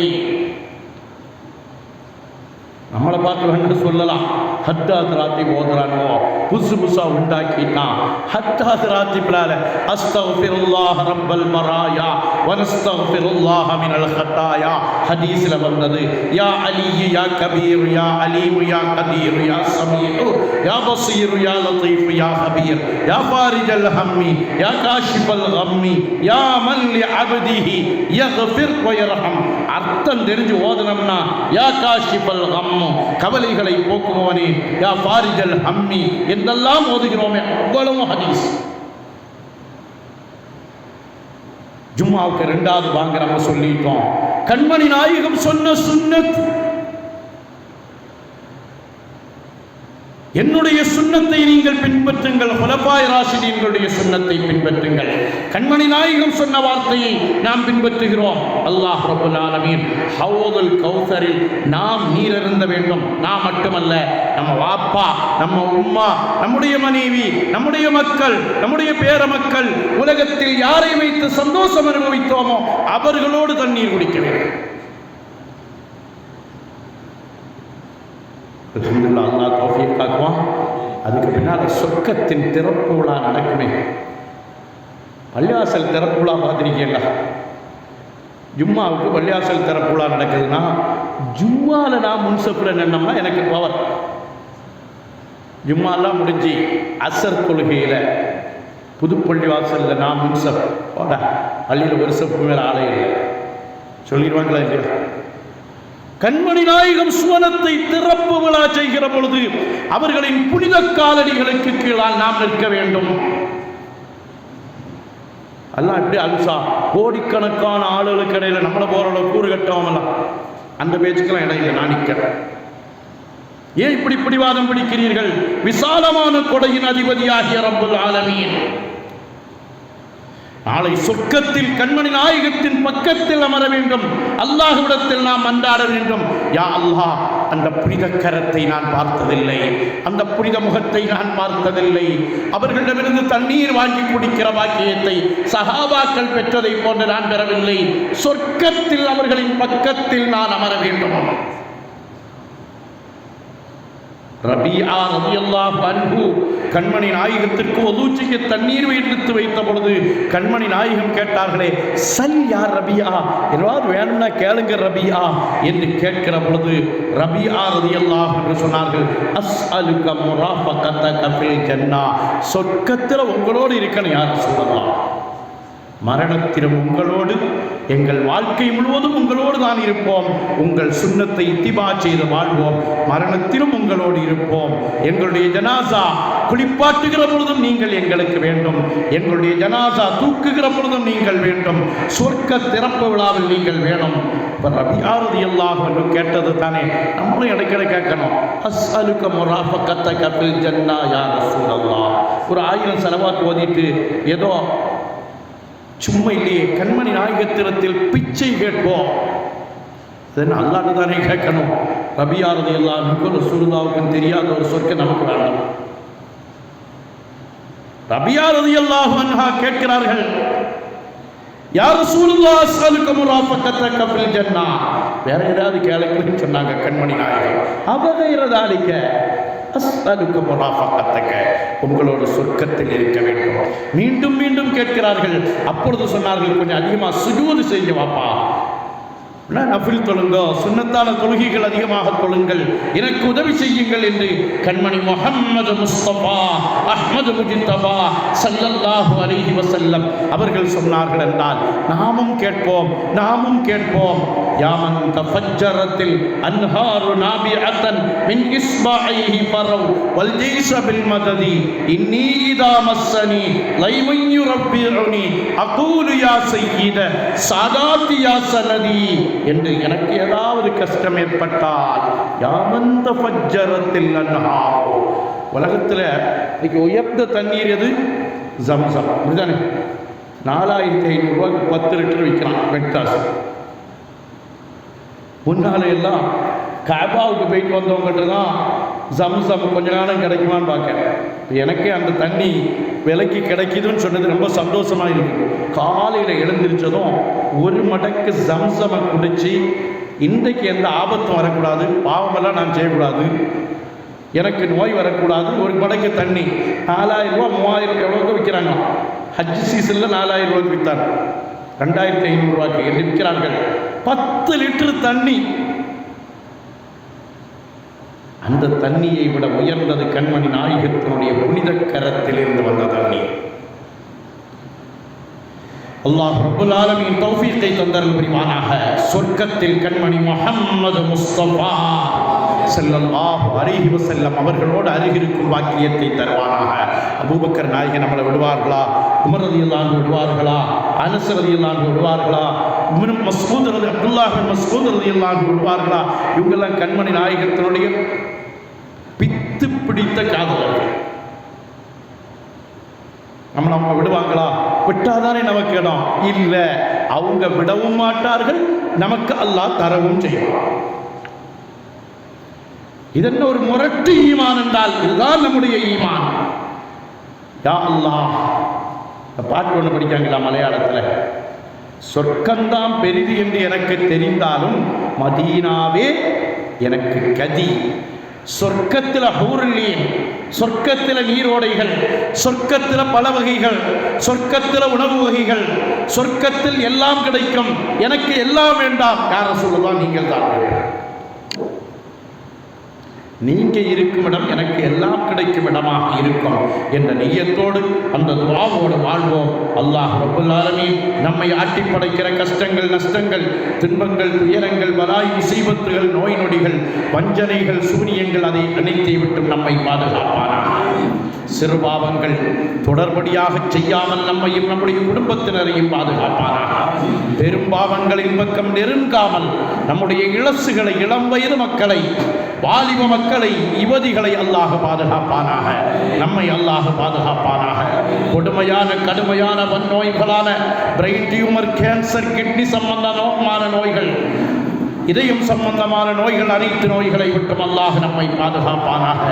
நம்மளை பார்த்து வந்து சொல்லலாம், ஹத்தாத் ராத்தி ஓதுறானோ புதுசு புதுசா உண்டாக்கிட்டான். ஹத்தாத் ராத்தி பிளால அஸ்தக்ஃபிருல்லாஹ் ரப்பல் மராயா வனஸ்தக்ஃபிருல்லாஹ மினல் ஹத்தாயா ஹதீஸ்ல வந்தது. யா அலி யா கபீர் யா அலீம் யா கதீர் யா சமீஉ யா பஸீர் யா லதீஃப் யா ஹபீர் யா ஃபாரிஜல் ஹம்மி யா காஷிஃபல் கம்மி யா மன் லி அப்திஹி யக்ஃபிர் வ யர்ஹம். அர்த்தம் தெரிஞ்சு ஓதுனோம்னா, யா காஷிஃபல் கம், கவலைகளை போக்குபவனே, யா ஃபாரிஜல் ஹம்மி என்றெல்லாம் ஓதுகிறோமே, அவ்வளவு ஹதீஸ். ஜும்மாவுக்கு 2வது வாங்க நம்ம சொல்லிட்டோம். கண்மணி நாயகம் சொன்ன சுன்னத், என்னுடைய சுன்னத்தை நீங்கள் பின்பற்றுங்கள், ஹுலஃபாய் ராஷிதீன்களுடைய சுன்னத்தை பின்பற்றுங்கள். கண்மணி நாயகம் சொன்ன வார்த்தையை நாம் பின்பற்றுகிறோம். அல்லாஹ் ரப்பல் ஆலமீன் ஹவுலுல் கௌசரில் நாம் நீர் அருந்த வேண்டும். நாம் மட்டுமல்ல, நம்ம வாப்பா, நம்ம உம்மா, நம்முடைய மனைவி, நம்முடைய மக்கள், நம்முடைய பேர மக்கள், உலகத்தில் யாரை வைத்து சந்தோஷம் அனுபவித்தோமோ அவர்களோடு தண்ணீர் குடிக்க வேண்டும். அல்ஹம்துலில்லாஹ், அல்லாஹ் தௌஃபீக் ஆக்குவான். அதுக்கு பின்னால் சொர்க்கத்தின் திறப்பு விழா நடக்குமே. பள்ளிவாசல் திறப்பு விழா பார்த்துருக்கீங்களா? ஜும்மாவுக்கு பள்ளிவாசல் திறப்பு விழா நடக்குதுன்னா, ஜும்மாவில் நான் முன்சப்பில் நின்னோம்னா எனக்கு பவர். ஜும்மாலாம் முடிஞ்சு அசர் தொழுகையில் புதுப்பள்ளி வாசலில் நான் முன்சப் போட, பள்ளியில் ஒரு சப்பு மேலே ஆளே இல்லை சொல்லிடுவாங்களா இல்லையா? கண்மணி நாயகம் சுவனத்தை திறப்பு விழா செய்கிற பொழுது அவர்களின் புனித காலடிகளுக்கு கீழால் நாம் நிற்க வேண்டும். எல்லாம் எப்படி அல்சா கோடிக்கணக்கான ஆளுகளுக்கு இடையில நம்மளை போற கூறு கட்டவங்கலாம், அந்த பேச்சுக்கெல்லாம் இடம் இல்லை. நான் நிற்கிறேன். ஏன் இப்படி பிடிவாதம் பிடிக்கிறீர்கள்? விசாலமான கொடையின் அதிபதியாகிய ரப்புல் ஆலமீன் நாளை சொர்க்கத்தில் கண்மணி நாயகத்தின் பக்கத்தில் அமர வேண்டும். அல்லாஹ்விடத்தில் நாம் மன்றாட வேண்டும். யா அல்லாஹ், அந்த புனித கரத்தை நான் பார்த்ததில்லை, அந்த புனித முகத்தை நான் பார்த்ததில்லை. அவர்களிடமிருந்து தண்ணீர் வாங்கி குடிக்கிற பாக்கியத்தை சஹாபாக்கள் பெற்றதை போன்று நான் பெறவில்லை. சொர்க்கத்தில் அவர்களின் பக்கத்தில் நான் அமர வேண்டும். ரபியா ரலியல்லாஹு அன்ஹு கண்மணி நாயகத்திற்கு ஒது செய்ய தண்ணீர் எடுத்து வைத்த பொழுது கண்மணி நாயகம் கேட்டார்களே, சல் யா ரபியா, ஏதாவது வேணும்னா கேளுங்க ரபியா என்று கேட்கிற பொழுது ரபியா ரலியல்லாஹு என்று சொன்னார்கள், அஸ்அலுக முராஃபகதக ஃபில் ஜன்னா, சொர்க்கத்தில் உங்களோடு இருக்கணும் யா ரசூலல்லாஹ். மரணத்திலும் உங்களோடு, எங்கள் வாழ்க்கை முழுவதும் உங்களோடு தான் இருப்போம். உங்கள் சுன்னத்தை இத்திபா செய்து வாழ்வோம். மரணத்திலும் உங்களோடு இருப்போம். எங்களுடைய ஜனாசா குளிப்பாட்டுகிற பொழுதும் நீங்கள் எங்களுக்கு வேண்டும். எங்களுடைய ஜனாசா தூக்குகிற பொழுதும் நீங்கள் வேண்டும். சொர்க்க திறப்பு விழாவில் நீங்கள் வேணும். ரபியா ரலியல்லாஹு அன்ஹு கேட்டது தானே, நம்மளும் இடைக்கிட கேட்கணும். அஸ்அலுக முராஃபகத்தக ஃபில் ஜன்னா யா ரசூலல்லாஹ். ஒரு 1000 ஸலவாத் ஓதிட்டு ஏதோ சும்மா இல்லையே, கண்மணி நாயகத்திரத்தில் பிச்சை கேட்போம். அல்லாஹ்ட்ட தானே கேட்கணும். ரபியா ரலியல்லாஹு அன்ஹு ரசூலுல்லாஹ்வுக்கு தெரியாத ஒரு சொர்க்கம் நமக்கு வேண்டாம். ரபியா ரலியல்லாஹு அன்ஹா கேட்கிறார்கள், யா ரசூலுல்லாஹ் அஸ்அலுக முராஃபகத்தக ஃபில் ஜன்னா. வேற ஏதாவது கேளுங்கன்னு சொன்னாங்க கண்மணி நாயகம். அபகைரதாலிக அஸ்அலுக முராஃபகத்தக, உங்களோட சொர்க்கத்தில் இருக்க வேண்டும். மீண்டும் மீண்டும் கேட்கிறார்கள். அப்பொழுது சொன்னார்கள், கொஞ்சம் அதிகமாக சுஜூது செய்ய வாப்பா, நஃபில் தொழுங்க, சுன்னத்தான தொழுகைகள் அதிகமாக தொழுங்கள், எனக்கு உதவி செய்யுங்கள் என்று கண்மணி முஹம்மது முஸ்தபா அஹ்மது முஜித்தபா ஸல்லல்லாஹு அலைஹி வஸல்லம் அவர்கள் சொன்னார்கள் என்றால் நாமும் கேட்போம், நாமும் கேட்போம். யாமன் தஃபஜ்ஜரத்தில் அன்ஹாரு நாபிஅத்தன் மின் இஸ்பாஇஹி ஃபரவ் வல் ஜைஸ பில் மததி இன்னி இதா மஸ்ஸனி லைமன் யுரப்பிஉனி அகூலு யா சய்யித சாதாத்தி யா சனதி என்று எனக்கு ஏதாவது கஷ்டம் ஏற்பட்டால் யாமந்த ஃபஜ்ஜரத்தில் அன்ஹார். உலகத்தில் இன்னைக்கு உயர்ந்த தண்ணீர் எது? ஜம்சம். அப்படிதானே? 4500 ரூபாய்க்கு 10 லிட்டர் விற்கிறான் மெட்ராஸ். முன்னால எல்லாம் கஅபாவுக்கு போயிட்டு வந்தவங்ககிட்ட தான் ஜம்சம் கொஞ்ச காலம் கிடைக்குமான்னு பார்க்க. எனக்கே அந்த தண்ணி விலைக்கு கிடைக்குதுன்னு சொன்னது ரொம்ப சந்தோஷமாக இருக்குது. காலையில் எழுந்திரிச்சதும் ஒரு மடக்கு ஜம்சமை குடிச்சு, இன்றைக்கு எந்த ஆபத்தும் வரக்கூடாது, பாவமெல்லாம் நான் செய்யக்கூடாது, எனக்கு நோய் வரக்கூடாது, ஒரு மடக்கு தண்ணி 4000 ரூபா 3000 எவ்வளோக்கு விற்கிறாங்க. ஹஜ் சீசனில் 4000 ரூபாய்க்கு விற்றாங்க, 2500 ரூபாய்க்கு என்று விற்கிறார்கள். 10 லிட்டர் தண்ணி. அந்த தண்ணியை விட உயர்ந்தது கண்மணி நாயகத்தினுடைய புனித கரத்திலிருந்து வந்த தண்ணீர். அல்லாஹ் ரப்பல் ஆலமீன் தௌஃபீக்கை தந்தருள் புரிவானாக. சொர்க்கத்தில் கண்மணி முஹம்மது முஸ்தபா ஸல்லல்லாஹு அலைஹி வஸல்லம் அவர்களோடு அருகிருக்கும் வாக்கியத்தை தருவானாக. அபூபக்கர் நாயகன் நம்மளை விடுவார்களா? உமர் ரலியல்லாஹு அன்ஹு விடுவார்களா? அனஸ் ரலியல்லாஹு அன்ஹு விடுவார்களா? மஸ்ஊத் அப்துல்லாஹ் பின் மஸ்ஊத் ரலியல்லாஹு அன்ஹு விடுவார்களா? இவங்கெல்லாம் கண்மணி நாயகத்தினுடைய பித்து பிடித்த காதலர்கள். நம்ம விடுவாங்களா? விட்டாதானே நமக்கு இடம் இல்லை. அவங்க விடவும் மாட்டார்கள், நமக்கு அல்லாஹ் தரவும் செய்வார். இதென்ன ஒரு முரட்டு ஈமான் என்றால் இதுதான் நம்முடைய ஈமான். யா அல்லாஹ், பாட்டு ஒன்று படிக்காங்களா மலையாளத்தில்? சொர்க்கம்தான் பெரிது என்று எனக்கு தெரிந்தாலும் மதீனாவே எனக்கு கதி. சொர்க்கத்தில் ஹூருல்லீன், சொர்க்கத்தில் நீரோடைகள், சொர்க்கத்தில் பல வகைகள், சொர்க்கத்தில் உணவு வகைகள், சொர்க்கத்தில் எல்லாம் கிடைக்கும். எனக்கு எல்லாம் வேண்டாம். யார சொல்லலாம்? நீங்கள் தான் வேண்டும். நீங்க இருக்கும் இடம் எனக்கு எல்லாம் கிடைக்கும் இடமாக இருக்கும் என்ற நியத்தோடு அந்த துஆவோடு வாழ்வோம். அல்லாஹ் ரப்பல் ஆலமீன் நம்மை ஆட்டி படைக்கிற கஷ்டங்கள், நஷ்டங்கள், துன்பங்கள், துயரங்கள், பலாய், முசீபத்துகள், நோய் நொடிகள், வஞ்சனைகள், சூனியங்கள், அதை அனைத்தை விட்டும் நம்மை பாதுகாப்பானாக. சிறுபாவங்கள் தொடர்படியாக செய்யாமல் நம்மையும் நம்முடைய குடும்பத்தினரையும் பாதுகாப்பானாக. பெரும்பாவங்களின் பக்கம் நெருங்காமல் நம்முடைய இளசுகளை, இளம் வயது மக்களை, வாலிப மக்களை, யுவதிகளை அல்லாஹ் பாதுகாப்பானாக. நம்மை அல்லாஹ் பாதுகாப்பானாக. கொடுமையான கடுமையான நோய்களான பிரெயின் டியூமர், கேன்சர், கிட்னி சம்பந்தமான நோய்கள், இதயம் சம்பந்தமான நோய்கள், அனைத்து நோய்களை விட்டும் அல்லாஹ் நம்மை பாதுகாப்பானாக.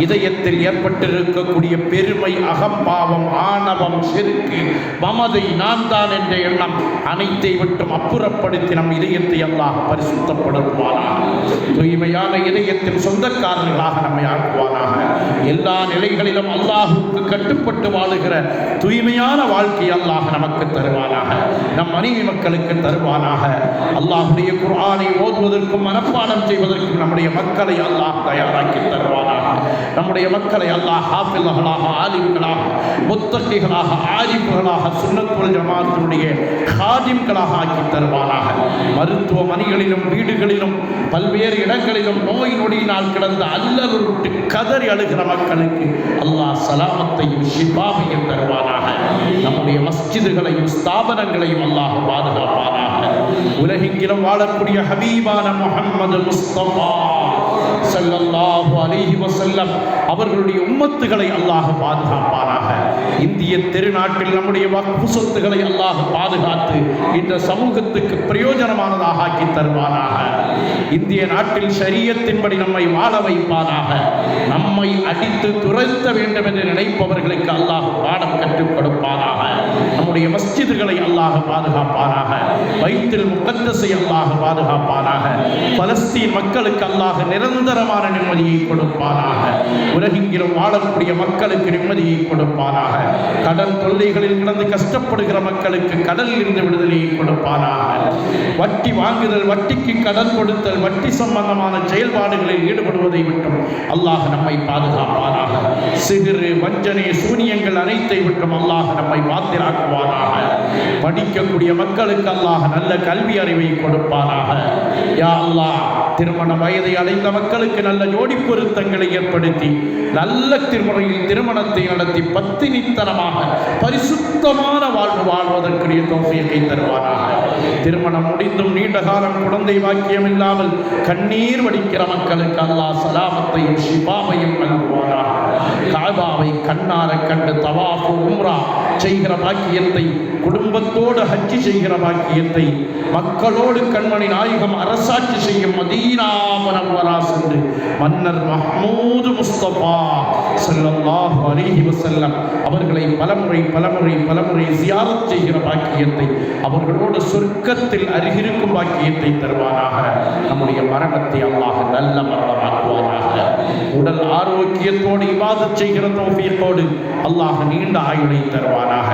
இதயத்தில் ஏற்பட்டிருக்கக்கூடிய பெருமை, அகம்பாவம், ஆணவம், சிறுக்கு, மமதை, நான் தான் என்ற எண்ணம் அனைத்தை விட்டும் அப்புறப்படுத்தி நம் இதயத்தை அல்லாஹ் பரிசுத்தப்படுத்துவானாக. தூய்மையான இதயத்தின் சொந்தக்காரர்களாக நம்மை ஆக்குவானாக. எல்லா நிலைகளிலும் அல்லாஹுக்கு கட்டுப்பட்டு வாழுகிற தூய்மையான வாழ்க்கை அல்லாஹ் நமக்கு தருவானாக. நம் மனைவி மக்களுக்கு தருவானாக. அல்லாஹுடைய குர்ஆனை ஓதுவதற்கும் மனப்பாடம் செய்வதற்கும் நம்முடைய மக்களை அல்லாஹ் தயாராக்கி தருவானாக. நம்முடைய மக்களை அல்லாஹ் ஹாஃபில்களாக, ஆலிம்களாக, முத்தகிகளாக, ஆரிஃப்களாக, சுன்னத் வல் ஜமாஅத்தினுடைய ஹாதிம்களாக ஆக்கி தருவானாக. மருத்துவமனைகளிலும் வீடுகளிலும் பல்வேறு இடங்களிலும் நோய் நொடியினால் கிடந்த அல்லலுட்டு கதறி அழுகிற மக்களுக்கு அல்லாஹ் சலாமத்தையும் ஷிஃபாவையும் தருவானாக. நம்முடைய மஸ்ஜிதுகளையும் ஸ்தாபனங்களையும் அல்லாஹ் பாதுகாப்பானாக. உலகெங்கிலும் வாழக்கூடிய ஹபீபான முஹம்மது முஸ்தபா ஸல்லல்லாஹு அலைஹி வஸல்லம் அவர்களுடைய உம்மத்துகளை அல்லாஹ் பாதுகாப்பானாக. இந்திய திருநாட்டில் நம்முடைய வக்ஃப் சொத்துக்களை அல்லாஹ் பாதுகாத்து இந்த சமூகத்துக்கு பிரயோஜனமானதாக ஆக்கி தருவானாக. இந்திய நாட்டில் ஷரியத்தின்படி நம்மை வாழ வைப்பானாக. நம்மை அடித்து துரைத்த வேண்டும் என்று நினைப்பவர்களுக்கு அல்லாஹ் பாடம் கற்றுக் கொடுப்பானாக. நம்முடைய மஸ்ஜிதுகளை அல்லாஹ் பாதுகாப்பானாக. பைத்துல் முகத்தஸை அல்லாஹ் பாதுகாப்பானாக. பலஸ்தீன் மக்களுக்கு அல்லாஹ் நிரந்தரமான நிம்மதியை கொடுப்பானாக. உலகெங்கிலும் வாழக்கூடிய மக்களுக்கு நிம்மதியை கொடுப்பானாக. கடல் தொல்லைகளில் கிடந்து கஷ்டப்படுகிற மக்களுக்கு கடலில் இருந்து விடுதலையை கொடுப்பானாக. வட்டி வாங்குதல், வட்டிக்கு கடன் கொடுத்தல், வட்டி சம்பந்தமான செயல்பாடுகளில் ஈடுபடுவதை விட்டும் அல்லாஹ் நம்மை பாதுகாப்பானாக. சிகிறு, வஞ்சனை, சூனியங்கள் அனைத்தை விட்டும் அல்லாஹ் நம்மை பாத்திராக்குவானாக. படிக்கக்கூடிய மக்களுக்கு அல்லாஹ் நல்ல கல்வி அறிவை கொடுப்பானாக. யா அல்லாஹ், திருமண வயதை அடைந்த மக்களுக்கு நல்ல ஜோடி பொருத்தங்களை ஏற்படுத்தி நல்ல திருமுறையில் திருமணத்தை நடத்தி பத்தினித்தனமாக பரிசுத்தமான வாழ்வு வாழ்வதற்குரிய தௌஃபீகை தருவானாக. திருமணம் முடிந்தும் நீண்ட காலம் குழந்தை பாக்கியம் இல்லாமல் கண்ணீர் வடிக்கிற மக்களுக்கு அல்லாஹ் சலாமத்தையும் ஷிஃபாவையும் நல்குவானாக. கஅபாவை கண்ணார கண்டு தவாஃப் உம்ரா செய்கிற பாக்கியத்தை, குடும்பத்தோடு ஹஜ்ஜி செய்கிற பாக்கியத்தை, மக்களோடு கண்மணி நாயகம் அரசாட்சி செய்யும் மதீனா முனவ்வரா சென்று மன்னர் மஹ்மூது முஸ்தபா ஸல்லல்லாஹு அலைஹி வஸல்லம் அவர்களை பலமுறை ஜியாரத் செய்கிற பாக்கியத்தை, அவர்களோடு சொர்க்கத்தில் அருகிருக்கும் பாக்கியத்தை தருவானாக. நம்முடைய மரணத்தை அல்லாஹ் நல்ல மரணமாக்குவானாக. உடல் ஆரோக்கியத்தோடு இபாதத் செய்கிற தௌஃபீகோடு அல்லாஹ் நீண்ட ஆயுளை தருவானாக.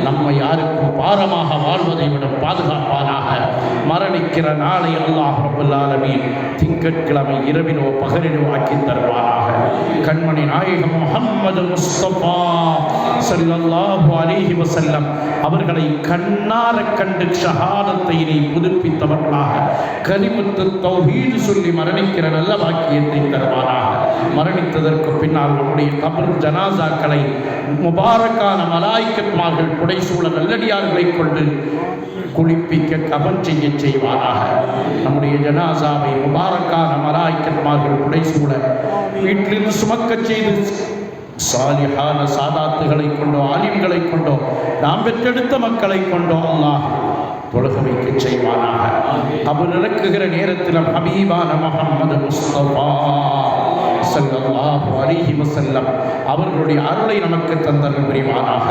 நம்மை யாருக்கும் பாரமாக வாழ்வதை விட பாதுகாப்பானாக. மரணிக்கிற நாளை அல்லாஹ் ரப்பல் ஆலமீன் திங்கட்கிழமை இரவிலோ பகலிலோ ஆக்கி தருவானாக. கண்மணி நாயகம் முஹம்மது முஸ்தபா ஸல்லல்லாஹு அலைஹி வஸல்லம் அவர்களை கண்ணார கண்டு ஷஹாதத்தை புதுப்பித்தவர்களாக கலிமத்து தௌஹீத் சொல்லி மரணிக்கிற நல்ல பாக்கியத்தை தருவானாக. மரணித்ததற்கு பின்னால் நம்முடைய கபர் ஜனாசாக்களை முபாரக்கான மலாயிக்கத்மார்கள் புடைசூழ நல்லடியார்களை கொண்டு குளிப்பிக்க கபன் செய்ய செய்வானாக. நம்முடைய ஜனாசாவை முபாரக்கான மலாயிக்கத்மார்கள் புடைசூழ வீட்டிலிருந்து சுமக்க செய்து சாலிஹான சாதாத்துகளை கொண்டோ, ஆலிம்களை கொண்டோ, நாம் பெற்றெடுத்த மக்களை கொண்டோ அல்லாஹ் தொழுக வைக்க செய்வானாக. அவர் இறக்குகிற நேரத்தில் ஹபீபான முஹம்மது முஸ்தபா ஸல்லல்லாஹு அலைஹி வஸல்லம் அவர்களுடைய அருளை நமக்கு தந்தருள் புரிவானாக.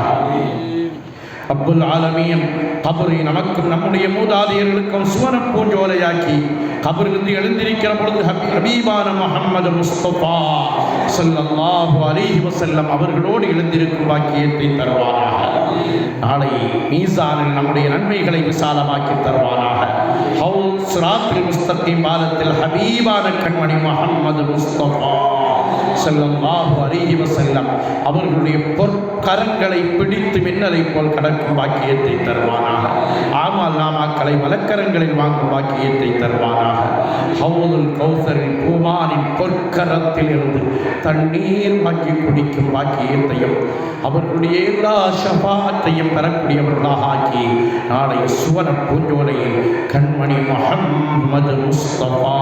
ரப்புல் ஆலமீன் கபரை நமக்கும் நம்முடைய மூதாதையர்களுக்கும் சுவன பூஞ்சோலையாக்கி கபரிலிருந்து எழுந்திருக்கிற பொழுது ஹபீபான முஹம்மது முஸ்தபா ஸல்லல்லாஹு அலைஹி வஸல்லம் அவர்களோடு எழுந்திருக்கும் பாக்கியத்தை தருவானாக. நாளை மீசானில் நம்முடைய நன்மைகளை விசாலமாக்கி தருவானாக. ஹவுல் சிராத்தில் முஸ்தகீம் பாலத்தில் ஹபீபான கண்மணி முஹம்மது முஸ்தபா ஸல்லல்லாஹு அலைஹி வஸல்லம் அவர்களுடைய பொற்கரங்களை பிடித்து மின்னலை போல் கடக்கும் பாக்கியத்தை தருவானாக. ஆமால் நாமாக்களை வலக்கரங்களில் வாங்கும் பாக்கியத்தை தருவானாக. ஹவுலுல் கௌசரின் பூமானின் பொற்கரத்தில் இருந்து தண்ணீர் வாக்கி குடிக்கும் பாக்கியத்தையும் அவர்களுடைய எல்லா ஷஃபாஅத்தையும் பெறக்கூடியவர்களாக ஆக்கி நாளை சுவன பூஞ்சோலையில் கண்மணி முஹம்மது முஸ்தபா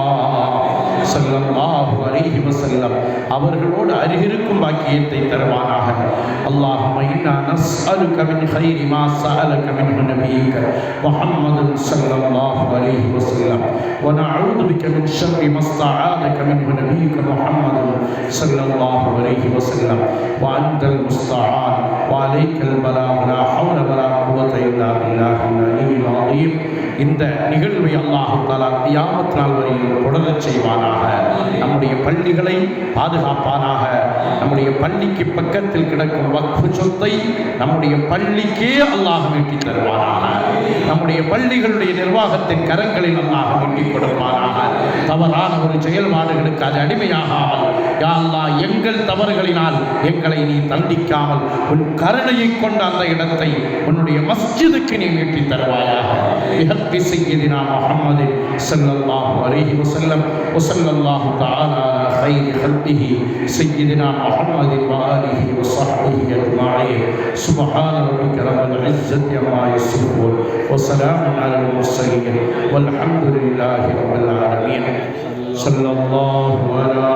ஸல்லல்லாஹு அலைஹி வஸல்லம் அவர்களோடு அருகிருக்கும் பாக்கியத்தை தருவானாக. அல்லாஹும்ம இன்னா நஸ்அலுக மின் கைரி மா ஸஅலக மின்ஹு நபியுக முஹம்மது ஸல்லல்லாஹு அலைஹி வஸல்லம் வ நஊது பிக மின் ஷர்ரி மா ஸ்தஆதக மின்ஹு நபியுக முஹம்மது ஸல்லல்லாஹு அலைஹி வஸல்லம் வ அன்தல் முஸ்தஆன் வ அலைக்கல் பலாக் லா ஹவ்ல வ லா குவத இல்லா பில்லாஹில் அலியில் அலீம். இந்த நிகழ்வை அல்லாஹ் தஆலா கியாமத் நாள் வரையில் தொடரச் செய்வானாக. நம்முடைய பள்ளிகளை பாதுகாப்பானாக. நம்முடைய பள்ளிக்கு பக்கத்தில் கிடக்கும் வக்ஃபு சொத்தை நம்முடைய பள்ளிக்கே அல்லாஹ் மீட்டி தருவானாக. நம்முடைய பள்ளிகளுடைய நிர்வாகத்தின் கரங்களில் அல்லாஹ் மீட்டி கொடுப்பானாக. தவறான ஒரு செயல்பாடுகளுக்கு அது அடிமையாகாமல் யா அல்லாஹ் எங்கள் தவறுகளினால் எங்களை நீ தண்டிக்காமல் உன் கருணையை கொண்ட அந்த இடத்தை உன்னுடைய மஸ்ஜிதுக்கு நீ மீட்டி தருவாயாக. பிஹக்கி சய்யிதினா முஹம்மதின் ஸல்லல்லாஹு அலைஹி வஸல்லம் வஸல்லல்லாஹு தஆலா அலா கைரி ஹல்கிஹி சய்யிதினா முஹம்மதின் வஆலிஹி வஸஹ்பிஹி அஜ்மஈன். சுப்ஹான ரப்பிக ரப்பில் இஸ்ஸத்தி அம்மா யசிஃபூன் வஸலாமுன் அலல் முர்ஸலீன் வல்ஹம்துலில்லாஹி ரப்பில் ஆலமீன். ஸல்லல்லாஹு அலா